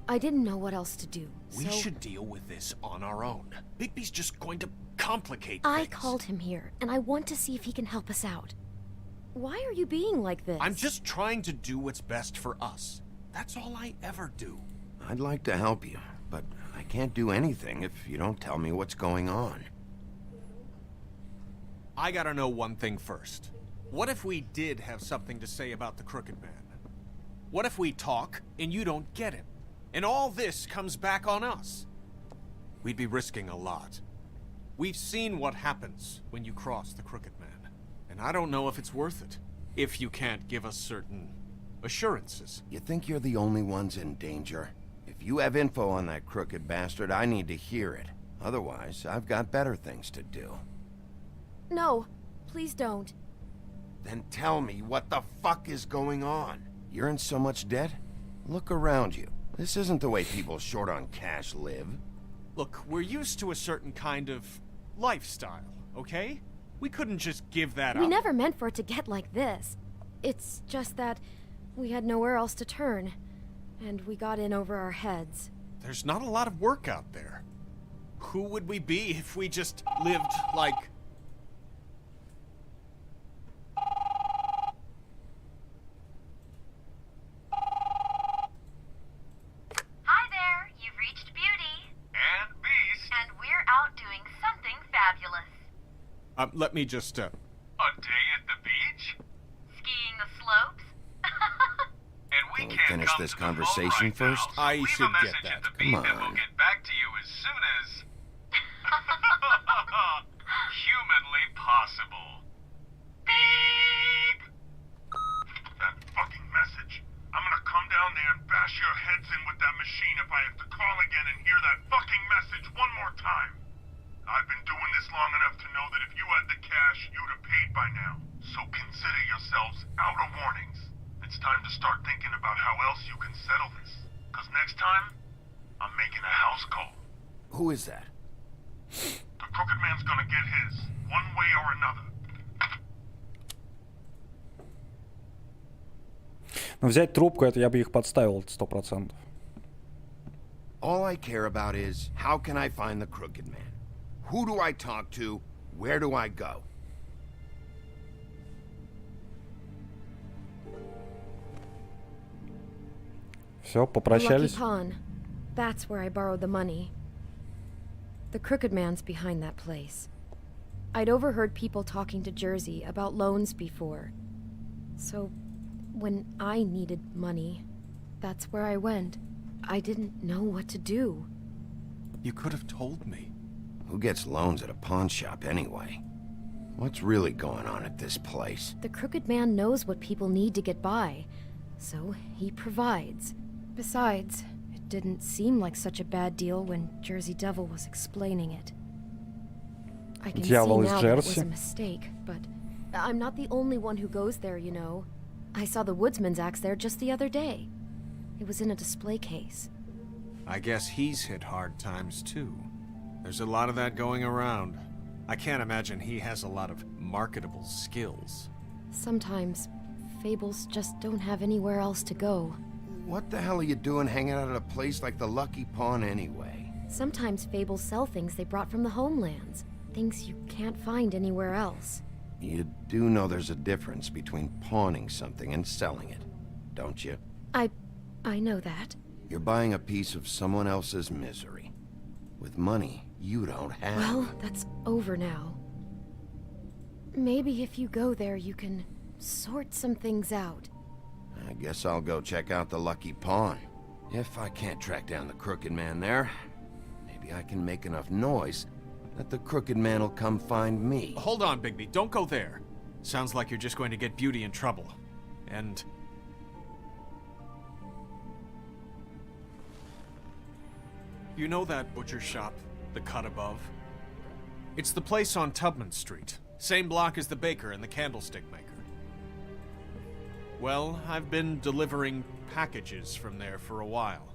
I didn't know what else to do, We so should deal with this on our own. Bigby's just going to complicate I things. called him here, and I want to see if he can help us out. why are you being like this? I'm just trying to do what's best for us. That's all I ever do. I'd like to help you, but I can't do anything if you don't tell me what's going on. I gotta know one thing first. What if we did have something to say about the Crooked Man? What if we talk and you don't get him? And all this comes back on us? We'd be risking a lot. We've seen what happens when you cross the Crooked Man. And I don't know if it's worth it. If you can't give us certain assurances. You think you're the only ones in danger? If you have info on that crooked bastard, I need to hear it. Otherwise, I've got better things to do. No, please don't. Then tell me what the fuck is going on? You're in so much debt? Look around you. This isn't the way people short on cash live. Look, we're used to a certain kind of lifestyle, okay? We couldn't just give that up. We never meant for it to get like this. It's just that we had nowhere else to turn, and we got in over our heads. There's not a lot of work out there. Who would we be if we just lived like... Hi there, you've reached Beauty. And Beast. And we're out doing something fabulous. Let me just, A day at the beach? Skiing the slopes? And we Can we can't finish come this to the phone conversation right first? now, so I leave should a get message that. at the Come beat and we'll on. get back to you as soon as... humanly possible. Beep! That fucking message. I'm gonna come down there and bash your heads in with that machine if I have to call again and hear that fucking message one more time. I've been doing this long enough to know that if you had the cash, you'd have paid by now. So consider yourselves out of warnings. It's time to start thinking about how else you can settle this. Cause next time, I'm making a house call. Who is that? The Crooked Man's gonna get his, one way or another. Но взять трубку, это я бы их подставил 100%. All I care about is, how can I find the Crooked Man? Who do I talk to? Where do I go? Все, Lucky попрощались. Pawn. That's where I borrowed the money. The Crooked Man's behind that place. I'd overheard people talking to Jersey about loans before. So, when I needed money, that's where I went. I didn't know what to do. You could have told me. Who gets loans at a pawn shop anyway? What's really going on at this place? The Crooked Man knows what people need to get by, so he provides. Besides, it didn't seem like such a bad deal when Jersey Devil was explaining it. I can Дьявол see из now that it was a Джерси. mistake, but I'm not the only one who goes there, you know. I saw the woodsman's axe there just the other day. It was in a display case. I guess he's hit hard times too. There's a lot of that going around. I can't imagine he has a lot of marketable skills. Sometimes, fables just don't have anywhere else to go. What the hell are you doing hanging out at a place like the Lucky Pawn anyway? Sometimes fables sell things they brought from the homelands. Things you can't find anywhere else. You do know there's a difference between pawning something and selling it, don't you? I know that. You're buying a piece of someone else's misery. With money you don't have. Well, that's over now. Maybe if you go there, you can sort some things out. I guess I'll go check out the Lucky Pawn. If I can't track down the Crooked Man there, maybe I can make enough noise that the Crooked Man will come find me. Hold on, Bigby. Don't go there. Sounds like you're just going to get Beauty in trouble. And... you know that butcher shop, the cut above? It's the place on Tubman Street. Same block as the baker and the candlestick maker. Well, I've been delivering packages from there for a while.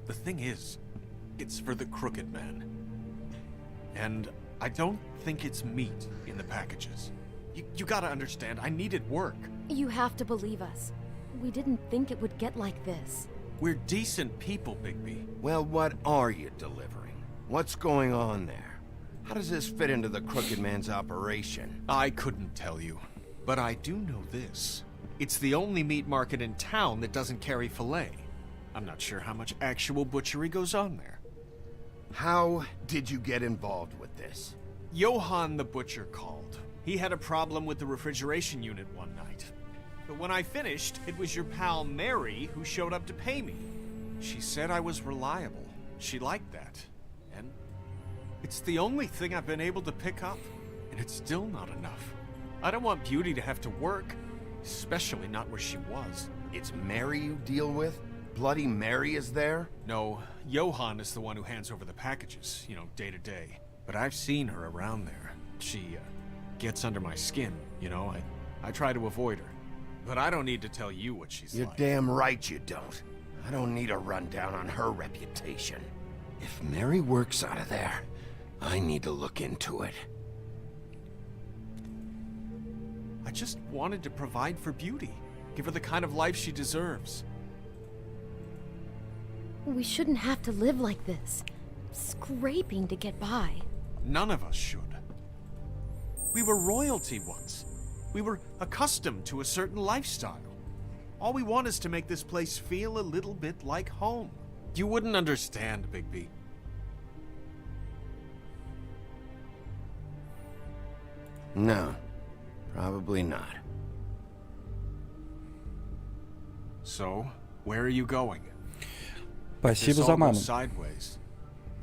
The thing is, it's for the Crooked Man. And I don't think it's meat in the packages. You gotta understand, I needed work. You have to believe us. We didn't think it would get like this. We're decent people, Bigby. Well, what are you delivering? What's going on there? How does this fit into the Crooked Man's operation? I couldn't tell you. But I do know this. It's the only meat market in town that doesn't carry filet. I'm not sure how much actual butchery goes on there. How did you get involved with this? Johann the butcher called. He had a problem with the refrigeration unit one night. But when I finished, it was your pal Mary who showed up to pay me. She said I was reliable. She liked that. And it's the only thing I've been able to pick up. And it's still not enough. I don't want Beauty to have to work, especially not where she was. It's Mary you deal with? Bloody Mary is there? No, Johann is the one who hands over the packages, day to day. But I've seen her around there. She, gets under my skin, I try to avoid her. But I don't need to tell you what she's You're like. damn right you don't. I don't need a rundown on her reputation. If Mary works out of there, I need to look into it. I just wanted to provide for Beauty. Give her the kind of life she deserves. We shouldn't have to live like this, scraping to get by. None of us should. We were royalty once. We were accustomed to a certain lifestyle. All we want is to make this place feel a little bit like home. You wouldn't understand, Bigby. No, probably not. So, where are you going? Спасибо This за all ману. goes sideways.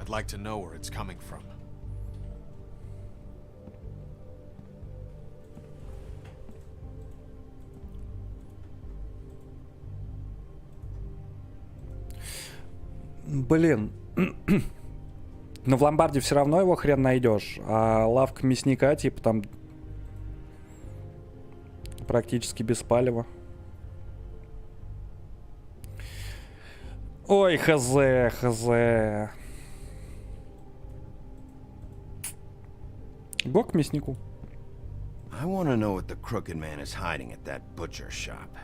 I'd like to know where it's coming from. Блин. Но в ломбарде все равно его хрен найдешь. А лавка мясника, типа, там практически без палева. Ой, хз. Го к мяснику. I want to know what the Crooked Man is hiding at that butcher shop.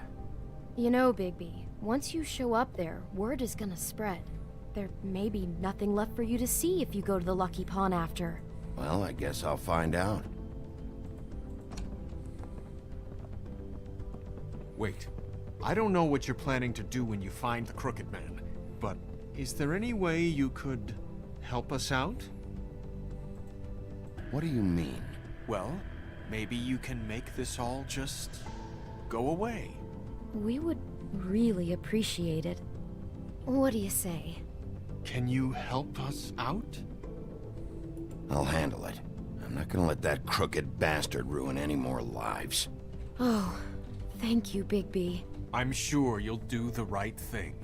You know, Bigby, once you show up there, word is gonna spread. There may be nothing left for you to see if you go to the Lucky Pawn after. Well, I guess I'll find out. Wait. I don't know what you're planning to do when you find the Crooked Man, but is there any way you could help us out? What do you mean? Well, maybe you can make this all just go away. We would really appreciate it. What do you say? Can you help us out? I'll handle it. I'm not gonna let that crooked bastard ruin any more lives. Oh, thank you, Bigby. I'm sure you'll do the right thing.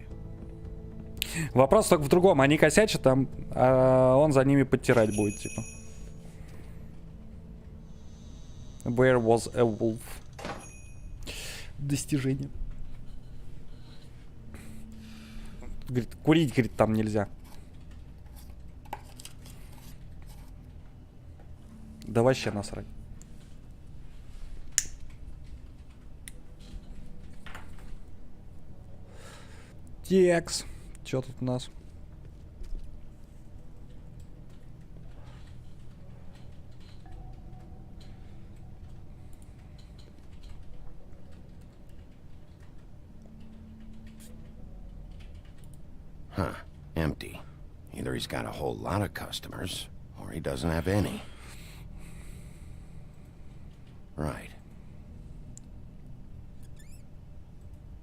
Вопрос только в другом. Они косячат там, а он за ними подтирать будет, типа. Where was a wolf? Достижение. Говорит, курить, говорит, там нельзя. Да вообще насрать. Текс. Что тут у нас? Huh. Empty. Either he's got a whole lot of customers, or he doesn't have any. Right.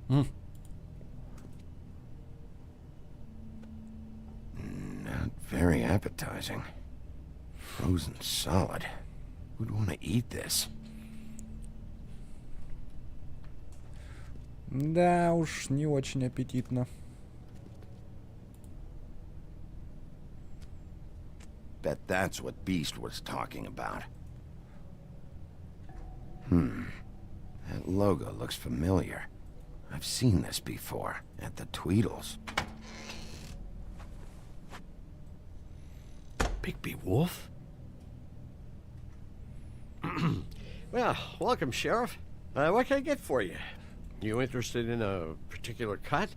Not very appetizing. Frozen solid. Who'd want to eat this? Да уж, не очень аппетитно. Bet that's what Beast was talking about. That logo looks familiar. I've seen this before, at the Tweedles. Bigby Wolf? Well, welcome, Sheriff. What can I get for you? You interested in a particular cut?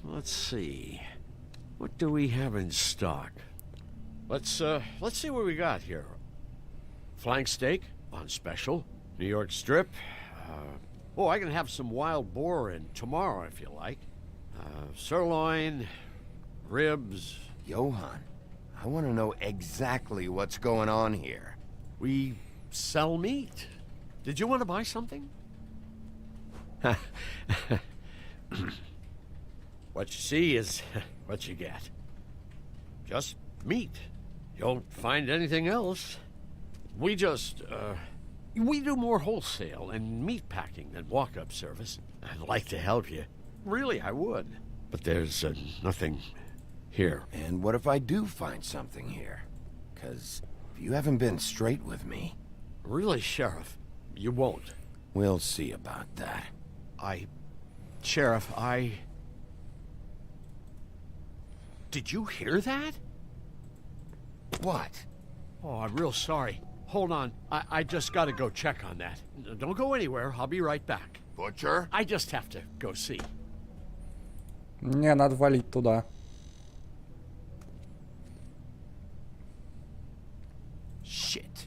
Let's see. What do we have in stock? Let's see what we got here. Flank steak on special. New York strip. I can have some wild boar in tomorrow if you like. Sirloin, ribs. Johann, I want to know exactly what's going on here. We sell meat. Did you want to buy something? What you see is what you get. Just meat. You don't find anything else. We just, we do more wholesale and meat packing than walk-up service. I'd like to help you. Really, I would. But there's nothing here. And what if I do find something here? 'Cause you haven't been straight with me. Really, Sheriff, you won't. We'll see about that. Sheriff, Did you hear that? What? Oh, I'm real sorry. Hold on. I just gotta go check on that. Don't go anywhere. I'll be right back. Butcher? I just have to go see. Не, надо валить туда. Shit.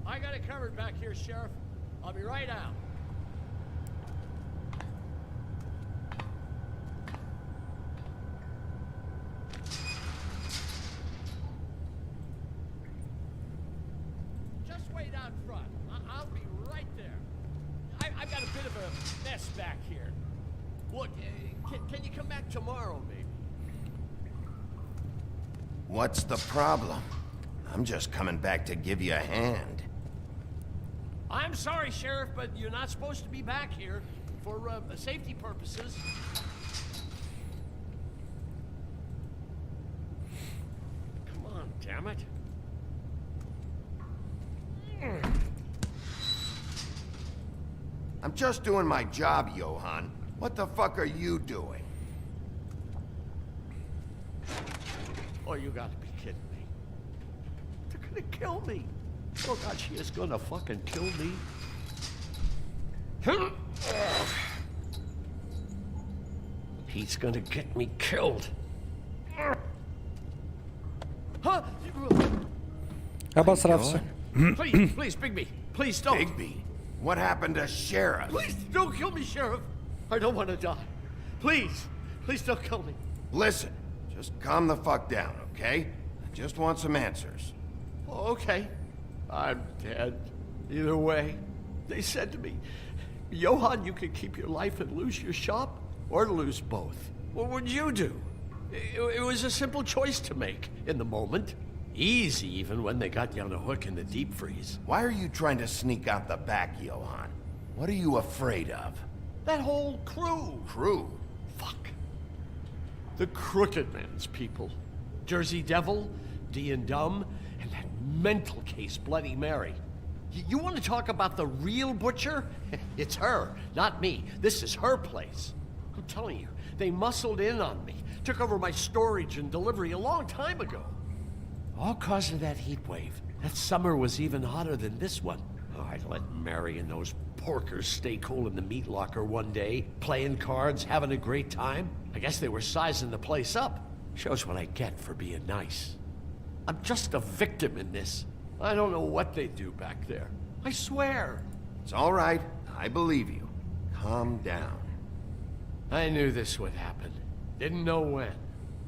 I got it covered back here, Sheriff. I'll be right out. Just wait out front. I'll be right there. I've got a bit of a mess back here. Look, can you come back tomorrow, maybe? What's the problem? I'm just coming back to give you a hand. I'm sorry, Sheriff, but you're not supposed to be back here for safety purposes. Come on, damn it. I'm just doing my job, Johann. What the fuck are you doing? Oh, you gotta be kidding me. They're gonna kill me. Oh, God, she is gonna fucking kill me. He's gonna get me killed. Huh? Обосрался. Please, Bigby. Please don't. Bigby? What happened to Sheriff? Please don't kill me, Sheriff. I don't want to die. Please don't kill me. Listen, just calm the fuck down, okay? I just want some answers. Oh, okay. I'm dead. Either way. They said to me, Johann, you can keep your life and lose your shop, or lose both. What would you do? It was a simple choice to make in the moment. Easy, even when they got you on a hook in the deep freeze. Why are you trying to sneak out the back, Johann? What are you afraid of? That whole crew. Crew? Fuck. The Crooked Man's people. Jersey Devil, D and Dumb, and that mental case Bloody Mary. You want to talk about the real butcher? It's her, not me. This is her place. I'm telling you, they muscled in on me. Took over my storage and delivery a long time ago. All cause of that heat wave. That summer was even hotter than this one. Oh, I'd let Mary and those porkers stay cool in the meat locker one day, playing cards, having a great time. I guess they were sizing the place up. Shows what I get for being nice. I'm just a victim in this. I don't know what they do back there. I swear. It's all right. I believe you. Calm down. I knew this would happen. Didn't know when.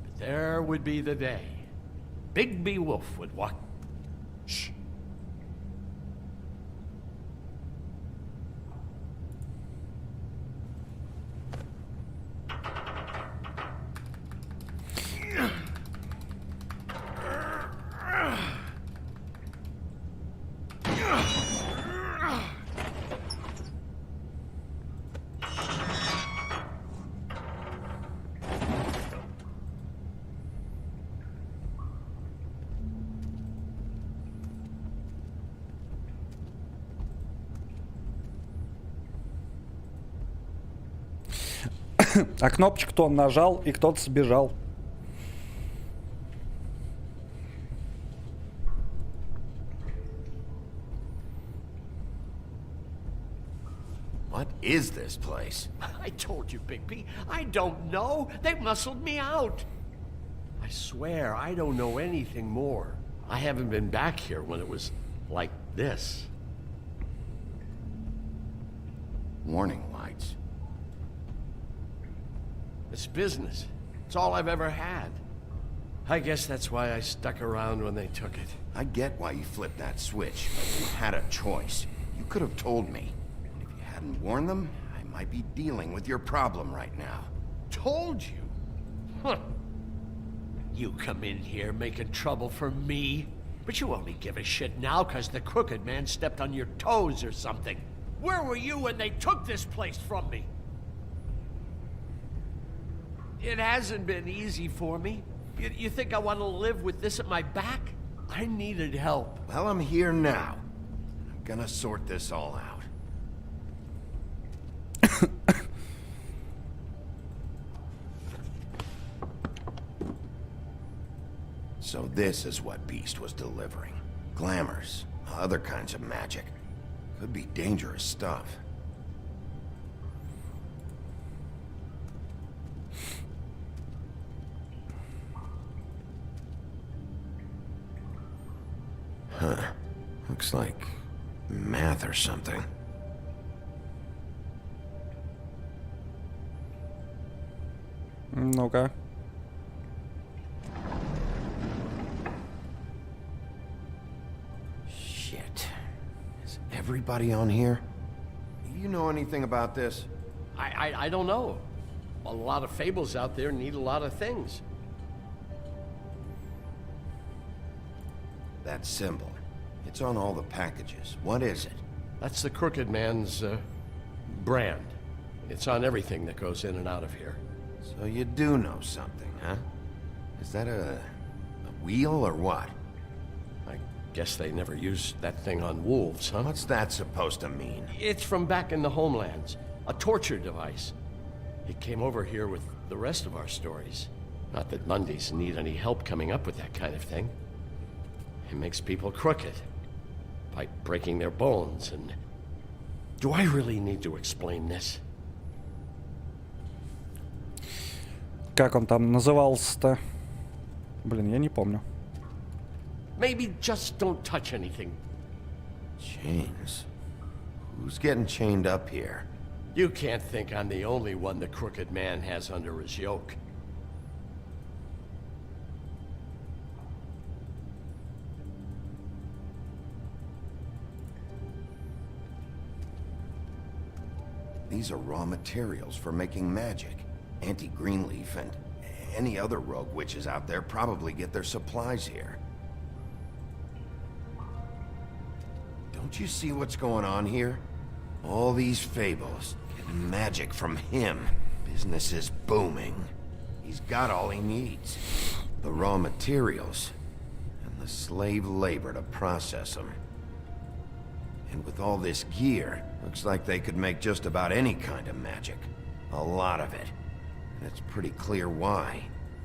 But there would be the day. Bigby Wolf would walk... Shh. А кнопочку-то он нажал, и кто-то сбежал. is this place? I told you, Bigby. I don't know. They muscled me out. I swear, I don't know anything more. I haven't been back here when it was like this. Warning lights. It's business. It's all I've ever had. I guess that's why I stuck around when they took it. I get why you flipped that switch, but you had a choice. You could have told me. And if you hadn't warned them, I might be dealing with your problem right now. Told you? Huh. You come in here making trouble for me, but you only give a shit now because the Crooked Man stepped on your toes or something. Where were you when they took this place from me? It hasn't been easy for me. You think I want to live with this at my back? I needed help. Well, I'm here now. I'm gonna sort this all out. So this is what Beast was delivering. Glamours, other kinds of magic. Could be dangerous stuff. Huh. Looks like math or something. Ну-ка. Shit. Is everybody on here? Do you know anything about this? I don't know. A lot of fables out there need a lot of things. That symbol. It's on all the packages. What is it? That's the Crooked Man's, brand. It's on everything that goes in and out of here. So you do know something, huh? Is that a wheel or what? I guess they never used that thing on wolves, huh? What's that supposed to mean? It's from back in the homelands. A torture device. It came over here with the rest of our stories. Not that Mundies need any help coming up with that kind of thing. It makes people crooked. By breaking their bones and... Do I really need to explain this? Как он там назывался-то? Блин, я не помню. Maybe just don't touch anything. Chains? Who's getting chained up here? You can't think I'm the only one the Crooked Man has under his yoke. These are raw materials for making magic. Auntie Greenleaf and any other rogue witches out there probably get their supplies here. Don't you see what's going on here? All these fables, getting magic from him. Business is booming. He's got all he needs. The raw materials, and the slave labor to process them. And with all this gear, looks like they could make just about any kind of magic. A lot of it. And it's pretty clear why.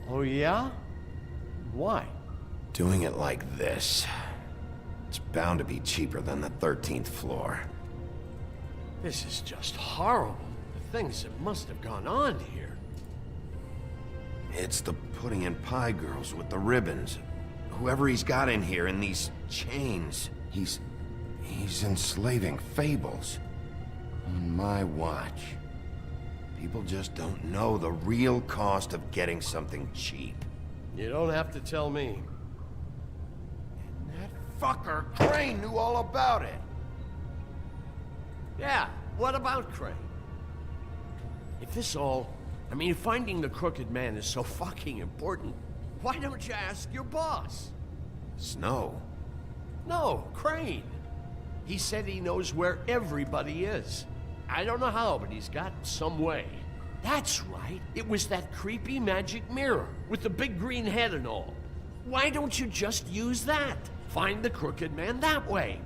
Oh yeah? Why? Doing it like this. It's bound to be cheaper than the 13th floor. This is just horrible. The things that must have gone on here. It's the pudding and pie girls with the ribbons. Whoever he's got in here in these chains, he's enslaving fables. On my watch. People just don't know the real cost of getting something cheap. You don't have to tell me. And that fucker Crane knew all about it. Yeah, what about Crane? If this all... I mean, finding the Crooked Man is so fucking important, why don't you ask your boss? Snow? No, Crane. He said he knows where everybody is. I don't know how, but he's got some way. That's right. It was that creepy magic mirror with the big green head and all. Why don't you just use that? Find the Crooked Man that way.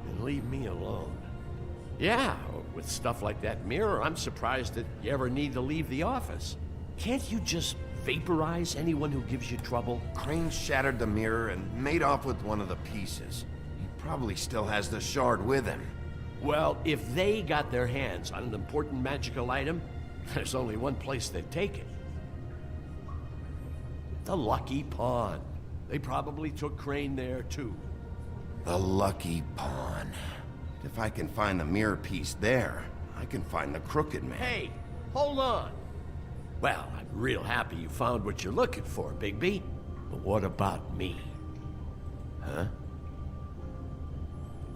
And leave me alone. Yeah, with stuff like that mirror, I'm surprised that you ever need to leave the office. Can't you just vaporize anyone who gives you trouble? Crane shattered the mirror and made off with one of the pieces. He probably still has the shard with him. Well, if they got their hands on an important magical item, there's only one place they'd take it. The Lucky Pawn. They probably took Crane there, too. The Lucky Pawn. If I can find the mirror piece there, I can find the Crooked Man. Hey, hold on. Well, I'm real happy you found what you're looking for, Bigby. But what about me? Huh?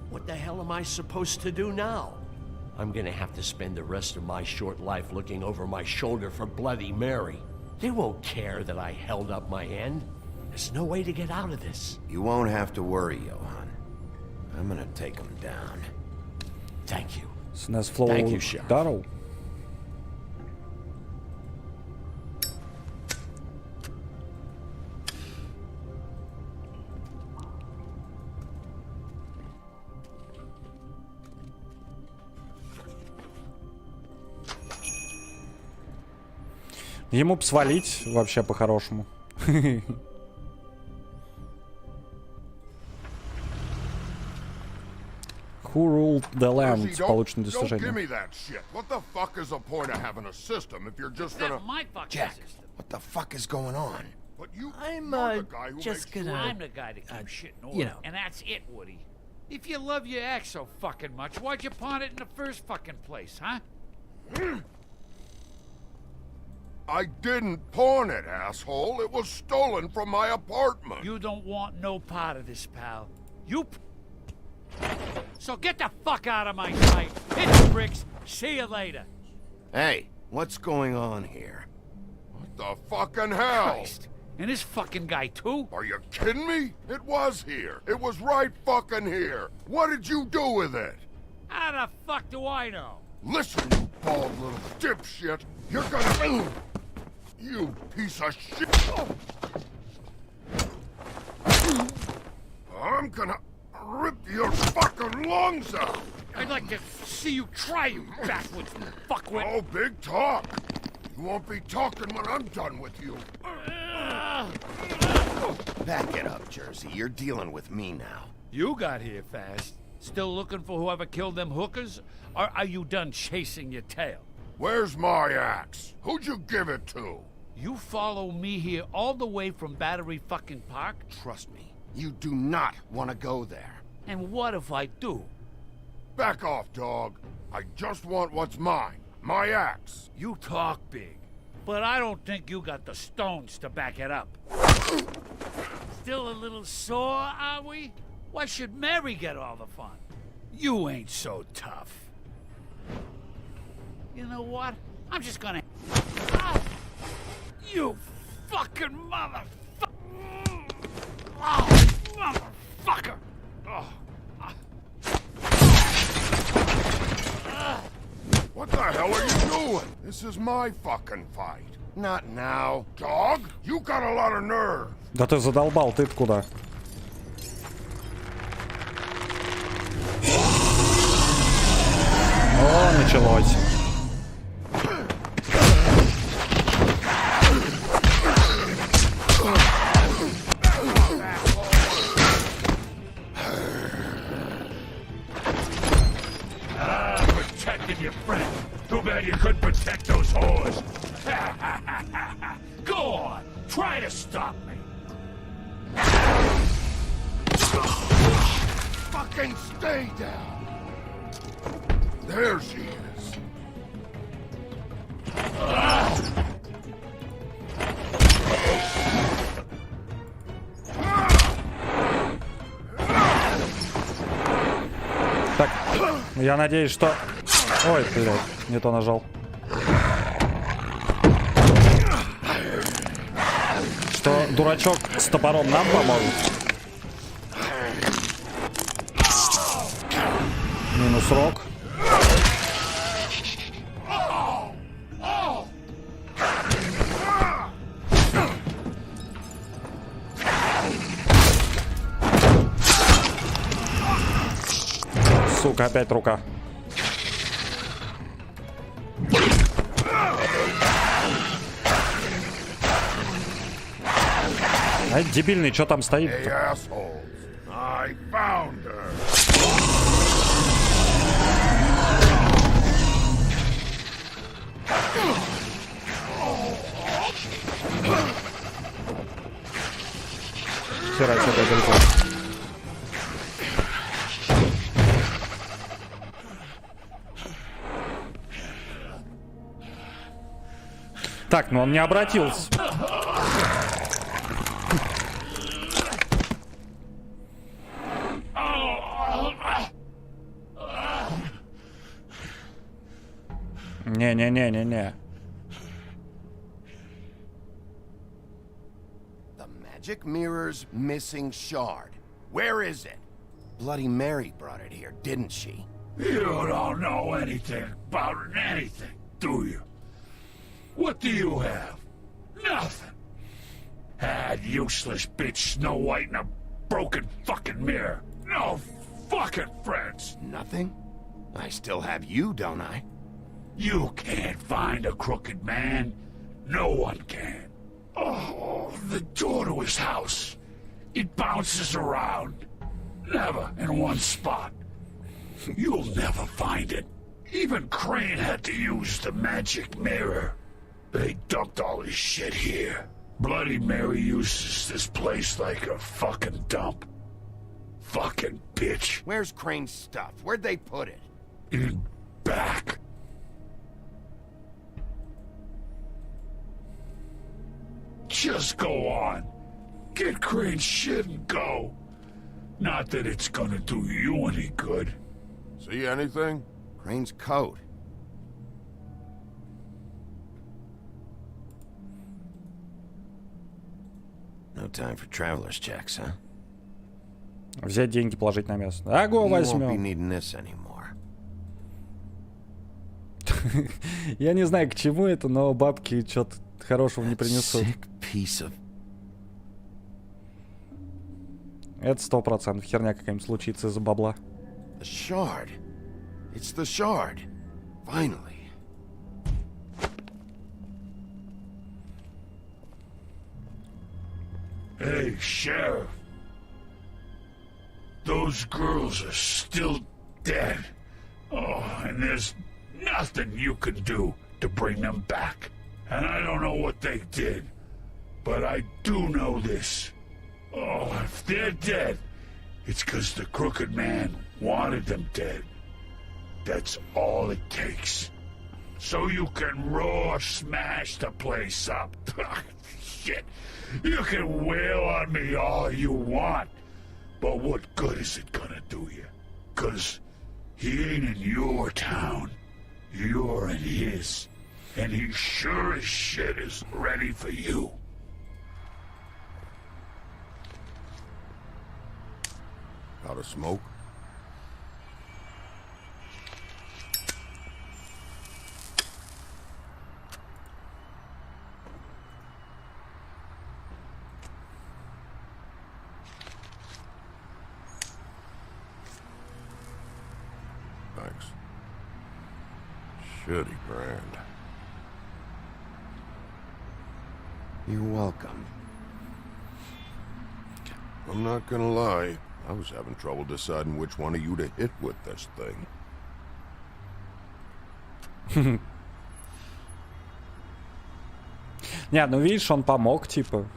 What the hell am I supposed to do now? I'm gonna have to spend the rest of my short life looking over my shoulder for Bloody Mary. They won't care that I held up my end. There's no way to get out of this. You won't have to worry, Johan. I'm gonna take him down. Thank you. Thank you, Sheriff. Дару. Ему бы свалить вообще по-хорошему. Who ruled the land? Получено достижение. What the fuck is the point of having a system if you're just gonna... Jack, what the fuck is going on? But you, I'm just gonna. I'm the guy to keep shit in order. you know. And that's it, Woody. If you love your ex so fucking much, why'd you pawn it in the first fucking place, huh? I didn't pawn it, asshole. It was stolen from my apartment. You don't want no part of this, pal. So get the fuck out of my sight. Hit the bricks. See you later. Hey, what's going on here? What the fucking hell? Christ. And this fucking guy, too? Are you kidding me? It was here. It was right fucking here. What did you do with it? How the fuck do I know? Listen, you bald little dipshit. You're gonna... You piece of shit. I'm gonna rip your fucking lungs out. I'd like to see you try, you backwoods fuckwit. Oh, big talk. You won't be talking when I'm done with you. Back it up, Jersey. You're dealing with me now. You got here fast. Still looking for whoever killed them hookers? Or are you done chasing your tail? Where's my axe? Who'd you give it to? You follow me here all the way from Battery fucking Park? Trust me, you do not want to go there. And what if I do? Back off, dog. I just want what's mine. My axe. You talk big, but I don't think you got the stones to back it up. Still a little sore, are we? Why should Mary get all the fun? You ain't so tough. You know what? I'm just gonna... Ah! You fucking motherfucker! Oh, motherfucker! Oh. What the hell are you doing? This is my fucking fight. Not now. Dog, you got a lot of nerve. Да ты задолбал, ты куда? О, началось. Protecting your friend. Too bad you couldn't protect those whores. Go on, try to stop me. Fucking stay down. There she is. Так, я надеюсь, что... Ой, блядь, не то нажал. Что дурачок с топором нам поможет. Минус рог. Сука, опять рука. Ай, дебильный, что там стоит? Hey, assholes. I found her. Хера себе далеко. Так, ну он не обратился. Не-не-не-не-не. The magic mirror's missing shard. Where is it? Bloody Mary brought it here, didn't she? You don't know anything about anything, do you? What do you have? Nothing. That useless bitch Snow White and a broken fucking mirror. No fucking friends. Nothing? I still have you, don't I? You can't find a crooked man. No one can. Oh, the door to his house. It bounces around. Never in one spot. You'll never find it. Even Crane had to use the magic mirror. They dumped all his shit here. Bloody Mary uses this place like a fucking dump. Fucking bitch. Where's Crane's stuff? Where'd they put it? In back. Just go on. Get Crane's shit and go. Not that it's gonna do you any good. See anything? Crane's coat. No time for traveler's checks, huh? Взять деньги, положить на место. Ага, возьмем. Я не знаю, к чему это, но бабки что-то хорошего не принесут. Это 100% херня какая-нибудь случится из-за бабла. The shard. It's the shard. Finally. Hey, Sheriff. Those girls are still dead. Oh, and there's nothing you can do to bring them back. And I don't know what they did, but I do know this. Oh, if they're dead, it's 'cause the Crooked Man wanted them dead. That's all it takes. So you can raw smash the place up. Shit. You can wail on me all you want, but what good is it gonna do you? 'Cause he ain't in your town. You're in his. And he sure as shit is ready for you. Out of smoke? Thanks. Shitty brand. You're welcome. I'm not gonna lie. I was having trouble deciding which one of you to hit with this thing. Не, ну видишь, он помог, типа.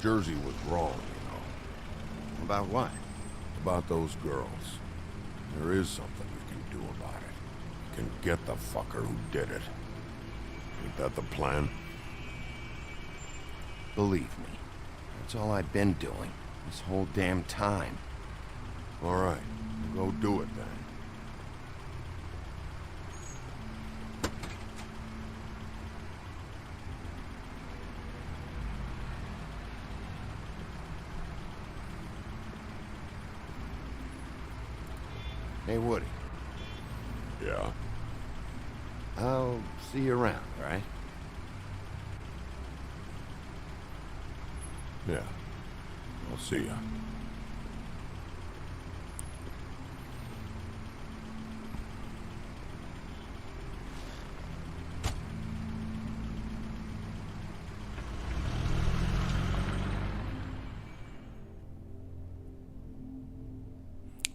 Jersey was wrong, you know. About what? About those girls. There is something we can do about it. We can get the fucker who did it. Ain't that the plan? Believe me, that's all I've been doing this whole damn time. All right, go do it then. Hey, Woody. Yeah? I'll see you around, all right? Yeah. I'll see ya.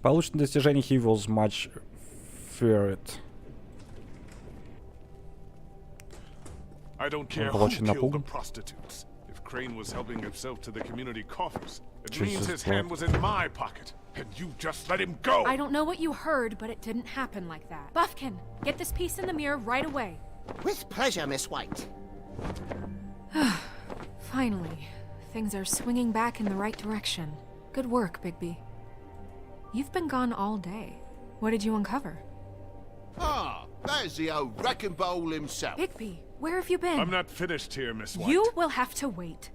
Получено достижение he was much feared. I don't care who killed the prostitutes. If Crane was helping himself to the community coffers. It Jesus means his fuck. hand was in my pocket, and you just let him go! I don't know what you heard, but it didn't happen like that. Buffkin, get this piece in the mirror right away. With pleasure, Miss White. Finally, things are swinging back in the right direction. Good work, Bigby. You've been gone all day. What did you uncover? Ah, there's the old wrecking bowl himself. Bigby, where have you been? I'm not finished here, Miss White. You will have to wait.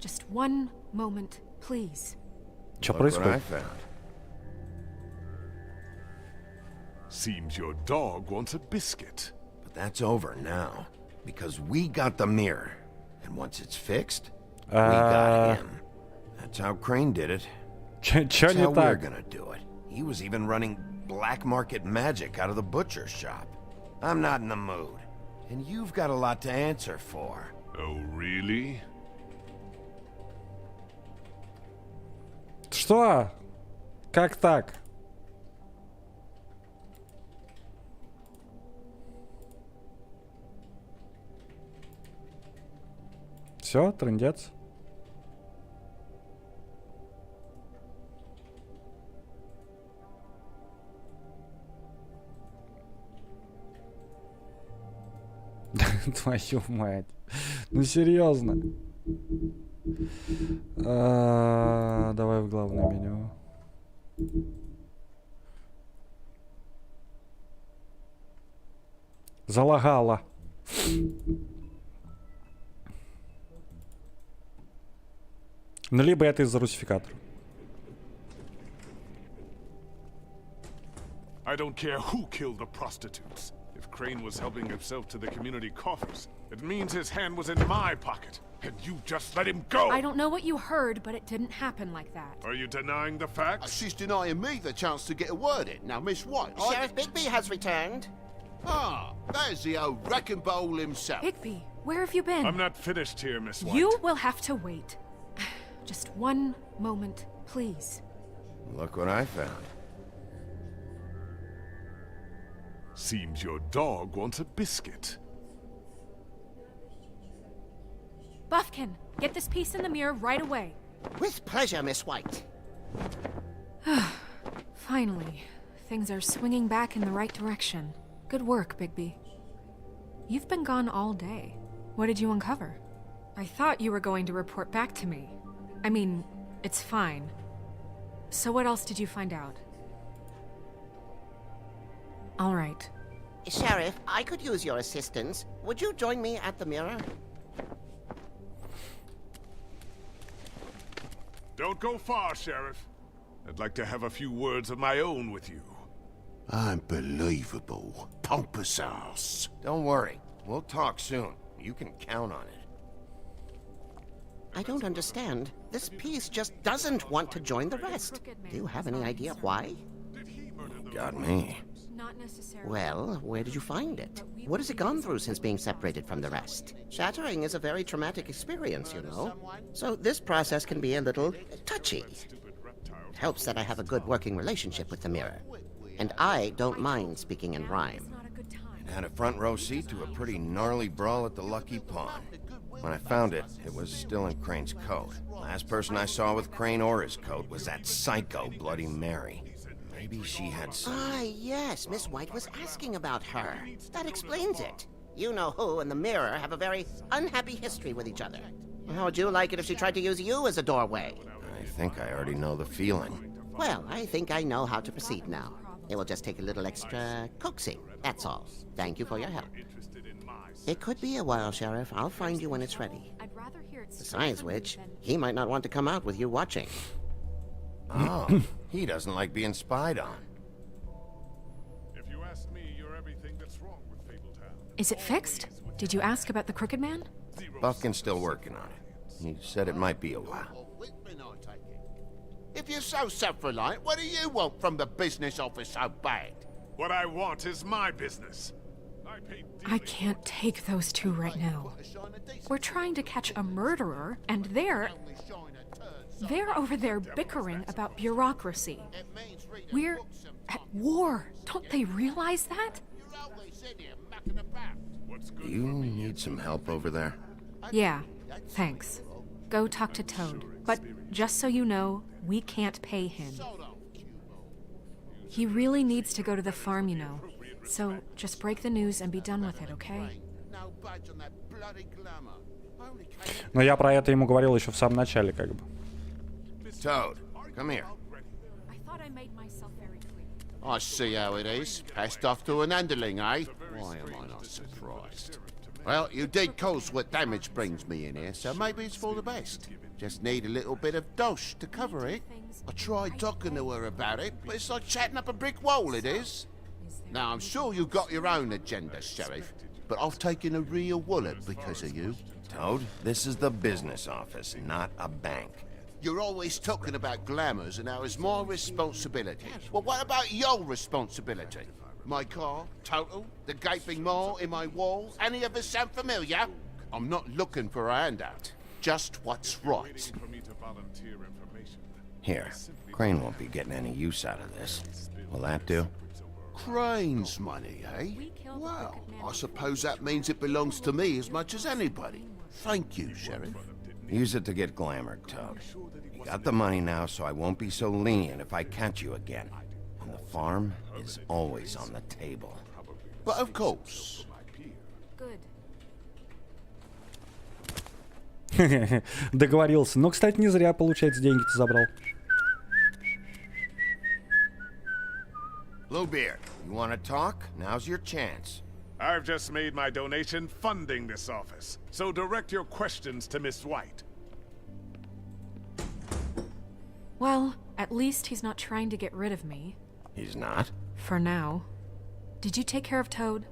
Just one moment, please. Что Look what I происходит? found. Seems your dog wants a biscuit. But that's over now, because we got the mirror. And once it's fixed, we got him. That's how Crane did it. Чё That's не how we're так? gonna do it. He was even running black market magic out of the butcher shop. I'm not in the mood. And you've got a lot to answer for. Oh, really? Что? Как так? Все, трындец. Твою мать. Ну серьезно. Давай в главное меню. Залагала. Ну, либо это из-за русификатора. I don't care who killed the prostitutes. If Crane was helping himself to the community coffers, it means his hand was in my pocket, and you just let him go! I don't know what you heard, but it didn't happen like that. Are you denying the facts? She's denying me the chance to get a word in. Now, Miss White, Sheriff Bigby has returned. Ah, there's the old wrecking bowl himself. Bigby, where have you been? I'm not finished here, Miss White. You will have to wait. Just one moment, please. Look what I found. Seems your dog wants a biscuit. Buffkin, get this piece in the mirror right away. With pleasure, Miss White. Finally, things are swinging back in the right direction. Good work, Bigby. You've been gone all day. What did you uncover? I thought you were going to report back to me. I mean, it's fine. So what else did you find out? All right. Sheriff, I could use your assistance. Would you join me at the mirror? Don't go far, Sheriff. I'd like to have a few words of my own with you. Unbelievable. Pompous ass. Don't worry. We'll talk soon. You can count on it. I don't understand. This piece just doesn't want to join the rest. Do you have any idea why? Got me. Not necessarily. Well, where did you find it? What has it gone through since being separated from the rest? Shattering is a very traumatic experience, you know. So this process can be a little touchy. It helps that I have a good working relationship with the mirror. And I don't mind speaking in rhyme. It had a front row seat to a pretty gnarly brawl at the Lucky Pond. When I found it, it was still in Crane's coat. Last person I saw with Crane or his coat was that psycho Bloody Mary. Maybe she had some... Ah, yes, Miss White was asking about her. That explains it. You know who and the mirror have a very unhappy history with each other. How would you like it if she tried to use you as a doorway? I think I already know the feeling. Well, I think I know how to proceed now. It will just take a little extra coaxing, that's all. Thank you for your help. It could be a while, Sheriff. I'll find you when it's ready. Besides which, he might not want to come out with you watching. Oh, he doesn't like being spied on. If you ask me, you're everything that's wrong with Fabletown. Is it fixed? Did you ask about the Crooked Man? Buffkin's still working on it. He said it might be a while. If you're so self-reliant, what do you want from the business office so bad? What I want is my business. I can't take those two right now. We're trying to catch a murderer, and they're over there bickering about bureaucracy. We're at war. Don't they realize that? Do you need some help over there? Yeah. Thanks. Go talk to Toad. But just so you know, we can't pay him. He really needs to go to the farm, you know. So just break the news and be done with it, okay? Но я про это ему говорил еще в самом начале, как бы. Toad, come here. I thought I made myself very clear. I see how it is. Passed off to an underling, eh? Why am I not surprised? Well, you did cause what damage brings me in here, so maybe it's for the best. Just need a little bit of dosh to cover it. I tried talking to her about it, but it's like chatting up a brick wall, it is. Now, I'm sure you've got your own agenda, Sheriff, but I've taken a real wallet because of you. Toad, this is the business office, not a bank. You're always talking about glamours and how it's my responsibility. Well, what about your responsibility? My car, total, the gaping maw in my wall, any of us sound familiar? I'm not looking for a handout, just what's right. Here, Crane won't be getting any use out of this. Will that do? Crane's money, eh? Well, I suppose that means it belongs to me as much as anybody. Thank you, Sheriff. Use it to get glamored, Toad. You got the money now, so I won't be so lenient if I catch you again. And the farm is always on the table. But of course. Good. Договорился. Но, кстати, не зря, получается, деньги-то забрал. Bluebeard, you want to talk? Now's your chance. I've just made my donation funding this office, so direct your questions to Miss White. Well, at least he's not trying to get rid of me. He's not? For now. Did you take care of Toad?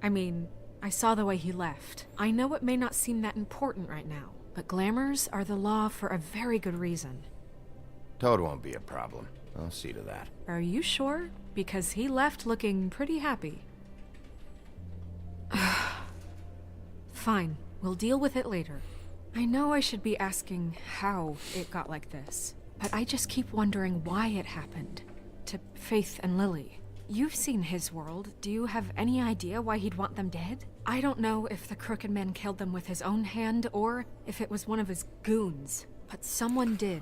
I mean, I saw the way he left. I know it may not seem that important right now, but glamours are the law for a very good reason. Toad won't be a problem. I'll see to that. Are you sure? Because he left looking pretty happy. Fine, we'll deal with it later. I know I should be asking how it got like this, but I just keep wondering why it happened. To Faith and Lily. You've seen his world. Do you have any idea why he'd want them dead? I don't know if the Crooked Man killed them with his own hand or if it was one of his goons, but someone did.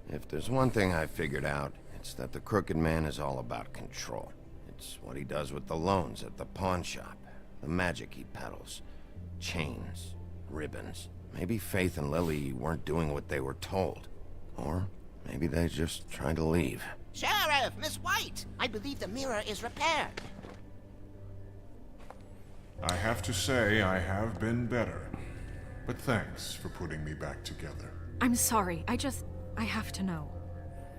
If there's one thing I figured out, it's that the Crooked Man is all about control. It's what he does with the loans at the pawn shop, the magic he peddles, chains, ribbons. Maybe Faith and Lily weren't doing what they were told. Or maybe they just tried to leave. Sheriff, Miss White! I believe the mirror is repaired. I have to say I have been better, but thanks for putting me back together. I'm sorry, I have to know.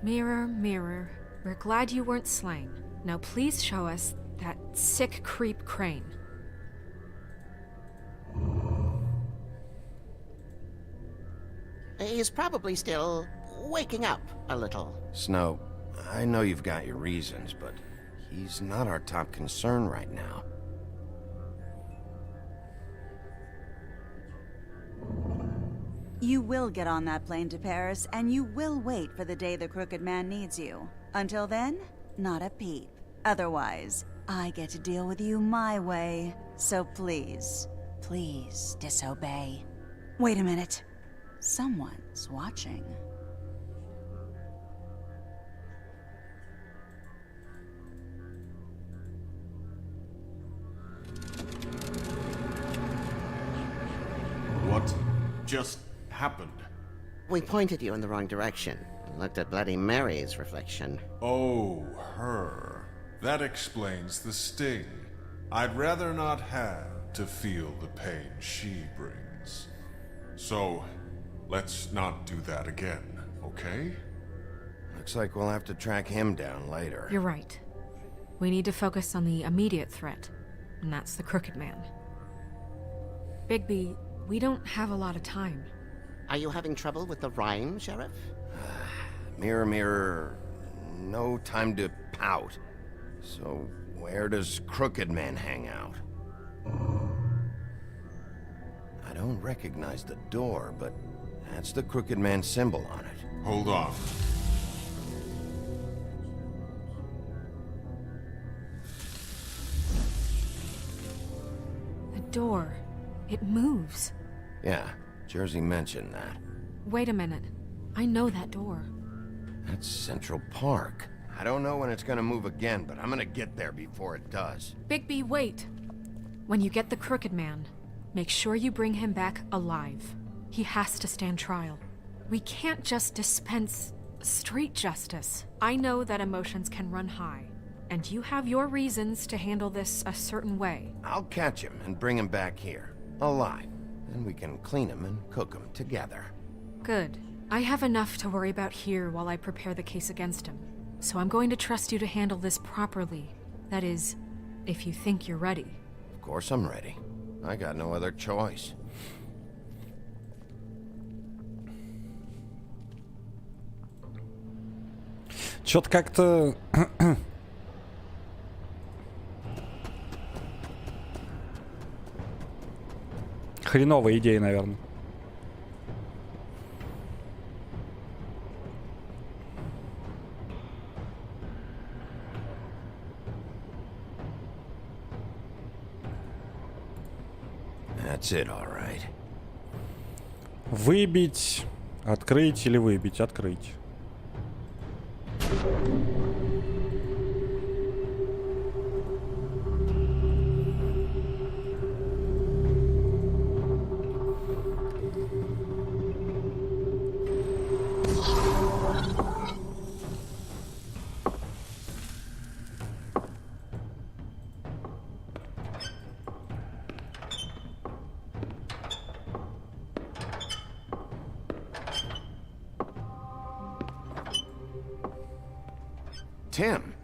Mirror, mirror, we're glad you weren't slain. Now please show us that sick creep Crane. He's probably still waking up a little. Snow, I know you've got your reasons, but he's not our top concern right now. You will get on that plane to Paris, and you will wait for the day the Crooked Man needs you. Until then, not a peep. Otherwise, I get to deal with you my way. So please, please disobey. Wait a minute. Someone's watching. What just happened? We pointed you in the wrong direction. Looked at Bloody Mary's reflection. Oh, her. That explains the sting. I'd rather not have to feel the pain she brings. So, let's not do that again, okay? Looks like we'll have to track him down later. You're right. We need to focus on the immediate threat, and that's the Crooked Man. Bigby, we don't have a lot of time. Are you having trouble with the rhyme, Sheriff? Mirror, mirror, no time to pout. So, where does Crooked Man hang out? I don't recognize the door, but that's the Crooked Man symbol on it. Hold on. The door. It moves. Yeah, Jersey mentioned that. Wait a minute. I know that door. That's Central Park. I don't know when it's gonna move again, but I'm gonna get there before it does. Bigby, wait. When you get the Crooked Man, make sure you bring him back alive. He has to stand trial. We can't just dispense street justice. I know that emotions can run high, and you have your reasons to handle this a certain way. I'll catch him and bring him back here, alive. Then we can clean him and cook him together. Good. I have enough to worry about here while I prepare the case against him. So I'm going to trust you to handle this properly. That is, if you think you're ready. Of course I'm ready. I got no other choice. Чё-то как-то... Хреновая идея, наверное. That's it, all right. Выбить, открыть или выбить, открыть. Tim,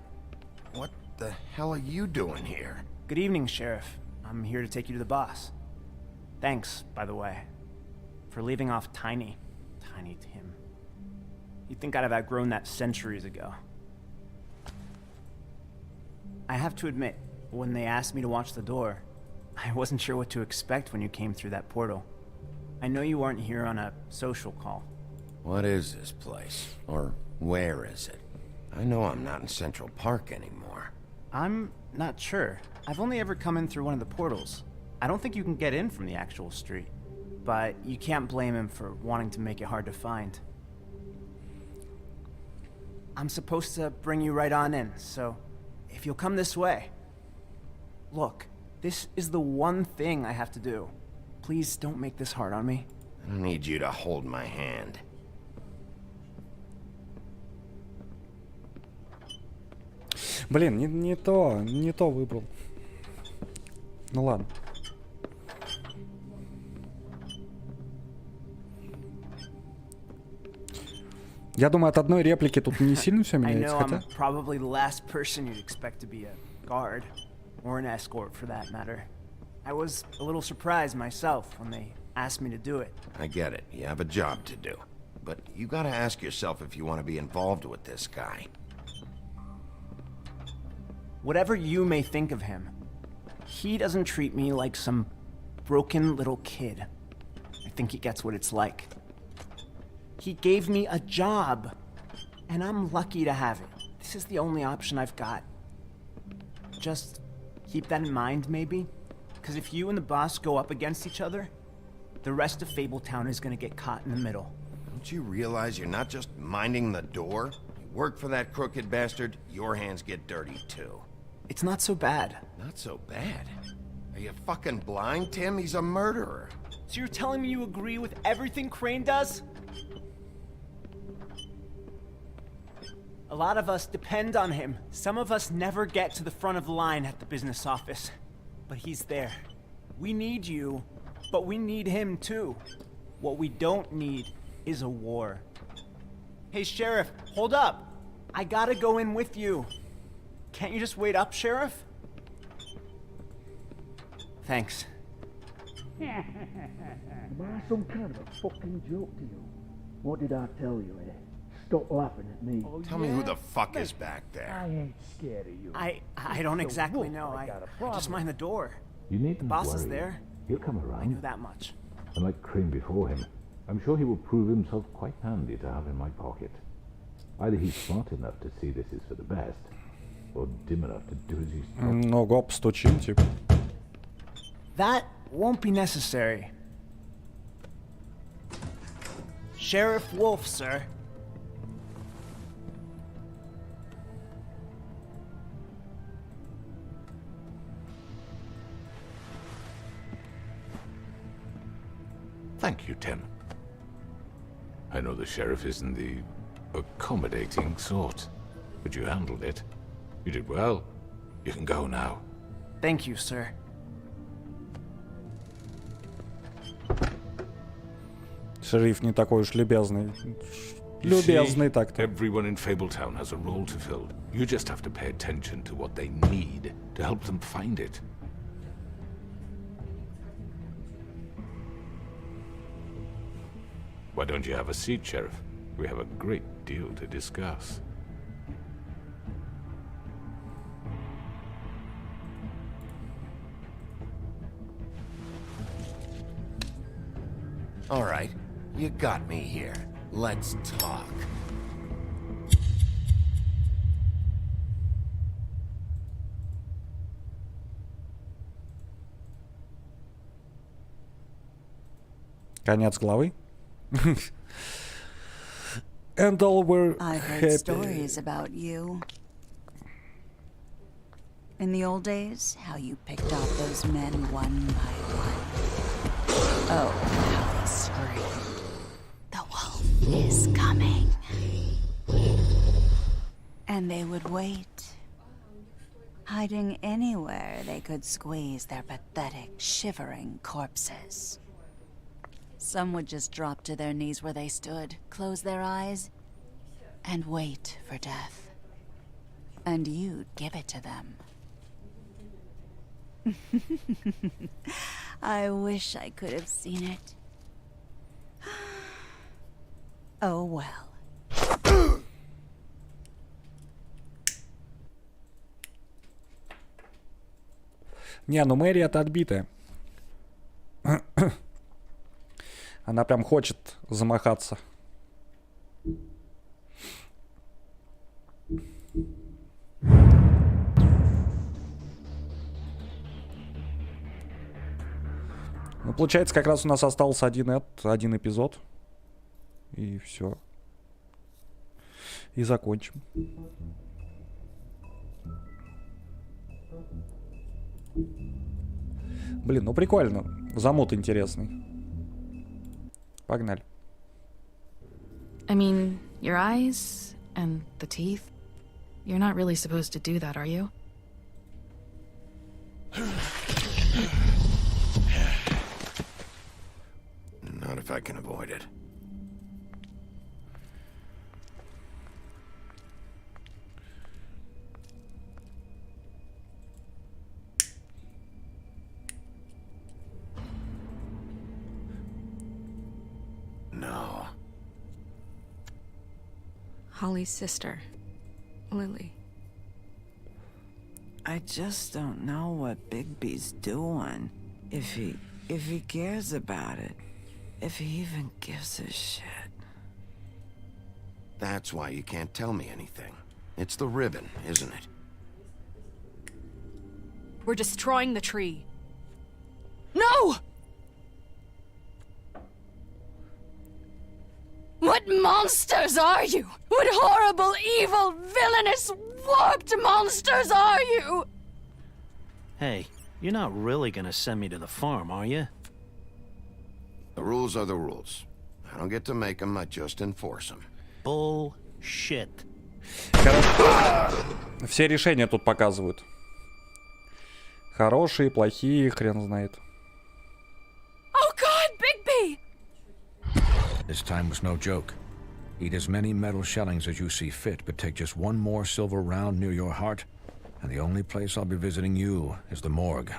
what the hell are you doing here? Good evening, Sheriff. I'm here to take you to the boss. Thanks, by the way, for leaving off Tiny Tim. You'd think I'd have outgrown that centuries ago. I have to admit, when they asked me to watch the door, I wasn't sure what to expect when you came through that portal. I know you aren't here on a social call. What is this place? Or where is it? I know I'm not in Central Park anymore. I'm not sure. I've only ever come in through one of the portals. I don't think you can get in from the actual street. But you can't blame him for wanting to make it hard to find. I'm supposed to bring you right on in, so if you'll come this way. Look, this is the one thing I have to do. Please don't make this hard on me. I need you to hold my hand. Блин, не то выбрал. Ну ладно. Я думаю, от одной реплики тут не сильно все меняется, I know хотя... I'm probably the last person you'd expect to be a guard, or an escort for that matter. I was a little surprised myself when they asked me to do it. I get it. You have a job to do. But you gotta ask yourself if you want to be involved with this guy. Whatever you may think of him, he doesn't treat me like some broken little kid. I think he gets what it's like. He gave me a job, and I'm lucky to have it. This is the only option I've got. Just keep that in mind, maybe? Because if you and the boss go up against each other, the rest of Fabletown is gonna get caught in the middle. Don't you realize you're not just minding the door? You work for that crooked bastard, your hands get dirty too. It's not so bad. Not so bad? Are you fucking blind, Tim? He's a murderer. So you're telling me you agree with everything Crane does? A lot of us depend on him. Some of us never get to the front of the line at the business office. But he's there. We need you, but we need him too. What we don't need is a war. Hey, Sheriff, hold up. I gotta go in with you. Can't you just wait up, Sheriff? Thanks. Am I some kind of a fucking joke to you? What did I tell you, eh? Stop laughing at me. Tell me who the fuck is back I there. ain't scared of you. I don't exactly know. I just mind the door. You needn't The boss is worry. there. He'll come I around. know that much. Unlike Crane before him, I'm sure he will prove himself quite handy to have in my pocket. Either he's smart enough to see this is for the best, or dim enough to do as he's told. Много постучим, типа. That won't be necessary. Sheriff Wolf, sir. Thank you, Tim. I know the sheriff isn't the accommodating sort, but you handled it. You did well. You can go now. Thank you, sir. Шериф не такой уж любезный. Любезный так-то. Everyone in Fabletown has a role to fill. You just have to pay attention to what they need to help them find it. Why don't you have a seat, Sheriff? We have a great deal to discuss. All right, you got me here. Let's talk. Конец главы. And all were I've heard happy. stories about you. In the old days, how you picked off those men one by one. Oh, how they screamed. The wolf is coming. And they would wait, hiding anywhere they could squeeze their pathetic, shivering corpses. Some would just drop to their knees where they stood, close their eyes, and wait for death. And you'd give it to them. I wish I could have seen it. Oh well. Не, ну Мэри это отбитая. Она прям хочет замахаться. Ну, получается, как раз у нас остался один эпизод. И все. И закончим. Блин, ну прикольно. Замут интересный. Погнали. I mean, your eyes and the teeth. You're not really supposed to do that, are you? Not if I can avoid it. No. Holly's sister, Lily. I just don't know what Bigby's doing. If he cares about it. If he even gives a shit. That's why you can't tell me anything. It's the ribbon, isn't it? We're destroying the tree. No! What monsters are you? What horrible, evil, villainous, warped monsters are you? Hey, you're not really gonna send me to the farm, are you? The rules are the rules. I don't get to make them, I just enforce them. Bullshit. Все решения тут показывают. Хорошие, плохие, хрен знает. Oh God, Bigby! This time was no joke. Eat as many metal shellings as you see fit, but take just one more silver round near your heart, and the only place I'll be visiting you is the morgue.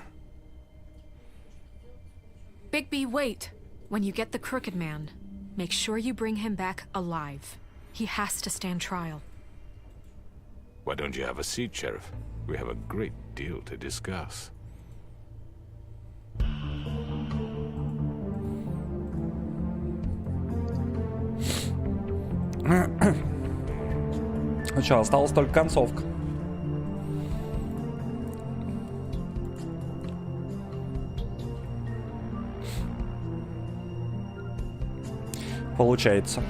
Bigby, wait. When you get the Crooked Man, make sure you bring him back alive. He has to stand trial. Why don't you have a seat, Sheriff? We have a great deal to discuss. Ну что, осталась только концовка. Получается.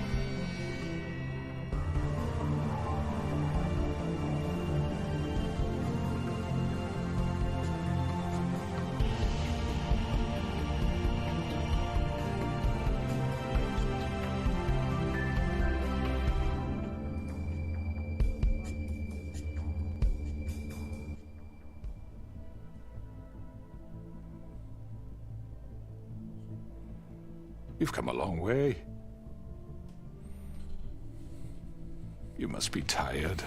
You've come a long way. You must be tired.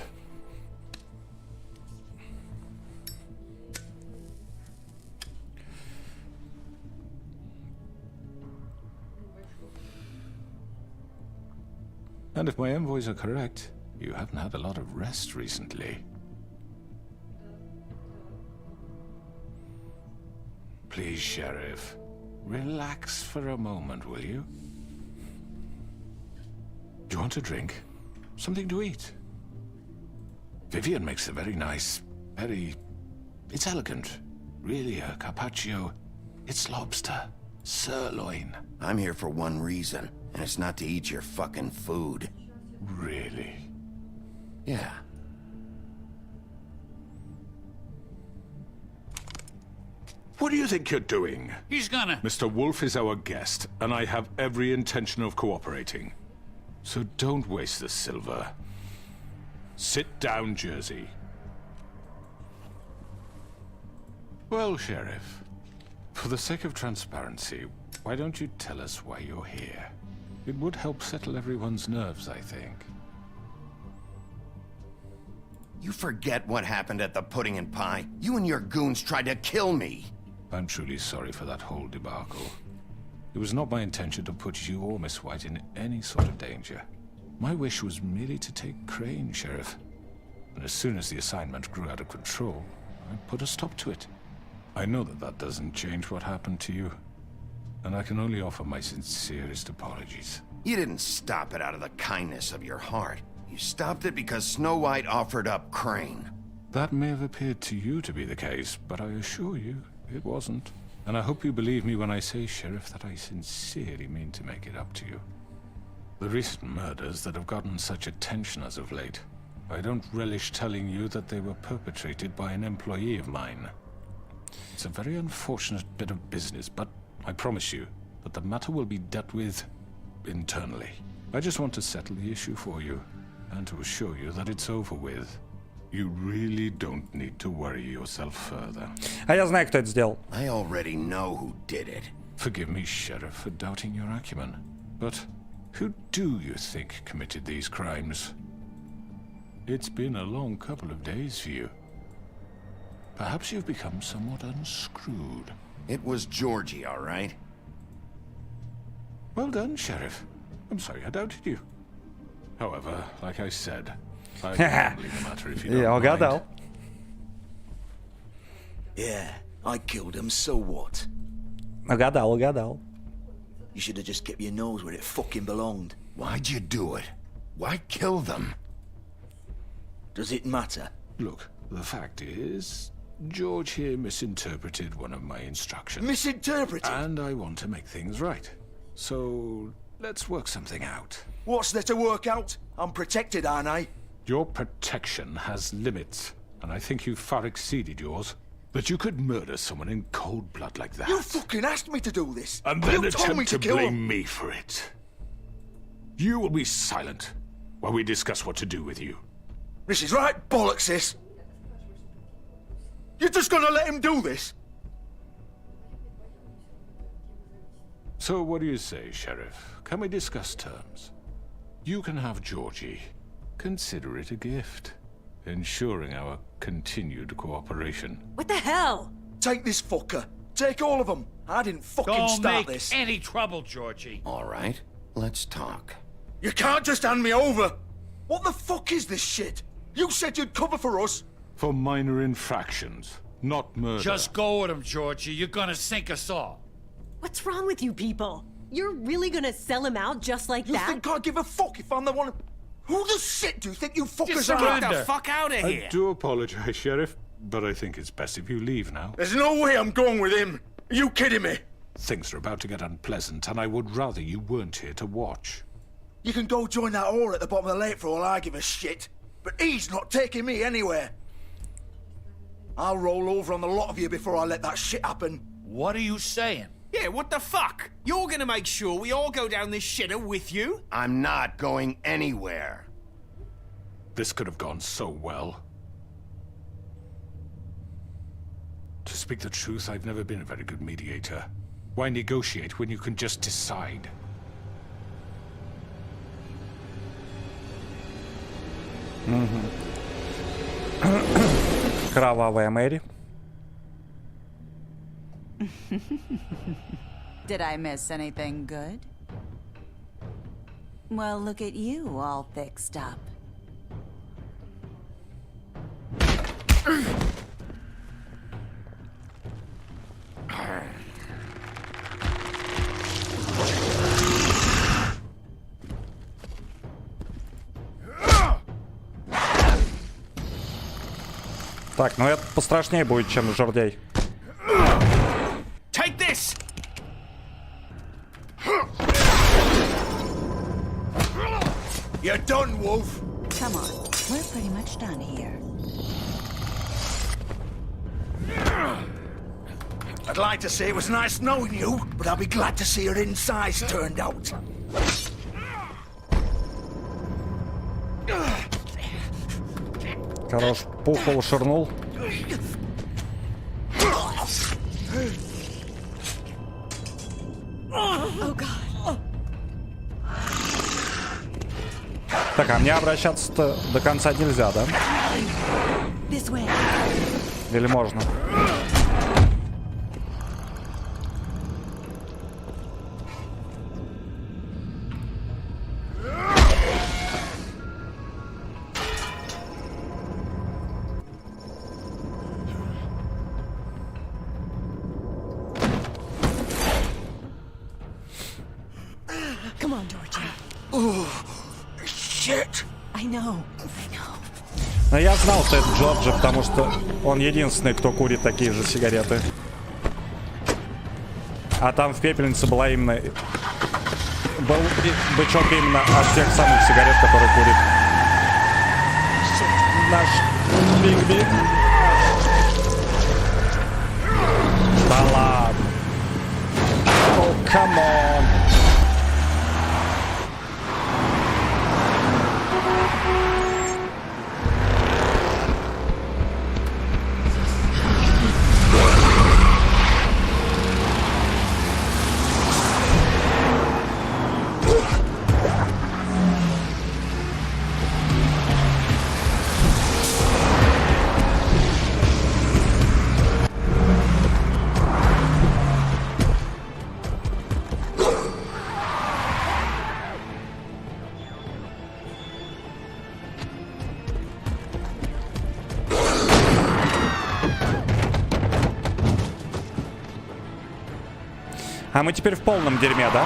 And if my envoys are correct, you haven't had a lot of rest recently. Please, Sheriff, relax for a moment, will you? Do you want a drink? Something to eat? Vivian makes a very nice, it's elegant. Really, a carpaccio. It's lobster. Sirloin. I'm here for one reason, and it's not to eat your fucking food. Really? Yeah. What do you think you're doing? He's gonna... Mr. Wolf is our guest, and I have every intention of cooperating. So don't waste the silver. Sit down, Jersey. Well, Sheriff, for the sake of transparency, why don't you tell us why you're here? It would help settle everyone's nerves, I think. You forget what happened at the Pudding and Pie? You and your goons tried to kill me. I'm truly sorry for that whole debacle. It was not my intention to put you or Miss White in any sort of danger. My wish was merely to take Crane, Sheriff. And as soon as the assignment grew out of control, I put a stop to it. I know that that doesn't change what happened to you, and I can only offer my sincerest apologies. You didn't stop it out of the kindness of your heart. You stopped it because Snow White offered up Crane. That may have appeared to you to be the case, but I assure you, it wasn't. And I hope you believe me when I say, Sheriff, that I sincerely mean to make it up to you. The recent murders that have gotten such attention as of late, I don't relish telling you that they were perpetrated by an employee of mine. It's a very unfortunate bit of business, but I promise you that the matter will be dealt with internally. I just want to settle the issue for you, and to assure you that it's over with. You really don't need to worry yourself further. А я знаю, кто это сделал. I already know who did it. Forgive me, Sheriff, for doubting your acumen, but who do you think committed these crimes? It's been a long couple of days for you. Perhaps you've become somewhat unscrewed. It was Georgie, all right? Well done, Sheriff. I'm sorry I doubted you. However, like I said, I can handle the matter if you don't mind. Угадал. Yeah, I killed him, so what? Угадал. You should have just kept your nose where it fucking belonged. Why'd you do it? Why kill them? Does it matter? Look, the fact is, George here misinterpreted one of my instructions. Misinterpreted? And I want to make things right. So, let's work something out. What's there to work out? I'm protected, aren't I? Your protection has limits, and I think you've far exceeded yours. That you could murder someone in cold blood like that. You fucking asked me to do this! And then you told me attempt to to kill blame him. me for it. You will be silent while we discuss what to do with you. This is right bollocks, this! You're just gonna let him do this? So what do you say, Sheriff? Can we discuss terms? You can have Georgie. Consider it a gift, ensuring our continued cooperation. What the hell? Take this fucker. Take all of them. I didn't fucking Don't start make this. any trouble, Georgie. All right, let's talk. You can't just hand me over. What the fuck is this shit? You said you'd cover for us. For minor infractions, not murder. Just go with him, Georgie. You're gonna sink us all. What's wrong with you people? You're really gonna sell him out just like that? You think I give a fuck if I'm the one... Who the shit do you think you fuckers are? Get the fuck out of here! I do apologize, Sheriff, but I think it's best if you leave now. There's no way I'm going with him. Are you kidding me? Things are about to get unpleasant, and I would rather you weren't here to watch. You can go join that whore at the bottom of the lake for all I give a shit. But he's not taking me anywhere. I'll roll over on the lot of you before I let that shit happen. What are you saying? Yeah, what the fuck? You're gonna make sure we all go down this shitter with you? I'm not going anywhere. This could have gone so well. To speak the truth, I've never been a very good mediator. Why negotiate when you can just decide? Кровавая Мэри. Did I miss anything good? Well, look at you, all fixed up. Так, ну это пострашнее будет, чем жердей. Take this! You're done, Wolf. Come on, we're pretty much done here. I'd like to say it was nice knowing you, but I'll be glad to see your insides turned out. Хорош, пухол ширнул. Oh God. Так, а мне обращаться-то до конца нельзя, да? This way. Или можно? Come on, Georgia. Oh, shit. I know. Но я знал, что это Джорджи, потому что он единственный, кто курит такие же сигареты. А там в пепельнице была именно... Был бычок именно от тех самых сигарет, которые курит наш Биг-Биг. Да ладно. Oh, come on. А мы теперь в полном дерьме, да?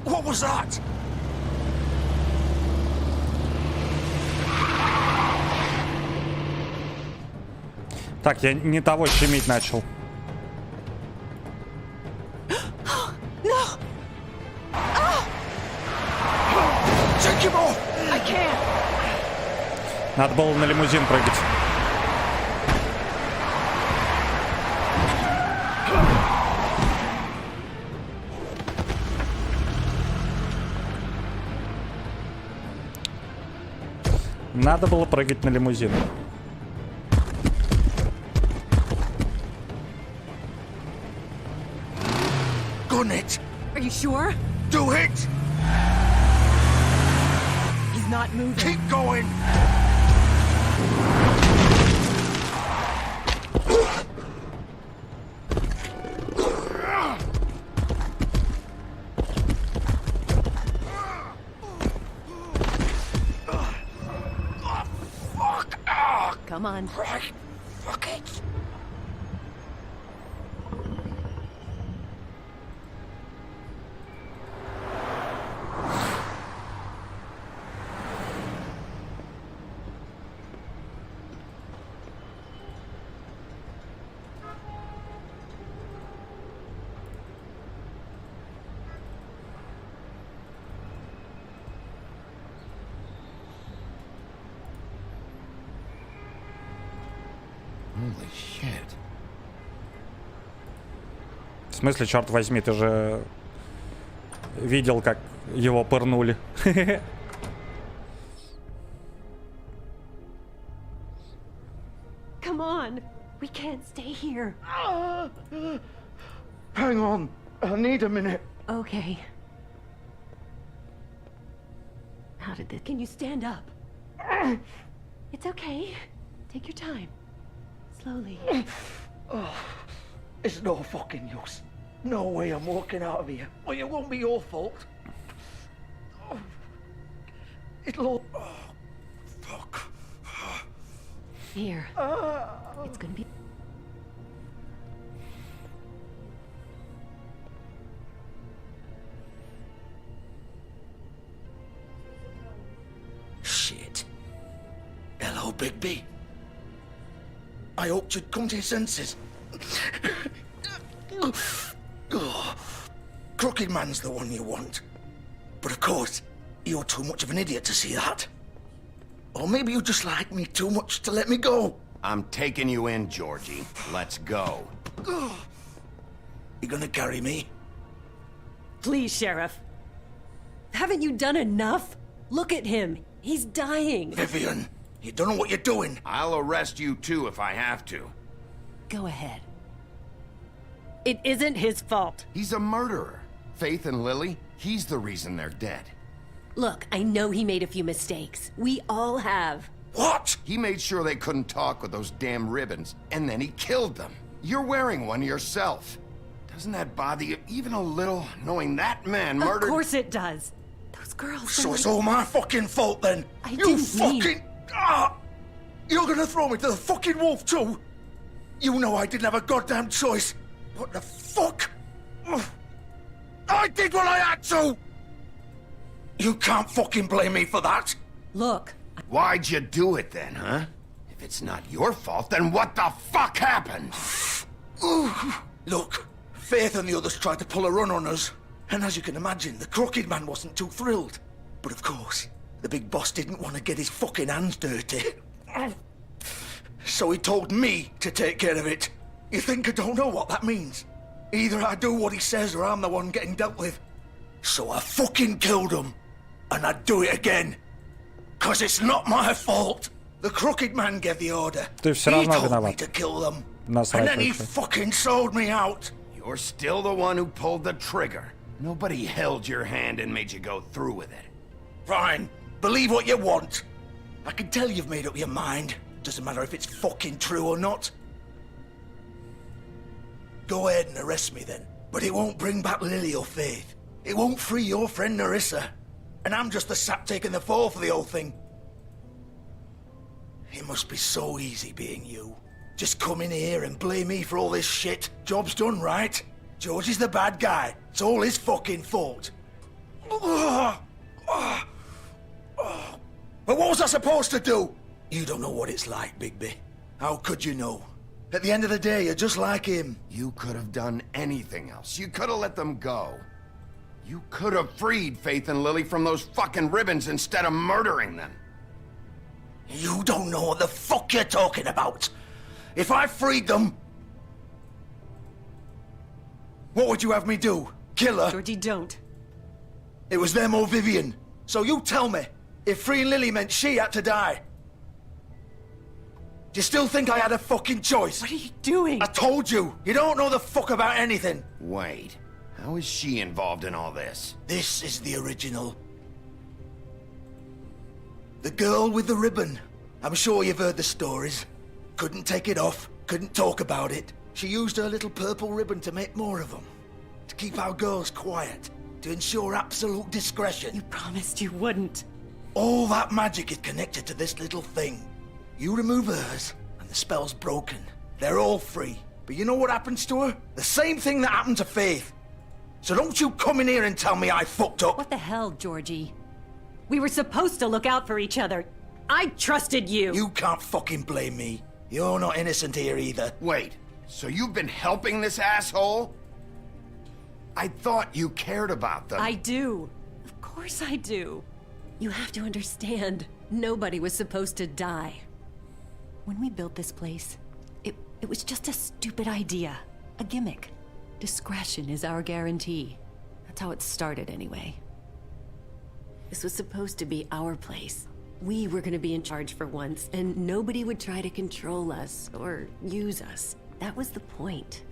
What was that? Так, я не того щемить начал. Надо было на лимузин прыгать. Надо было прыгать на лимузин. Gun it. Are you sure? Do it. He's not moving. Keep going. Come on. Right. Fuck it. Holy shit. В смысле, черт возьми, ты же видел, как его пырнули. Come on. We can't stay here. Hang on. I need a minute. Okay. How did this... Can you stand up? It's okay. Take your time. Slowly. Oh, it's no fucking use. No way I'm walking out of here. Well, it won't be your fault. Oh, it'll all... Oh, fuck. Here. It's gonna be... Shit. Hello, Bigby. I hoped you'd come to your senses. Oh, Crooked Man's the one you want. But of course, you're too much of an idiot to see that. Or maybe you just like me too much to let me go. I'm taking you in, Georgie. Let's go. You gonna carry me? Please, Sheriff. Haven't you done enough? Look at him. He's dying. Vivian, you don't know what you're doing. I'll arrest you too if I have to. Go ahead. It isn't his fault. He's a murderer. Faith and Lily, he's the reason they're dead. Look, I know he made a few mistakes. We all have. What? He made sure they couldn't talk with those damn ribbons, and then he killed them. You're wearing one yourself. Doesn't that bother you even a little, knowing that man murdered... Of course it does. Those girls... So it's all my fucking fault then? I You didn't fucking... mean- Ah! You're gonna throw me to the fucking wolf too? You know I didn't have a goddamn choice. What the fuck? Ugh. I did what I had to! You can't fucking blame me for that. Look. Why'd you do it then, huh? If it's not your fault, then what the fuck happened? Look, Faith and the others tried to pull a run on us. And as you can imagine, the Crooked Man wasn't too thrilled. But of course, the big boss didn't want to get his fucking hands dirty. So he told me to take care of it. You think I don't know what that means? Either I do what he says or I'm the one getting dealt with. So I fucking killed him. And I'd do it again. 'Cause it's not my fault. The Crooked Man gave the order. Ты всё He равно told me виноват. to kill them. Насрать And then he вообще. fucking sold me out. You're still the one who pulled the trigger. Nobody held your hand and made you go through with it. Fine. Believe what you want. I can tell you've made up your mind. Doesn't matter if it's fucking true or not. Go ahead and arrest me then. But it won't bring back Lily or Faith. It won't free your friend Narissa. And I'm just the sap taking the fall for the whole thing. It must be so easy being you. Just come in here and blame me for all this shit. Job's done, right? George is the bad guy. It's all his fucking fault. But what was I supposed to do? You don't know what it's like, Bigby. How could you know? At the end of the day, you're just like him. You could have done anything else. You could have let them go. You could have freed Faith and Lily from those fucking ribbons instead of murdering them. You don't know what the fuck you're talking about. If I freed them... What would you have me do? Kill her? Georgie, don't. It was them or Vivian. So you tell me, if freeing Lily meant she had to die. Do you still think I had a fucking choice? What are you doing? I told you, you don't know the fuck about anything. Wait, how is she involved in all this? This is the original. The girl with the ribbon. I'm sure you've heard the stories. Couldn't take it off, couldn't talk about it. She used her little purple ribbon to make more of them. To keep our girls quiet. To ensure absolute discretion. You promised you wouldn't. All that magic is connected to this little thing. You remove hers, and the spell's broken. They're all free. But you know what happens to her? The same thing that happened to Faith. So don't you come in here and tell me I fucked up. What the hell, Georgie? We were supposed to look out for each other. I trusted you. You can't fucking blame me. You're not innocent here either. Wait, so you've been helping this asshole? I thought you cared about them. I do. Of course I do. You have to understand, nobody was supposed to die. When we built this place, it was just a stupid idea. A gimmick. Discretion is our guarantee. That's how it started anyway. This was supposed to be our place. We were gonna be in charge for once, and nobody would try to control us or use us. That was the point.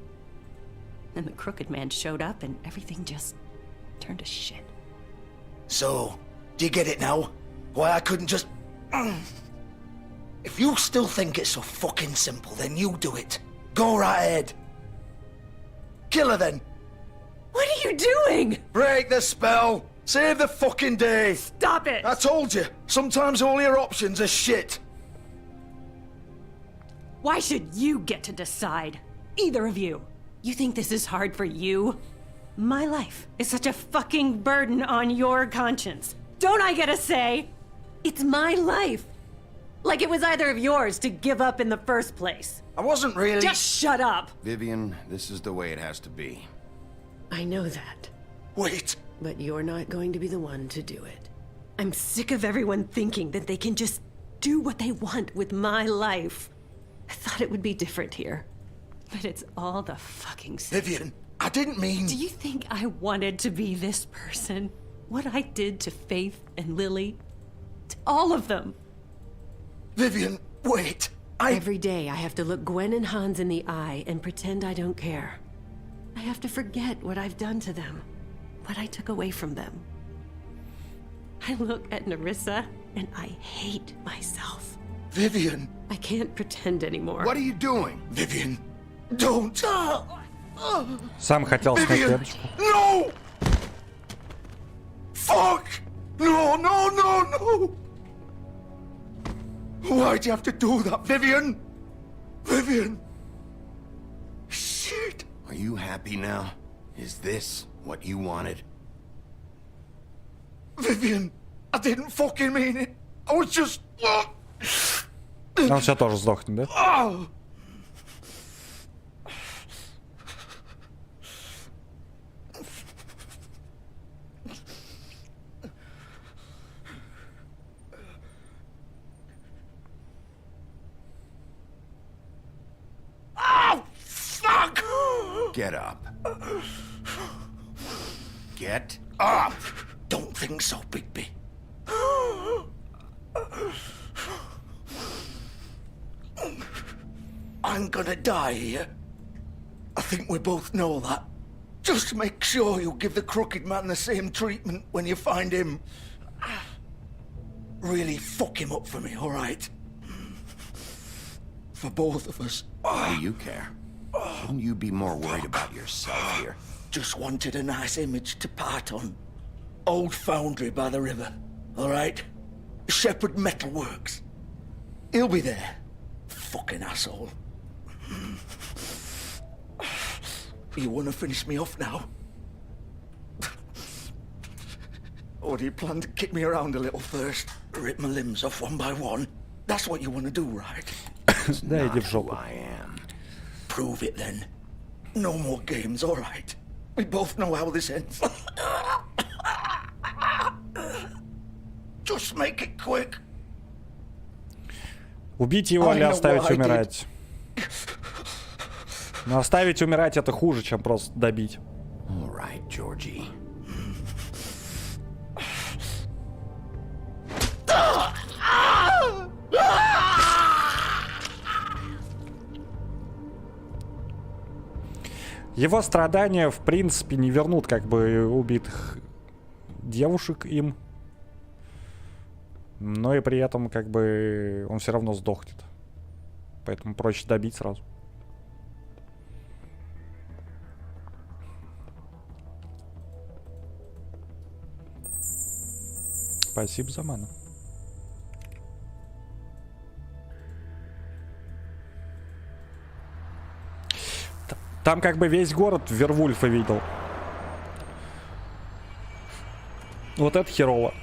Then the Crooked Man showed up and everything just turned to shit. So, do you get it now? Why I couldn't just... If you still think it's so fucking simple, then you do it. Go right ahead. Kill her then. What are you doing? Break the spell. Save the fucking day. Stop it. I told you. Sometimes all your options are shit. Why should you get to decide? Either of you. You think this is hard for you? My life is such a fucking burden on your conscience. Don't I get a say? It's my life. Like it was either of yours to give up in the first place. I wasn't really... Just shut up! Vivian, this is the way it has to be. I know that. Wait. But you're not going to be the one to do it. I'm sick of everyone thinking that they can just do what they want with my life. I thought it would be different here. But it's all the fucking same. Vivian, I didn't mean... Do you think I wanted to be this person? What I did to Faith and Lily? To all of them? Vivian, wait. Every day I have to look Gwen and Hans in the eye and pretend I don't care. I have to forget what I've done to them, what I took away from them. I look at Nerissa and I hate myself. Vivian. I can't pretend anymore. What are you doing? Vivian, don't. Сам хотел снять Vivian, девочку. no! Fuck! No, no, no, no! Why'd you have to do that, Vivian? Vivian! Shit! Are you happy now? Is this what you wanted? Vivian, I didn't fucking mean it. I was just... Он все тоже сдохнет, да? Oh. Oh, fuck! Get up. Get up! Don't think so, Bigby. I'm gonna die here. I think we both know that. Just make sure you give the Crooked Man the same treatment when you find him. Really fuck him up for me, all right? For both of us. Why do you care? Shouldn't you be more worried about yourself here? Just wanted a nice image to part on. Old foundry by the river, all right? Shepherd Metalworks. He'll be there. Fucking asshole. You want to finish me off now? Or do you plan to kick me around a little first? Rip my limbs off one by one? That's what you want to do, right? Да, иди в жопу. I am. Prove it then. No more games, all right? We both know how this ends. Just make it quick. Убить его или оставить умирать? Но оставить умирать это хуже, чем просто добить. All right, Georgie. Его страдания, в принципе, не вернут как бы убитых девушек им. Но и при этом как бы он все равно сдохнет. Поэтому проще добить сразу. Спасибо за ману. Там как бы весь город Вервульфа видел. Вот это херово.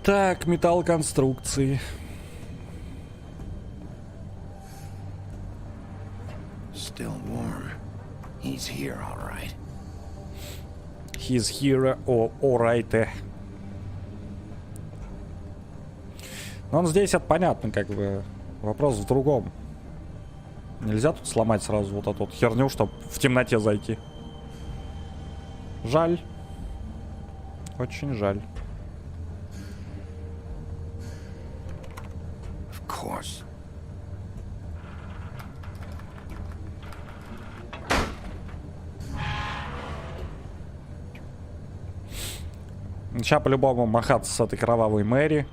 Так, металлоконструкции. Still warm. He's here, all right. He's here, all right. Но он здесь, это понятно, как бы. Вопрос в другом. Нельзя тут сломать сразу вот эту вот херню, чтобы в темноте зайти. Жаль. Очень жаль. Of course. Сейчас по-любому махаться с этой кровавой Мэри.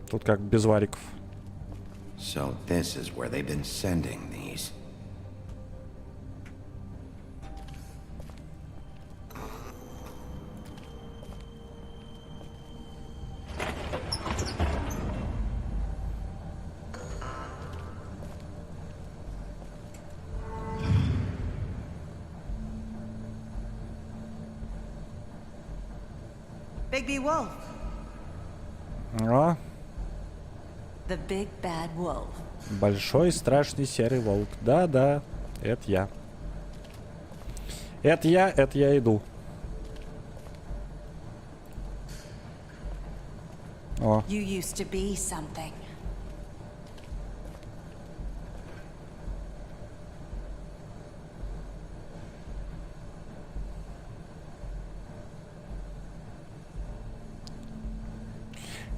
Тут как без вариков. So this is where they've been sending these. Bigby Wolf. А? The big bad wolf. Большой страшный серый волк. Да-да, это я. Это я иду. О. You used to be something.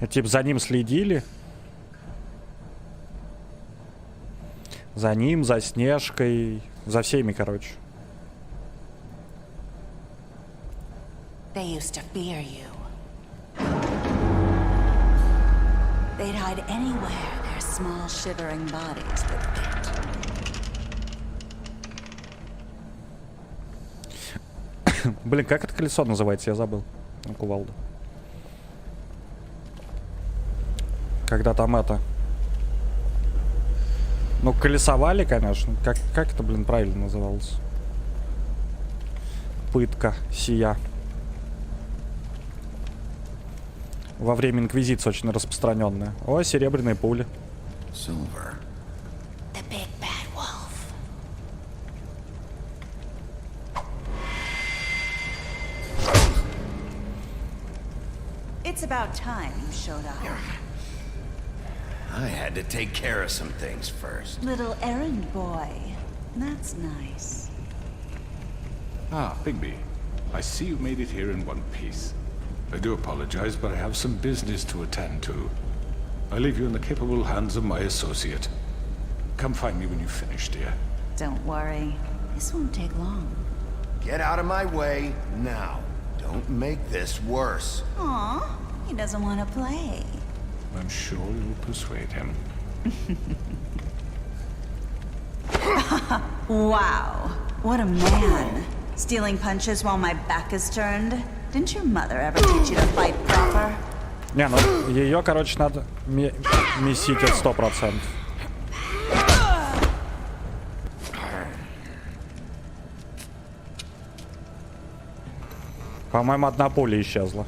Типа за ним следили. За ним, за Снежкой, за всеми, короче. They used to fear you. They'd hide anywhere their small shivering bodies would fit. Блин, как это колесо называется? Я забыл. Ну, кувалда. Когда там это... Ну, колесовали, конечно. Как это, блин, правильно называлось? Пытка сия. Во время Инквизиции очень распространенная. О, серебряные пули. Silver. The big bad wolf. It's about time you showed up. I had to take care of some things first. Little errand boy. That's nice. Ah, Bigby. I see you made it here in one piece. I do apologize, but I have some business to attend to. I leave you in the capable hands of my associate. Come find me when you've finished, dear. Don't worry. This won't take long. Get out of my way now. Don't make this worse. Aw, he doesn't want to play. I'm sure you'll persuade him. Wow, what a man. Stealing punches while my back is turned? Didn't your mother ever teach you to fight proper? Не, ну ее, короче, надо месить от 100%. По-моему, одна пуля исчезла.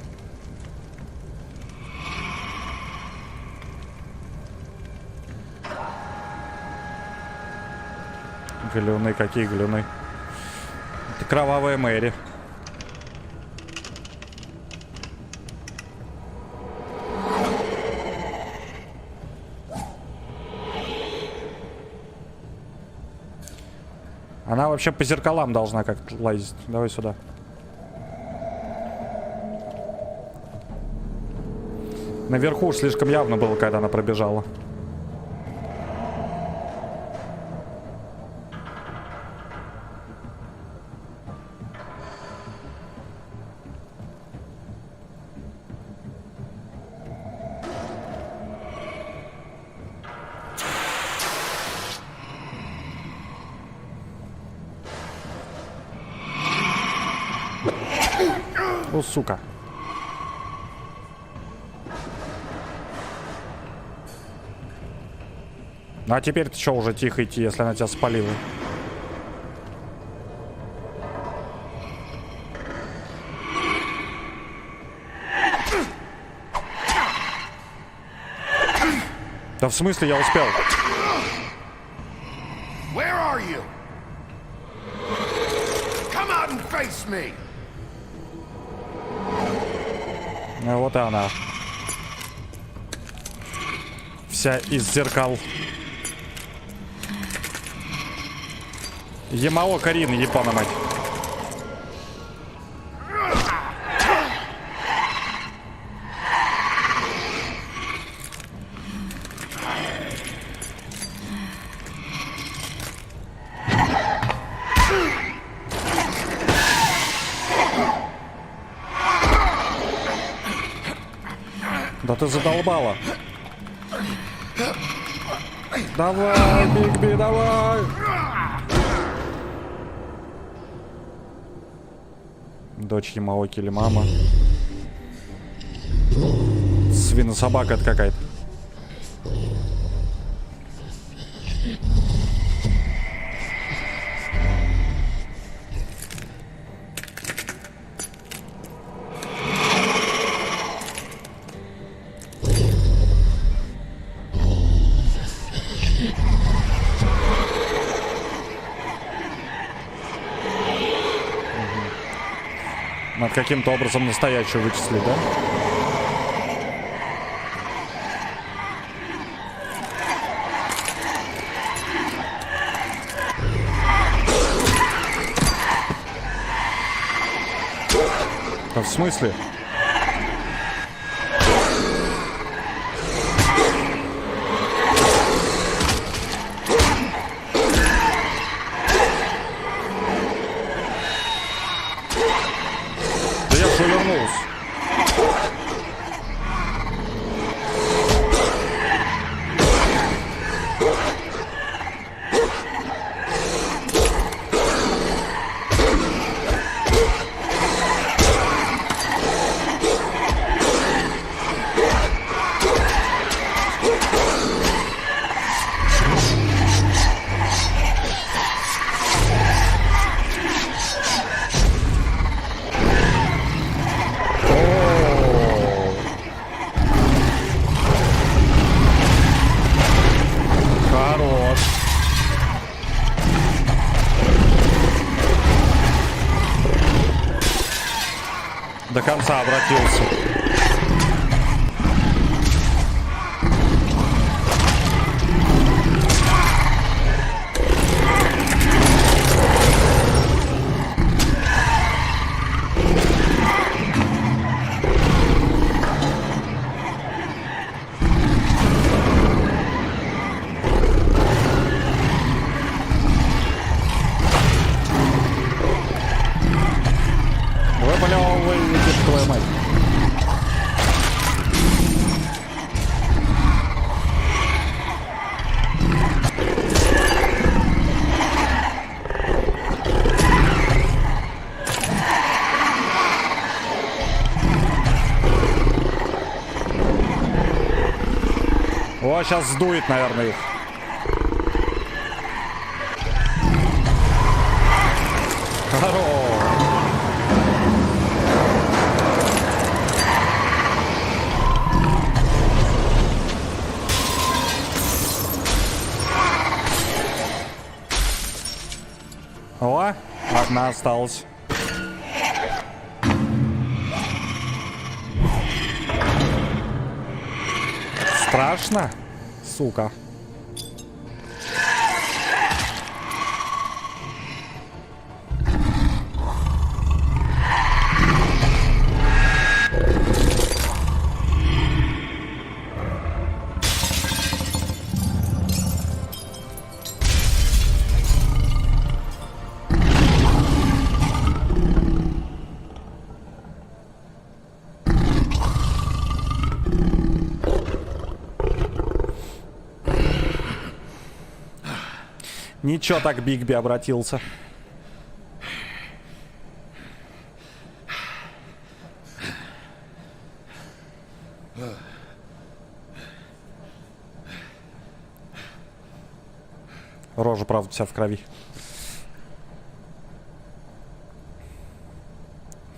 Галюны, какие галюны? Это кровавая Мэри. Она вообще по зеркалам должна как-то лазить. Давай сюда. Наверху уж слишком явно было, когда она пробежала. О, сука. Ну а теперь ты что, уже тихо идти, если она тебя спалила? Да в смысле, я успел? Where are you? Come out and face me. Ну, вот и она. Вся из зеркал. Ямао Карин, Япона, мать. Да ты задолбала. Давай, Бигби, давай. Дочь Ямаоки или мама. Свинособака это какая-то. Надо каким-то образом настоящую вычислить, да? Да в смысле? До конца обратился. Твою мать. О, сейчас сдует, наверное, их. Хорош. О, одна осталась. Страшно, сука. Ничего так Бигби обратился. Рожа, правда, вся в крови.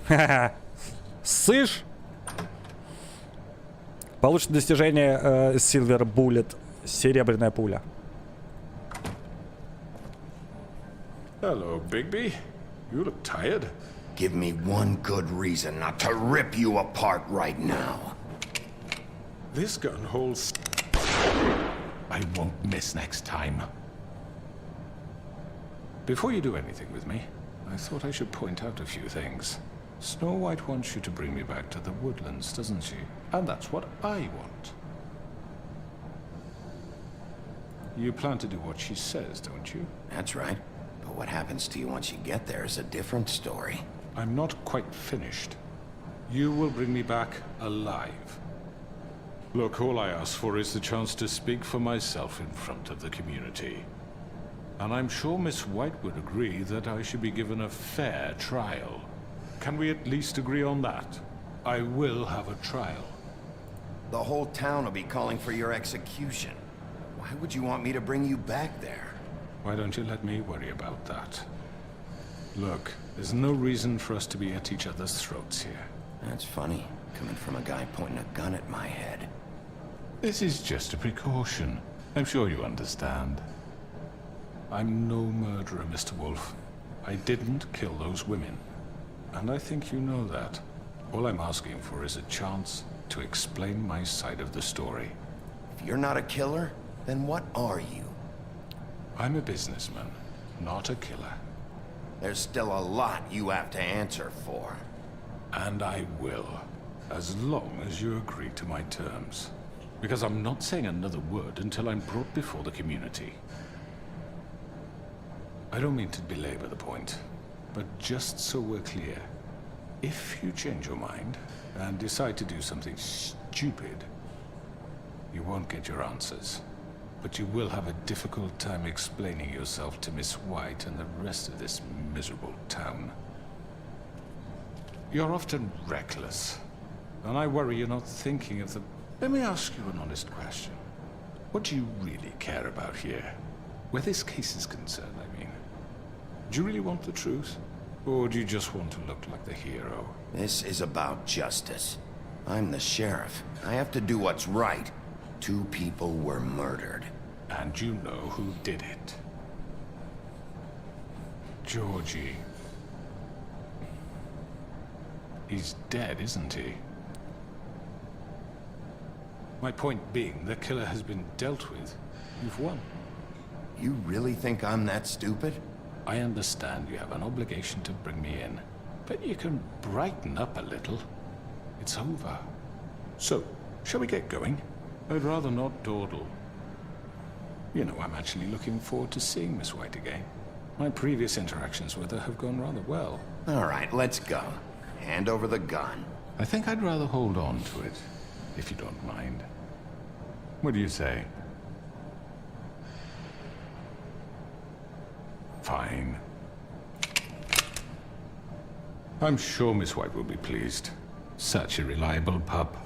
Ха-ха. Сышь? Получит достижение Silver Bullet. Серебряная пуля. Hello, Bigby. You look tired. Give me one good reason not to rip you apart right now. This gun holds... I won't miss next time. Before you do anything with me, I thought I should point out a few things. Snow White wants you to bring me back to the woodlands, doesn't she? And that's what I want. You plan to do what she says, don't you? That's right. But what happens to you once you get there is a different story. I'm not quite finished. You will bring me back alive. Look, all I ask for is the chance to speak for myself in front of the community. And I'm sure Miss White would agree that I should be given a fair trial. Can we at least agree on that? I will have a trial. The whole town will be calling for your execution. Why would you want me to bring you back there? Why don't you let me worry about that? Look, there's no reason for us to be at each other's throats here. That's funny, coming from a guy pointing a gun at my head. This is just a precaution. I'm sure you understand. I'm no murderer, Mr. Wolf. I didn't kill those women. And I think you know that. All I'm asking for is a chance to explain my side of the story. If you're not a killer, then what are you? I'm a businessman, not a killer. There's still a lot you have to answer for. And I will, as long as you agree to my terms. Because I'm not saying another word until I'm brought before the community. I don't mean to belabor the point, but just so we're clear, if you change your mind and decide to do something stupid, you won't get your answers. But you will have a difficult time explaining yourself to Miss White and the rest of this miserable town. You're often reckless, and I worry you're not thinking of the... Let me ask you an honest question. What do you really care about here? Where this case is concerned, I mean. Do you really want the truth? Or do you just want to look like the hero? This is about justice. I'm the sheriff. I have to do what's right. 2 people were murdered. And you know who did it. Georgie. He's dead, isn't he? My point being, the killer has been dealt with. You've won. You really think I'm that stupid? I understand you have an obligation to bring me in, but you can brighten up a little. It's over. So, shall we get going? I'd rather not dawdle. You know, I'm actually looking forward to seeing Miss White again. My previous interactions with her have gone rather well. All right, let's go. Hand over the gun. I think I'd rather hold on to it, if you don't mind. What do you say? Fine. I'm sure Miss White will be pleased. Such a reliable pup.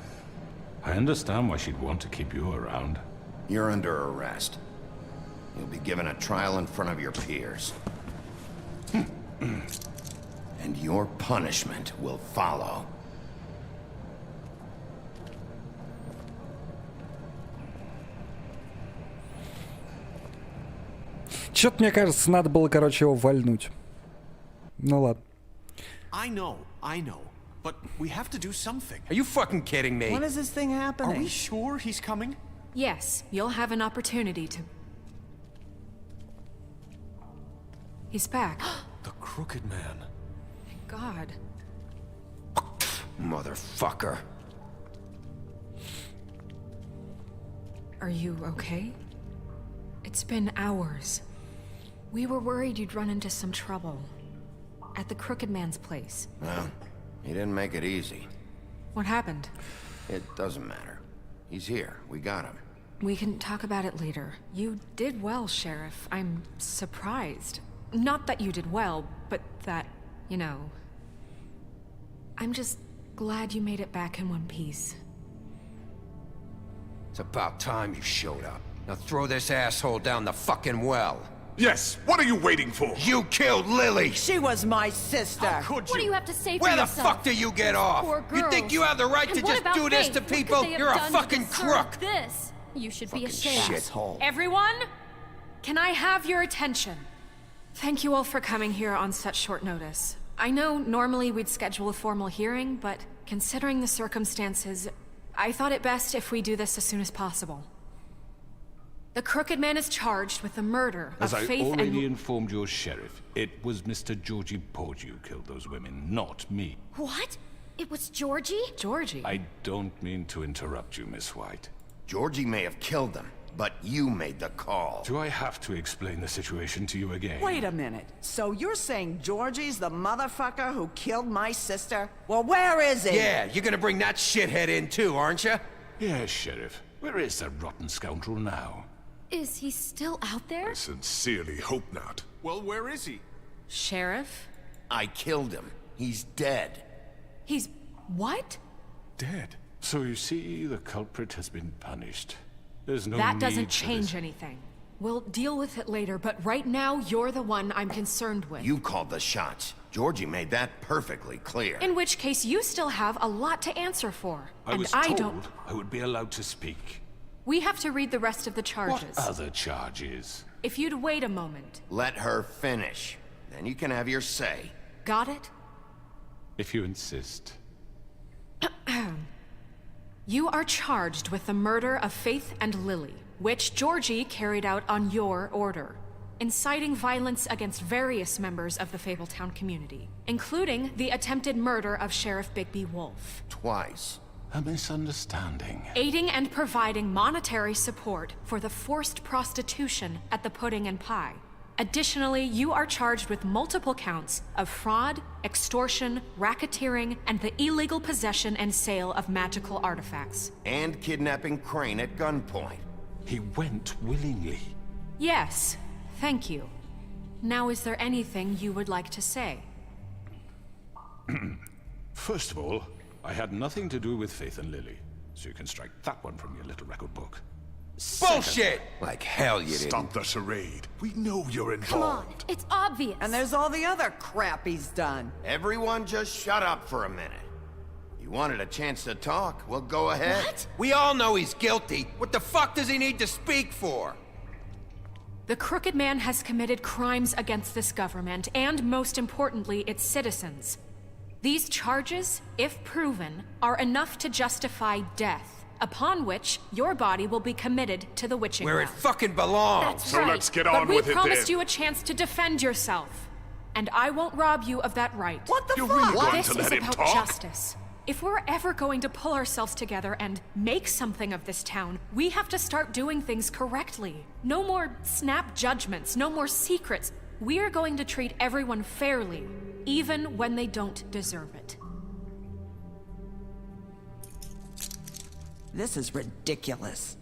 I understand why she'd want to keep you around. You're under arrest. You'll be given a trial in front of your peers. And your punishment will follow. Чё-то, мне кажется, надо было, короче, его вальнуть. Ну ладно. I know, but we have to do something. Are you fucking kidding me? When is this thing happening? Are we sure he's coming? Yes, you'll have an opportunity to... He's back. The Crooked Man. Thank God. Motherfucker. Are you okay? It's been hours. We were worried you'd run into some trouble. At the Crooked Man's place. Well, he didn't make it easy. What happened? It doesn't matter. He's here. We got him. We can talk about it later. You did well, Sheriff. I'm surprised. Not that you did well, but that, you know... I'm just glad you made it back in one piece. It's about time you showed up. Now throw this asshole down the fucking well. Yes, what are you waiting for? You killed Lily! She was my sister. What do you have to say for Where the yourself? fuck do you get off? Poor You think girls. you have the right And to what just about do this Faith? to What could people? they have You're a done to fucking deserve crook! This. You should be ashamed. Shithole. Everyone? Can I have your attention? Thank you all for coming here on such short notice. I know normally we'd schedule a formal hearing, but considering the circumstances, I thought it best if we do this as soon as possible. The Crooked Man is charged with the murder As of I Faith already and... informed your sheriff, it was Mr. Georgie Porgy who killed those women, not me. What? It was Georgie? Georgie? I don't mean to interrupt you, Miss White. Georgie may have killed them, but you made the call. Do I have to explain the situation to you again? Wait a minute. So you're saying Georgie's the motherfucker who killed my sister? Well, where is he? Yeah, you're gonna bring that shithead in too, aren't you? Yes, Sheriff. Where is that rotten scoundrel now? Is he still out there? I sincerely hope not. Well, where is he? Sheriff? I killed him. He's dead. He's... what? Dead. So you see, the culprit has been punished. There's no That need doesn't for change this. anything. We'll deal with it later, but right now, you're the one I'm concerned with. You called the shots. Georgie made that perfectly clear. In which case, you still have a lot to answer for. I was I told don't... I would be allowed to speak. We have to read the rest of the charges. What other charges? If you'd wait a moment. Let her finish. Then you can have your say. Got it? If you insist. You are charged with the murder of Faith and Lily, which Georgie carried out on your order, inciting violence against various members of the Fabletown community, including the attempted murder of Sheriff Bigby Wolf. Twice. A misunderstanding. Aiding and providing monetary support for the forced prostitution at the Pudding and Pie. Additionally, you are charged with multiple counts of fraud, extortion, racketeering, and the illegal possession and sale of magical artifacts. And kidnapping Crane at gunpoint. He went willingly. Yes, thank you. Now, is there anything you would like to say? First of all, I had nothing to do with Faith and Lily, so you can strike that one from your little record book. Bullshit! Like hell you didn't. Stop the charade. We know you're Come on, involved. it's obvious. And there's all the other crap he's done. Everyone just shut up for a minute. You wanted a chance to talk? Well, go ahead. What? We all know he's guilty. What the fuck does he need to speak for? The Crooked Man has committed crimes against this government, and most importantly, its citizens. These charges, if proven, are enough to justify death, upon which your body will be committed to the witching Where it well. fucking belongs. That's So right. let's get on but with it we promised then. you a chance to defend yourself, and I won't rob you of that right. What the You're fuck? really going This to is let him about talk? justice. If we're ever going to pull ourselves together and make something of this town, we have to start doing things correctly. No more snap judgments, no more secrets. We are going to treat everyone fairly, even when they don't deserve it. This is ridiculous.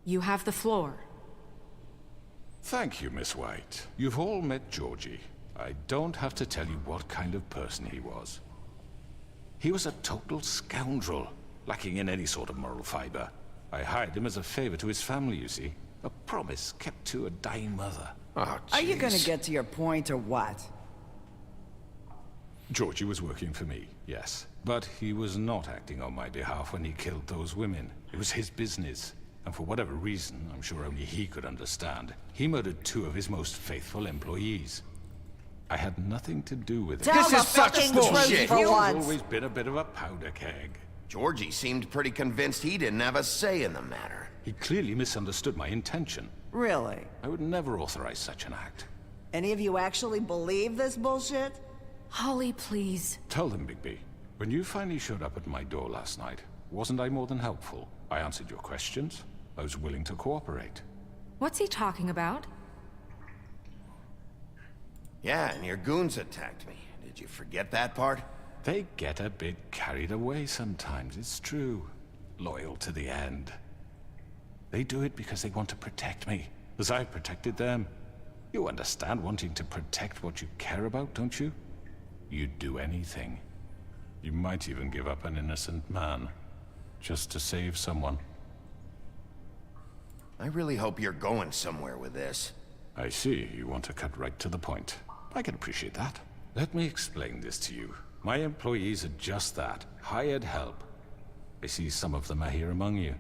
You have the floor. Thank you, Miss White. You've all met Georgie. I don't have to tell you what kind of person he was. He was a total scoundrel, lacking in any sort of moral fiber. I hired him as a favor to his family, you see. A promise kept to a dying mother. Oh, Are you gonna jeez. get to your point or what? Georgie was working for me, yes. But he was not acting on my behalf when he killed those women. It was his business. And for whatever reason, I'm sure only he could understand, he murdered 2 of his most faithful employees. I had nothing to do with it. Tell the fucking truth He's for once. always been a bit of a powder keg. Georgie seemed pretty convinced he didn't have a say in the matter. He clearly misunderstood my intention. Really? I would never authorize such an act. Any of you actually believe this bullshit? Holly, please. Tell them, Bigby. When you finally showed up at my door last night, wasn't I more than helpful? I answered your questions. I was willing to cooperate. What's he talking about? Yeah, and your goons attacked me. Did you forget that part? They get a bit carried away sometimes, it's true. Loyal to the end. They do it because they want to protect me, as I've protected them. You understand wanting to protect what you care about, don't you? You'd do anything. You might even give up an innocent man, just to save someone. I really hope you're going somewhere with this. I see, you want to cut right to the point. I can appreciate that. Let me explain this to you. My employees are just that, hired help. I see some of them are here among you.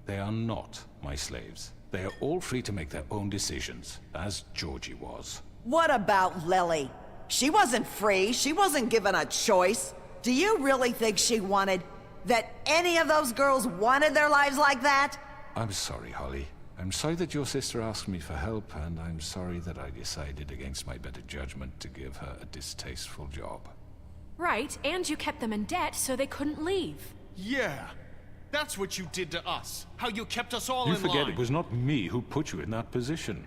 They are not my slaves. They are all free to make their own decisions, as Georgie was. What about Lily? She wasn't free. She wasn't given a choice. Do you really think she wanted... that any of those girls wanted their lives like that? I'm sorry, Holly. I'm sorry that your sister asked me for help, and I'm sorry that I decided against my better judgment to give her a distasteful job. Right, and you kept them in debt so they couldn't leave. Yeah, that's what you did to us. How you kept us all You in forget line. it was not me who put you in that position.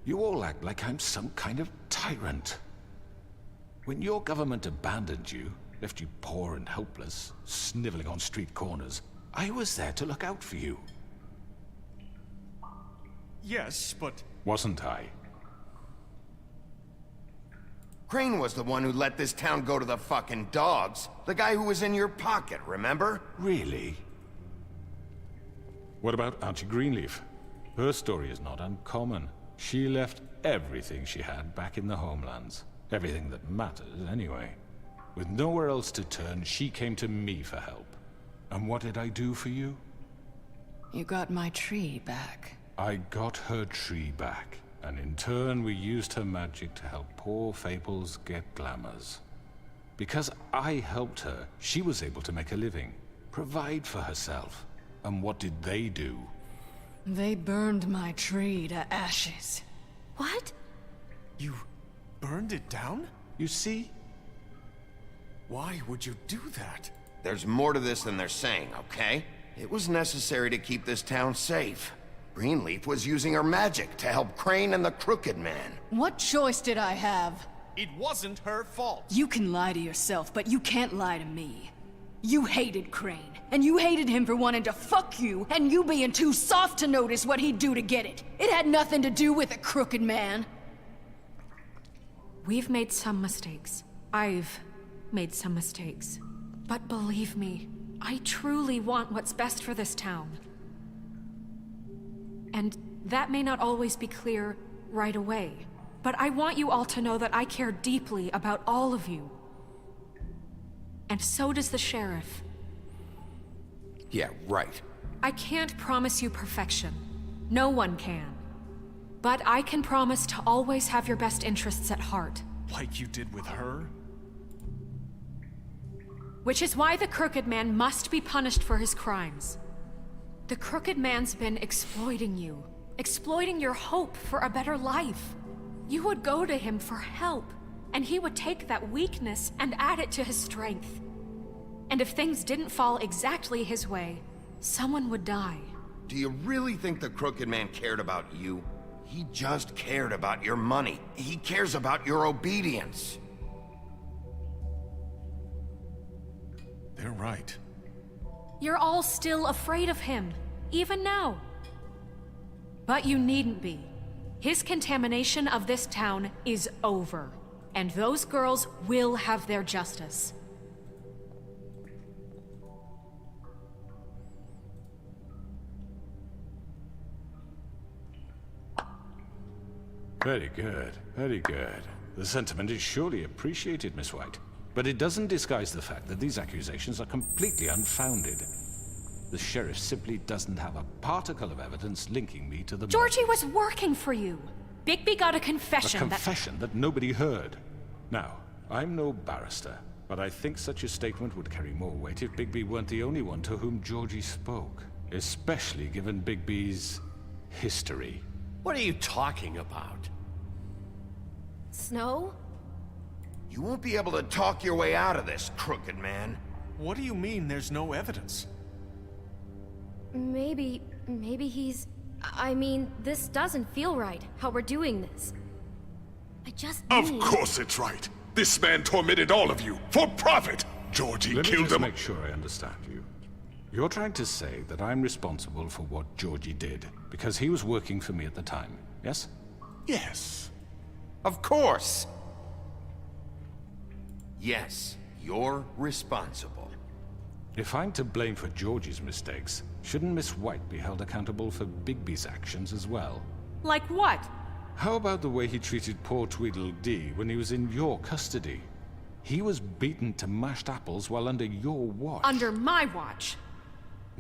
You all act like I'm some kind of tyrant. When your government abandoned you, left you poor and helpless, sniveling on street corners, I was there to look out for you. Yes, but... Wasn't I? Crane was the one who let this town go to the fucking dogs. The guy who was in your pocket, remember? Really? What about Auntie Greenleaf? Her story is not uncommon. She left everything she had back in the homelands. Everything that matters, anyway. With nowhere else to turn, she came to me for help. And what did I do for you? You got my tree back. I got her tree back, and in turn we used her magic to help poor Fables get glamours. Because I helped her, she was able to make a living, provide for herself. And what did they do? They burned my tree to ashes. What? You burned it down? You see? Why would you do that? There's more to this than they're saying, okay? It was necessary to keep this town safe. Greenleaf was using her magic to help Crane and the Crooked Man. What choice did I have? It wasn't her fault. You can lie to yourself, but you can't lie to me. You hated Crane, and you hated him for wanting to fuck you, and you being too soft to notice what he'd do to get it. It had nothing to do with the Crooked Man. We've made some mistakes. I've made some mistakes. But believe me, I truly want what's best for this town. And that may not always be clear right away, but I want you all to know that I care deeply about all of you. And so does the sheriff. Yeah, right. I can't promise you perfection. No one can. But I can promise to always have your best interests at heart. Like you did with her? Which is why the Crooked Man must be punished for his crimes. The Crooked Man's been exploiting you. Exploiting your hope for a better life. You would go to him for help, and he would take that weakness and add it to his strength. And if things didn't fall exactly his way, someone would die. Do you really think the Crooked Man cared about you? He just cared about your money. He cares about your obedience. They're right. You're all still afraid of him, even now. But you needn't be. His contamination of this town is over, and those girls will have their justice. Very good, very good. The sentiment is surely appreciated, Miss White. But it doesn't disguise the fact that these accusations are completely unfounded. The sheriff simply doesn't have a particle of evidence linking me to the Georgie was working for you. Bigby got a confession A confession that nobody heard. Now, I'm no barrister, but I think such a statement would carry more weight if Bigby weren't the only one to whom Georgie spoke. Especially given Bigby's history. What are you talking about? Snow? You won't be able to talk your way out of this, Crooked Man. What do you mean there's no evidence? Maybe he's... I mean, this doesn't feel right, how we're doing this. I just Of need... course it's right. This man tormented all of you for profit. Georgie Let me killed just them. make sure I understand you. You're trying to say that I'm responsible for what Georgie did because he was working for me at the time, yes? Yes. Of course. Yes, you're responsible. If I'm to blame for Georgie's mistakes, shouldn't Miss White be held accountable for Bigby's actions as well? Like what? How about the way he treated poor Tweedledee when he was in your custody? He was beaten to mashed apples while under your watch. Under my watch.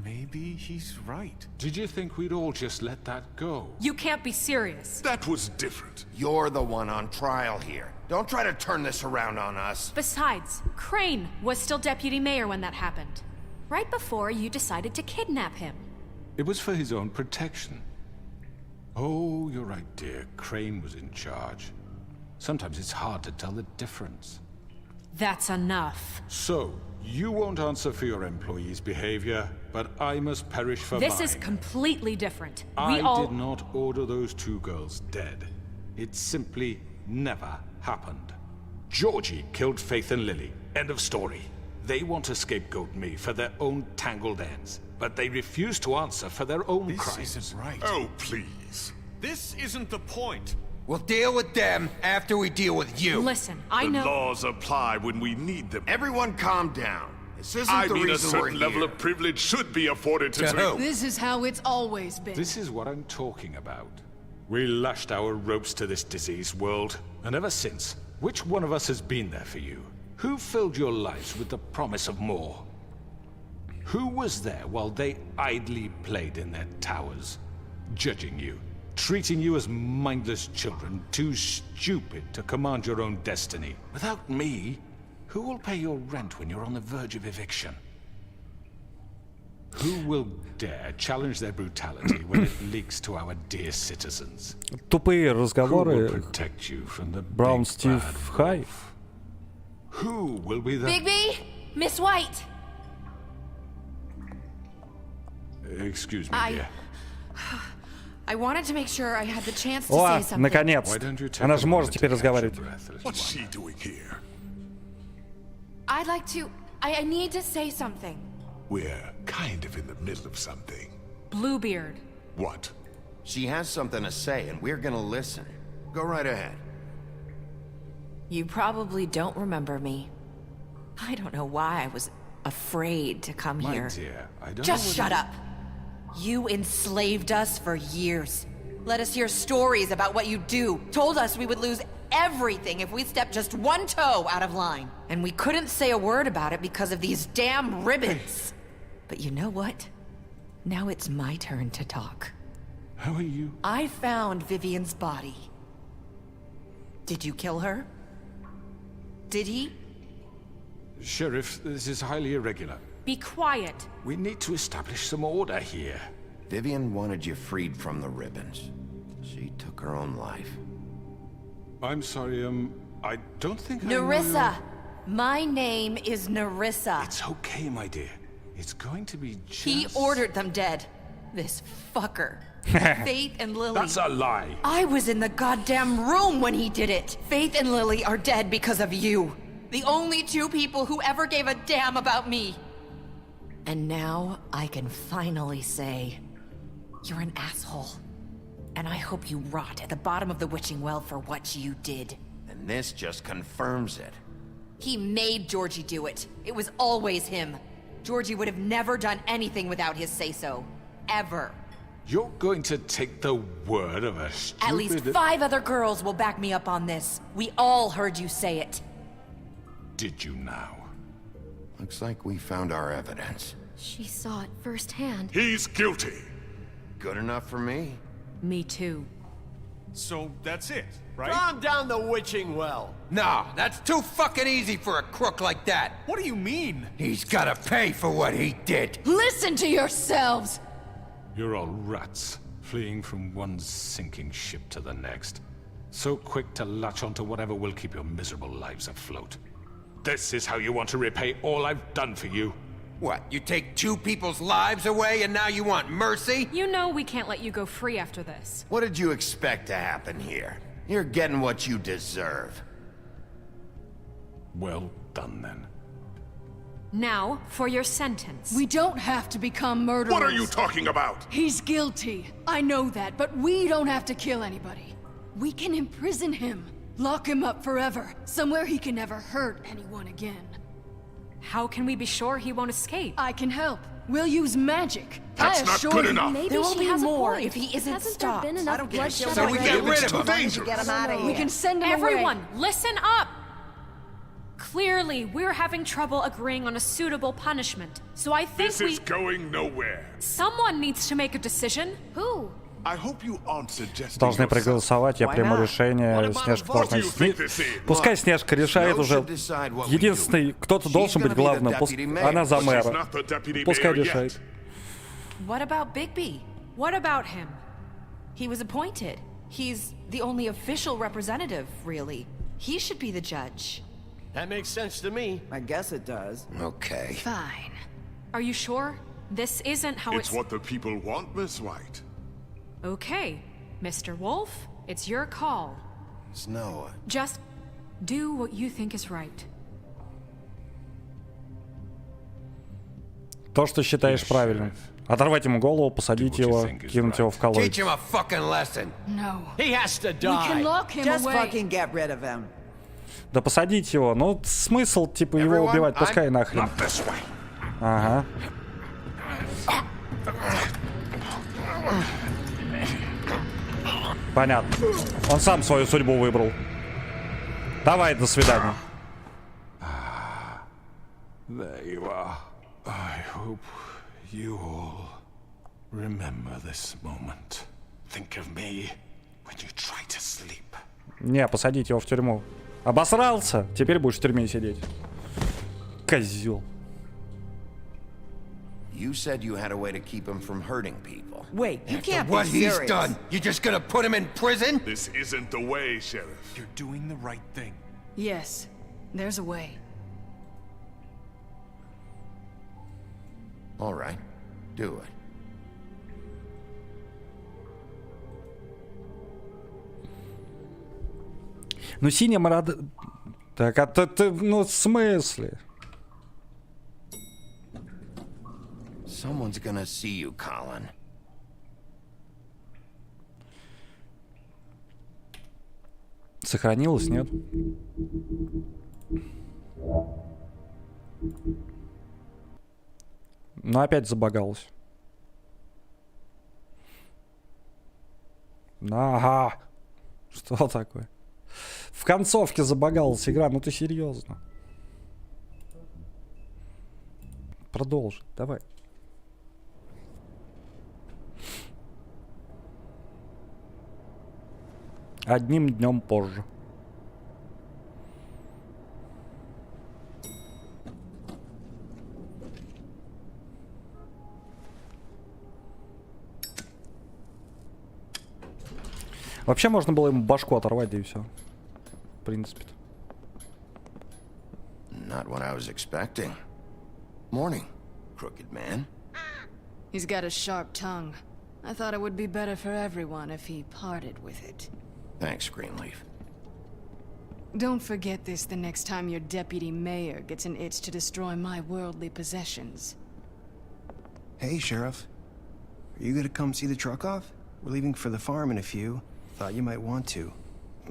Maybe he's right. Did you think we'd all just let that go? You can't be serious. That was different. You're the one on trial here. Don't try to turn this around on us. Besides, Crane was still deputy mayor when that happened. Right before you decided to kidnap him. It was for his own protection. Oh, you're right, dear. Crane was in charge. Sometimes it's hard to tell the difference. That's enough. So, you won't answer for your employees' behavior, but I must perish for mine. This is completely different. I did not order those two girls dead. It simply never happened. Georgie killed Faith and Lily. End of story. They want to scapegoat me for their own tangled ends, but they refuse to answer for their own crimes. This isn't right. Oh, please. This isn't the point. We'll deal with them after we deal with you. Listen, I know. The laws apply when we need them. Everyone calm down. This isn't I the mean, a reason we're certain level here. of privilege should be afforded to... To who? This is how it's always been. This is what I'm talking about. We lashed our ropes to this diseased world, and ever since, which one of us has been there for you? Who filled your lives with the promise of more? Who was there while they idly played in their towers, judging you, treating you as mindless children, too stupid to command your own destiny? Without me, who will pay your rent when you're on the verge of eviction? Who will dare challenge their brutality when it leaks to our dear citizens? Тупые Who will разговоры. protect you from the Браун big Стив bad Хай. wolf? Who will be the... Bigby! Miss White! Excuse me, dear. I wanted to make sure I had the chance to О, say something. наконец. Why don't you take Она a же moment может to теперь catch your разговаривать. breath, little What's one? she doing here? I'd like to... I need to say something. We're kind of in the middle of something. Bluebeard. What? She has something to say, and we're gonna listen. Go right ahead. You probably don't remember me. I don't know why I was afraid to come My here. dear, I don't Just know shut up. You enslaved us for years. Let us hear stories about what you do. Told us we would lose everything if we stepped just one toe out of line. And we couldn't say a word about it because of these damn ribbons. But you know what? Now it's my turn to talk. How are you? I found Vivian's body. Did you kill her? Did he? Sheriff, this is highly irregular. Be quiet. We need to establish some order here. Vivian wanted you freed from the ribbons. She took her own life. I'm sorry, I don't think I know Nerissa! your- My name is Nerissa. It's okay, my dear. It's going to be just... He ordered them dead. This fucker. Faith and Lily. That's a lie. I was in the goddamn room when he did it. Faith and Lily are dead because of you. The only two people who ever gave a damn about me. And now I can finally say, you're an asshole. And I hope you rot at the bottom of the witching well for what you did. And this just confirms it. He made Georgie do it. It was always him. Georgie would have never done anything without his say-so. Ever. You're going to take the word of a stupid... At least 5 other girls will back me up on this. We all heard you say it. Did you now? Looks like we found our evidence. She saw it firsthand. He's guilty. Good enough for me. Me too. So that's it, right? Calm down the witching well. No, that's too fucking easy for a crook like that. What do you mean? He's gotta pay for what he did. Listen to yourselves! You're all rats, fleeing from one sinking ship to the next. So quick to latch onto whatever will keep your miserable lives afloat. This is how you want to repay all I've done for you? What, you take 2 people's lives away and now you want mercy? You know we can't let you go free after this. What did you expect to happen here? You're getting what you deserve. Well done, then. Now, for your sentence. We don't have to become murderers. What are you talking about? He's guilty. I know that, but we don't have to kill anybody. We can imprison him. Lock him up forever. Somewhere he can never hurt anyone again. How can we be sure he won't escape? I can help. We'll use magic. That's I not assure good you. enough. Maybe There will she be has more a point. if he isn't Hasn't stopped. there been enough I don't care. bloodshed So we already? get rid of It's too him. dangerous. Get him out of here. We can send him Everyone, away. listen up! Clearly, we're having trouble agreeing on a suitable punishment. So I think This is going nowhere. Someone needs to make a decision. Who? I hope you aren't suggesting Должны yourself. проголосовать, я приму решение. Снежка должна... Пускай Снежка решает уже. Единственный, кто-то должен быть главным. Она за мэра. Пускай решает. What about Bigby? What about him? He was appointed. He's the only official representative, really. He should be the judge. That makes sense to me. I guess it does. Okay. Fine. Are you sure? This isn't how It's what the people want, Miss White. Okay, Mr. Wolf, it's your call. Snow. Just do what you think is right. То, что считаешь правильным. Оторвать ему голову, посадить его, кинуть его в колодец. Teach him a fucking lesson. No. He has to We can die. lock him Just away. fucking get rid of him. Да посадить его. Ну, смысл, типа, его убивать, пускай нахрен. Not this way. Ага. Понятно. Он сам свою судьбу выбрал. Давай, до свидания. There you are. I hope you all remember this moment. Think of me when you try to sleep. Не, посадить его в тюрьму. Обосрался? Теперь будешь в тюрьме сидеть. Козел. You said you had a way to keep him from hurting people. Wait, you After can't what be he's serious. done, you just gonna put him in prison? This isn't the way, Sheriff. You're doing the right thing. Yes, there's a way. All right, do it. Ну, синяя морада... Так, а ты, ну, в смысле? Someone's gonna see you, Colin. Сохранилось, нет? Ну, опять забагалось. Ага. Что такое? В концовке забагалась игра, ну ты серьезно? Продолжи, давай. Одним днем позже. Вообще можно было ему башку оторвать, да и все. В принципе-то. Not what I was expecting. Morning, crooked man. He's got a sharp tongue. I thought it would be better for everyone if he parted with it. Thanks, Greenleaf. Don't forget this the next time your deputy mayor gets an itch to destroy my worldly possessions. Hey, Sheriff. Are you gonna come see the truck off? We're leaving for the farm in a few. Thought you might want to.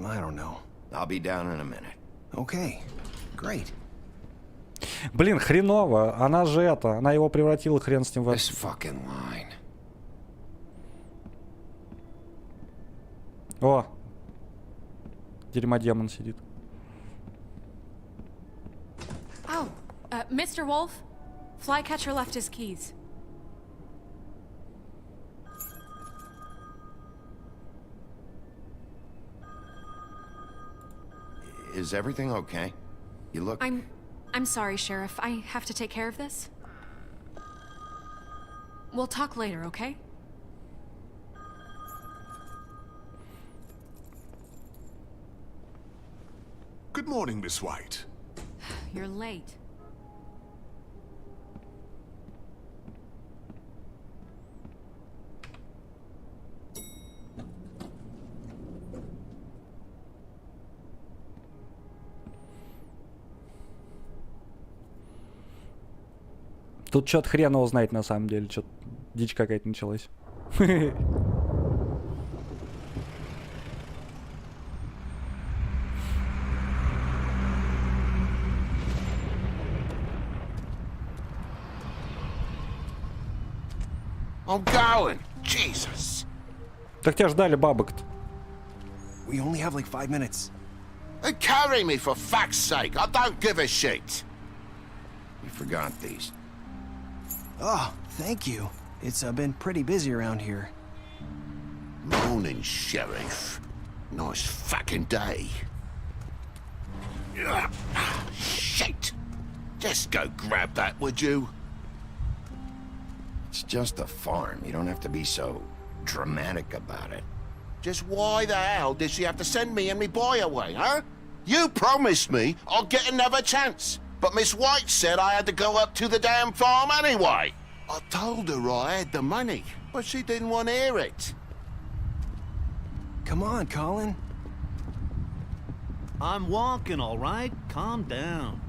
I don't know. I'll be down in a minute. Okay. Great. Блин, хреново. Она же это. Она его превратила, хрен с ним в... This fucking line. О! Дерьмодемон сидит. Oh, Mr. Wolf, Flycatcher left his keys. Is everything okay? You look... I'm sorry, Sheriff. I have to take care of this. We'll talk later, okay? Good morning, Miss White. You're late. Тут что-то хрен его знает на самом деле. Что-то дичь какая-то началась. I'm going. Jesus. Так тебя ждали бабок-то. We only have like 5 minutes. Carry me for fuck's sake. I don't give a shit. You forgot these. Oh, thank you. It's been pretty busy around here. Morning, Sheriff. Nice fucking day. Ugh, shit. Just go grab that, would you? It's just a farm. You don't have to be so dramatic about it. Just why the hell did she have to send me and me boy away, huh? You promised me I'll get another chance. But Miss White said I had to go up to the damn farm anyway. I told her I had the money, but she didn't want to hear it. Come on, Colin. I'm walking, all right? Calm down.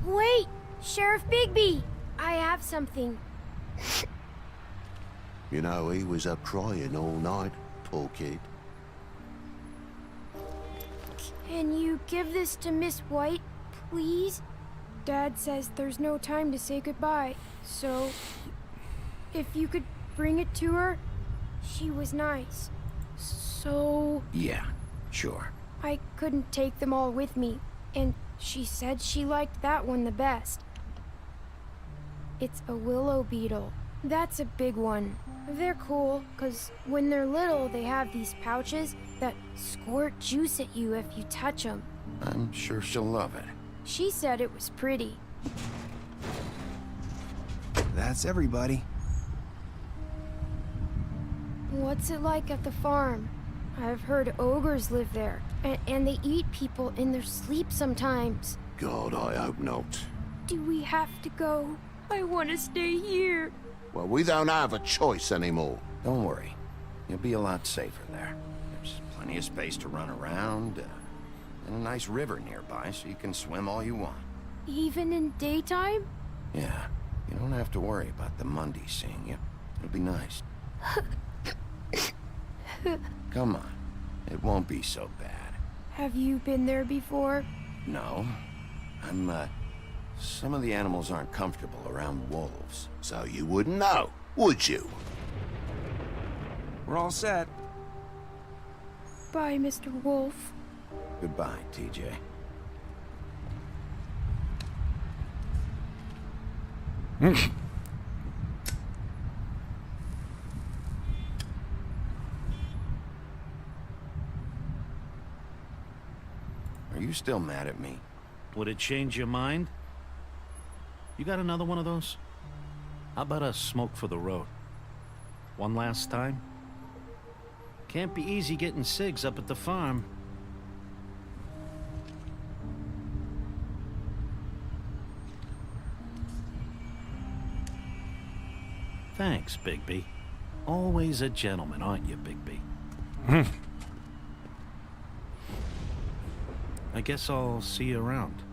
Wait! Sheriff Bigby! I have something. You know, he was up crying all night, poor kid. Can you give this to Miss White, please? Dad says there's no time to say goodbye, so if you could bring it to her, she was nice. So... Yeah, sure. I couldn't take them all with me, and she said she liked that one the best. It's a willow beetle. That's a big one. They're cool, because when they're little, they have these pouches that squirt juice at you if you touch them. I'm sure she'll love it. She said it was pretty. That's everybody. What's it like at the farm? I've heard ogres live there, and they eat people in their sleep sometimes. God, I hope not. Do we have to go? I want to stay here. Well, we don't have a choice anymore. Don't worry. You'll be a lot safer there. There's plenty of space to run around, and a nice river nearby so you can swim all you want. Even in daytime? Yeah, you don't have to worry about the Monday seeing you. It'll be nice. Come on. It won't be so bad. Have you been there before? No. Some of the animals aren't comfortable around wolves, so you wouldn't know, would you? We're all set. Bye, Mr. Wolf. Goodbye, TJ. Are you still mad at me? Would it change your mind? You got another one of those? How about a smoke for the road? One last time? Can't be easy getting cigs up at the farm. Thanks, Bigby. Always a gentleman, aren't you, Bigby? I guess I'll see you around.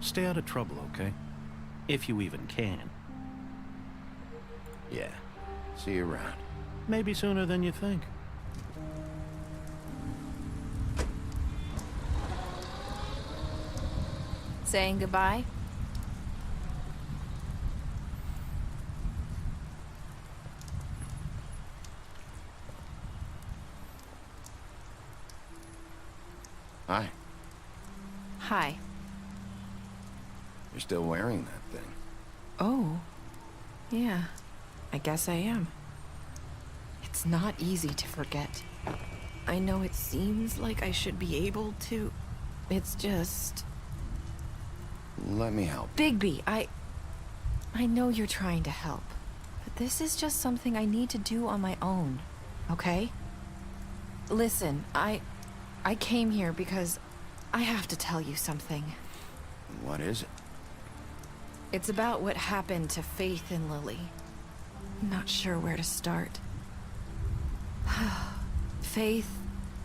Stay out of trouble, okay? If you even can. Yeah. See you around. Maybe sooner than you think. Saying goodbye? Hi. Hi. You're still wearing that thing. Oh. Yeah. I guess I am. It's not easy to forget. I know it seems like I should be able to. It's just... Let me help. Bigby, I know you're trying to help. But this is just something I need to do on my own. Okay? Listen, I came here because I have to tell you something. What is it? It's about what happened to Faith and Lily. I'm not sure where to start. Faith,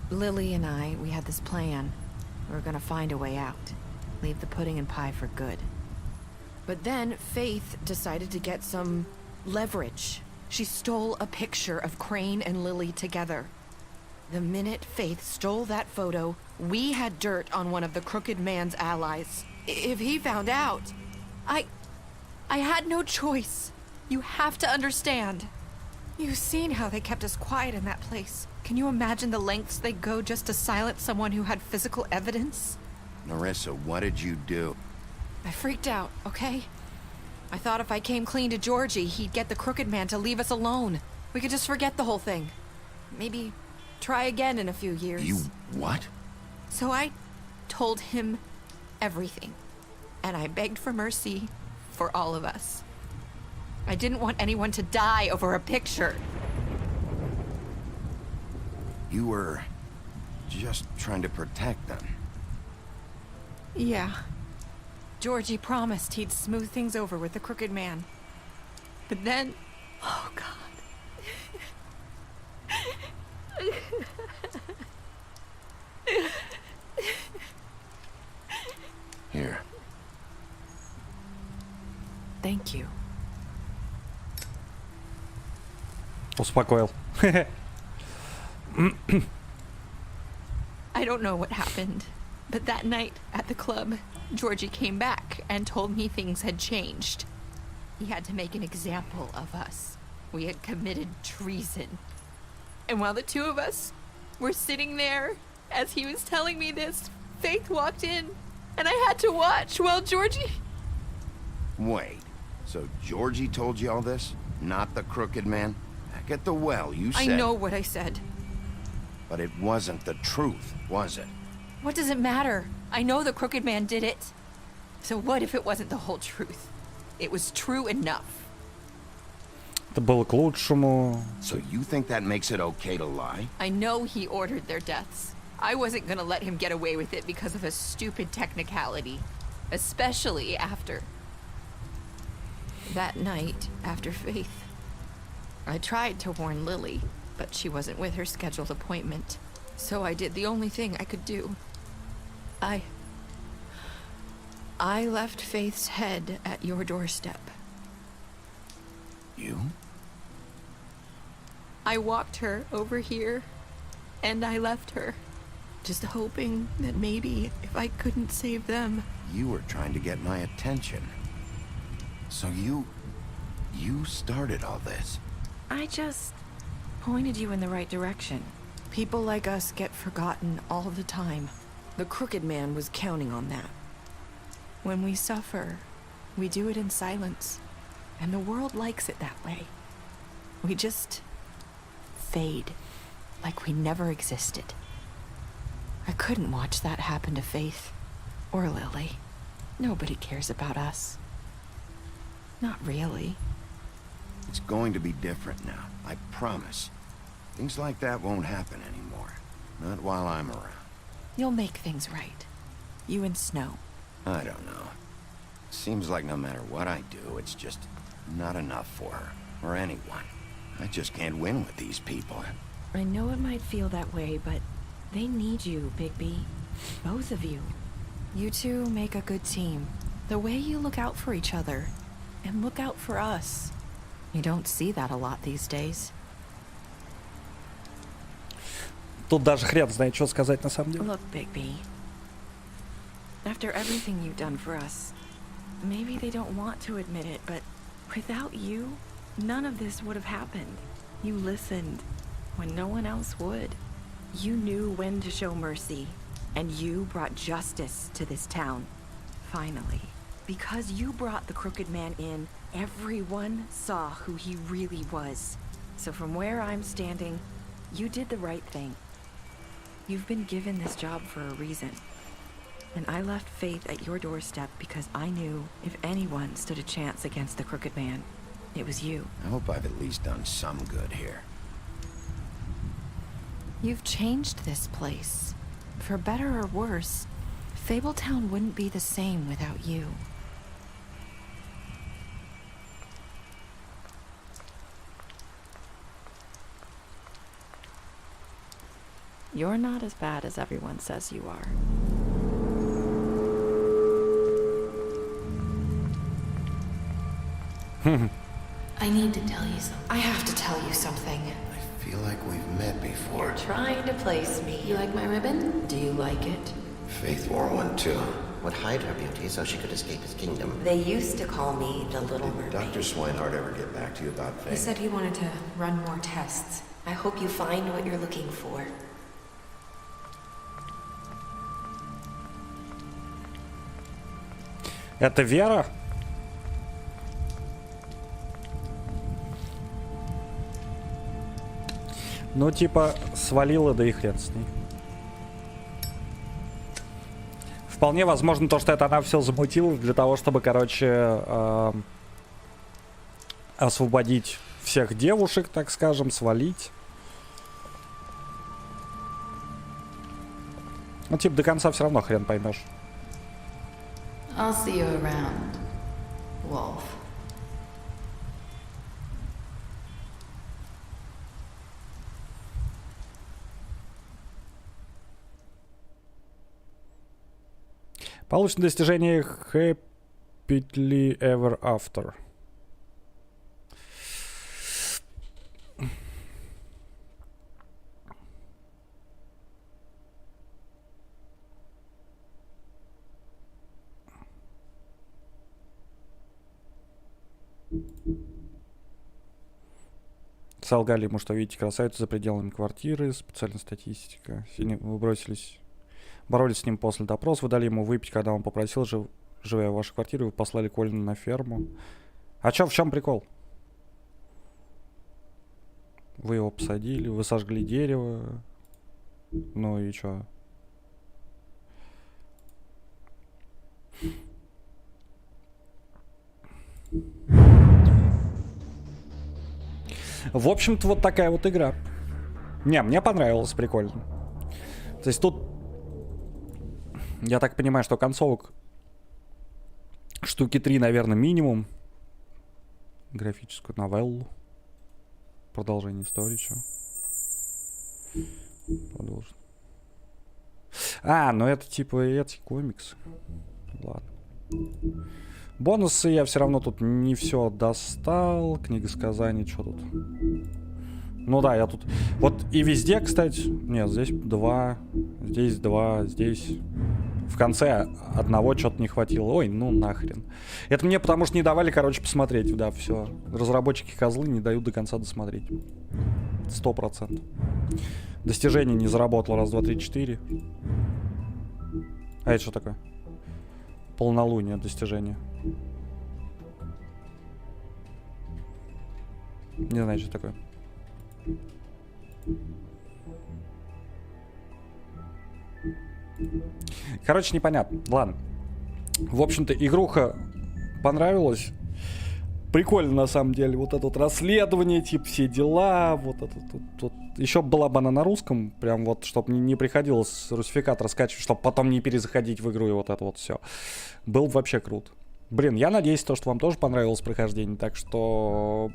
Lily, and I, we had this plan. We were gonna find a way out. Leave the pudding and pie for good. But then Faith decided to get some leverage. She stole a picture of Crane and Lily together. The minute Faith stole that photo, we had dirt on one of the Crooked Man's allies. If he found out, I had no choice. You have to understand. You've seen how they kept us quiet in that place. Can you imagine the lengths they'd go just to silence someone who had physical evidence? Nerissa, what did you do? I freaked out, okay? I thought if I came clean to Georgie, he'd get the Crooked Man to leave us alone. We could just forget the whole thing. Maybe try again in a few years. You what? So I told him everything. And I begged for mercy for all of us. I didn't want anyone to die over a picture. You were just trying to protect them. Yeah. Georgie promised he'd smooth things over with the Crooked Man. But then... Oh, God. Here. Thank you. Успокоил. I don't know what happened, but that night at the club, Georgie came back and told me things had changed. He had to make an example of us. We had committed treason. And while the two of us were sitting there, as he was telling me this, Faith walked in, and I had to watch while Georgie... Wait, so Georgie told you all this? Not the Crooked Man? Back at the well, you said... I know what I said. But it wasn't the truth, was it? What does it matter? I know the Crooked Man did it. So what if it wasn't the whole truth? It was true enough. Это было к лучшему. So you think that makes it okay to lie? I know he ordered their deaths. I wasn't gonna let him get away with it because of a stupid technicality. Especially after... that night, after Faith. I tried to warn Lily, but she wasn't with her scheduled appointment. So I did the only thing I could do. I left Faith's head at your doorstep. You? I walked her over here, and I left her. Just hoping that maybe if I couldn't save them... You were trying to get my attention. So you started all this. I just pointed you in the right direction. People like us get forgotten all the time. The Crooked Man was counting on that. When we suffer, we do it in silence. And the world likes it that way. We just fade, like we never existed. I couldn't watch that happen to Faith or Lily. Nobody cares about us. Not really. It's going to be different now, I promise. Things like that won't happen anymore. Not while I'm around. You'll make things right. You and Snow. I don't know. Seems like no matter what I do, it's just not enough for her, or anyone. I just can't win with these people. I know it might feel that way, but they need you, Bigby. Both of you. You two make a good team. The way you look out for each other, and look out for us. You don't see that a lot these days. Тут даже хрен знает, что сказать на самом деле. Look, Bigby. After everything you've done for us, maybe they don't want to admit it, but without you, none of this would have happened. You listened when no one else would. You knew when to show mercy, and you brought justice to this town. Finally. Because you brought the Crooked Man in, everyone saw who he really was. So from where I'm standing, you did the right thing. You've been given this job for a reason. And I left Faith at your doorstep because I knew if anyone stood a chance against the Crooked Man, it was you. I hope I've at least done some good here. You've changed this place. For better or worse, Fabletown wouldn't be the same without you. You're not as bad as everyone says you are. I need to tell you something. I have to tell you something. I feel like we've met before. You're trying to place me. You like my ribbon? Do you like it? Faith wore one too. Would hide her beauty so she could escape his kingdom. They used to call me the Little Mermaid. Did Dr. Swinehart ever get back to you about Faith? He said he wanted to run more tests. I hope you find what you're looking for. Это Вера? Ну, типа, свалила, да и хрен с ней. Вполне возможно то, что это она все замутила для того, чтобы, короче, освободить всех девушек, так скажем, свалить. Ну, типа, до конца все равно хрен поймешь. I'll see you around, Wolf. Получено достижение Happily Ever After. Солгали ему, что видите красавицу за пределами квартиры. Специальная статистика. Вы боролись с ним после допроса. Вы дали ему выпить, когда он попросил, живя в вашей квартире. Вы послали Колина на ферму. А чё, в чем прикол? Вы его посадили, вы сожгли дерево. Ну и чё? В общем-то, вот такая вот игра. Не, мне понравилось, прикольно. То есть тут, я так понимаю, что концовок штуки 3, наверное, минимум. Графическую новеллу. Продолжение истории, чё? Продолжим. А, ну это типа эти комиксы. Ладно. Бонусы я все равно тут не все достал. Книга сказаний, что тут? Ну да, я тут... Вот и везде, кстати... Нет, здесь 2, здесь 2, здесь... В конце одного что-то не хватило. Ой, ну нахрен. Это мне потому что не давали, короче, посмотреть. Да, все. Разработчики козлы не дают до конца досмотреть. 100%. Достижение не заработало. Раз, два, три, 4. А это что такое? Полнолуние достижение. Не знаю, что такое. Короче, непонятно. Ладно. В общем-то, игруха понравилась. Прикольно, на самом деле. Вот это вот расследование, типа, все дела. Вот это вот. Еще была бы она на русском. Прям вот, чтобы не приходилось русификат раскачивать, чтобы потом не перезаходить в игру и вот это вот все. Было бы вообще круто. Блин, я надеюсь, что вам тоже понравилось прохождение. Так что...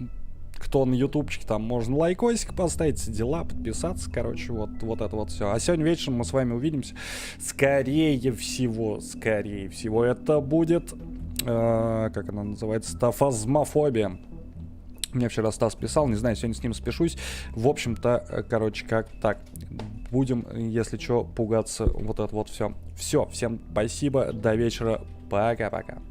Кто на ютубчике, там можно лайкосик поставить, дела, подписаться, короче, вот это вот все. А сегодня вечером мы с вами увидимся. Скорее всего, это будет, как она называется, тафазмофобия. Мне вчера Стас писал, не знаю, сегодня с ним спешусь. В общем-то, короче, как так. Будем, если что, пугаться, вот это вот все. Все, всем спасибо, до вечера, пока-пока.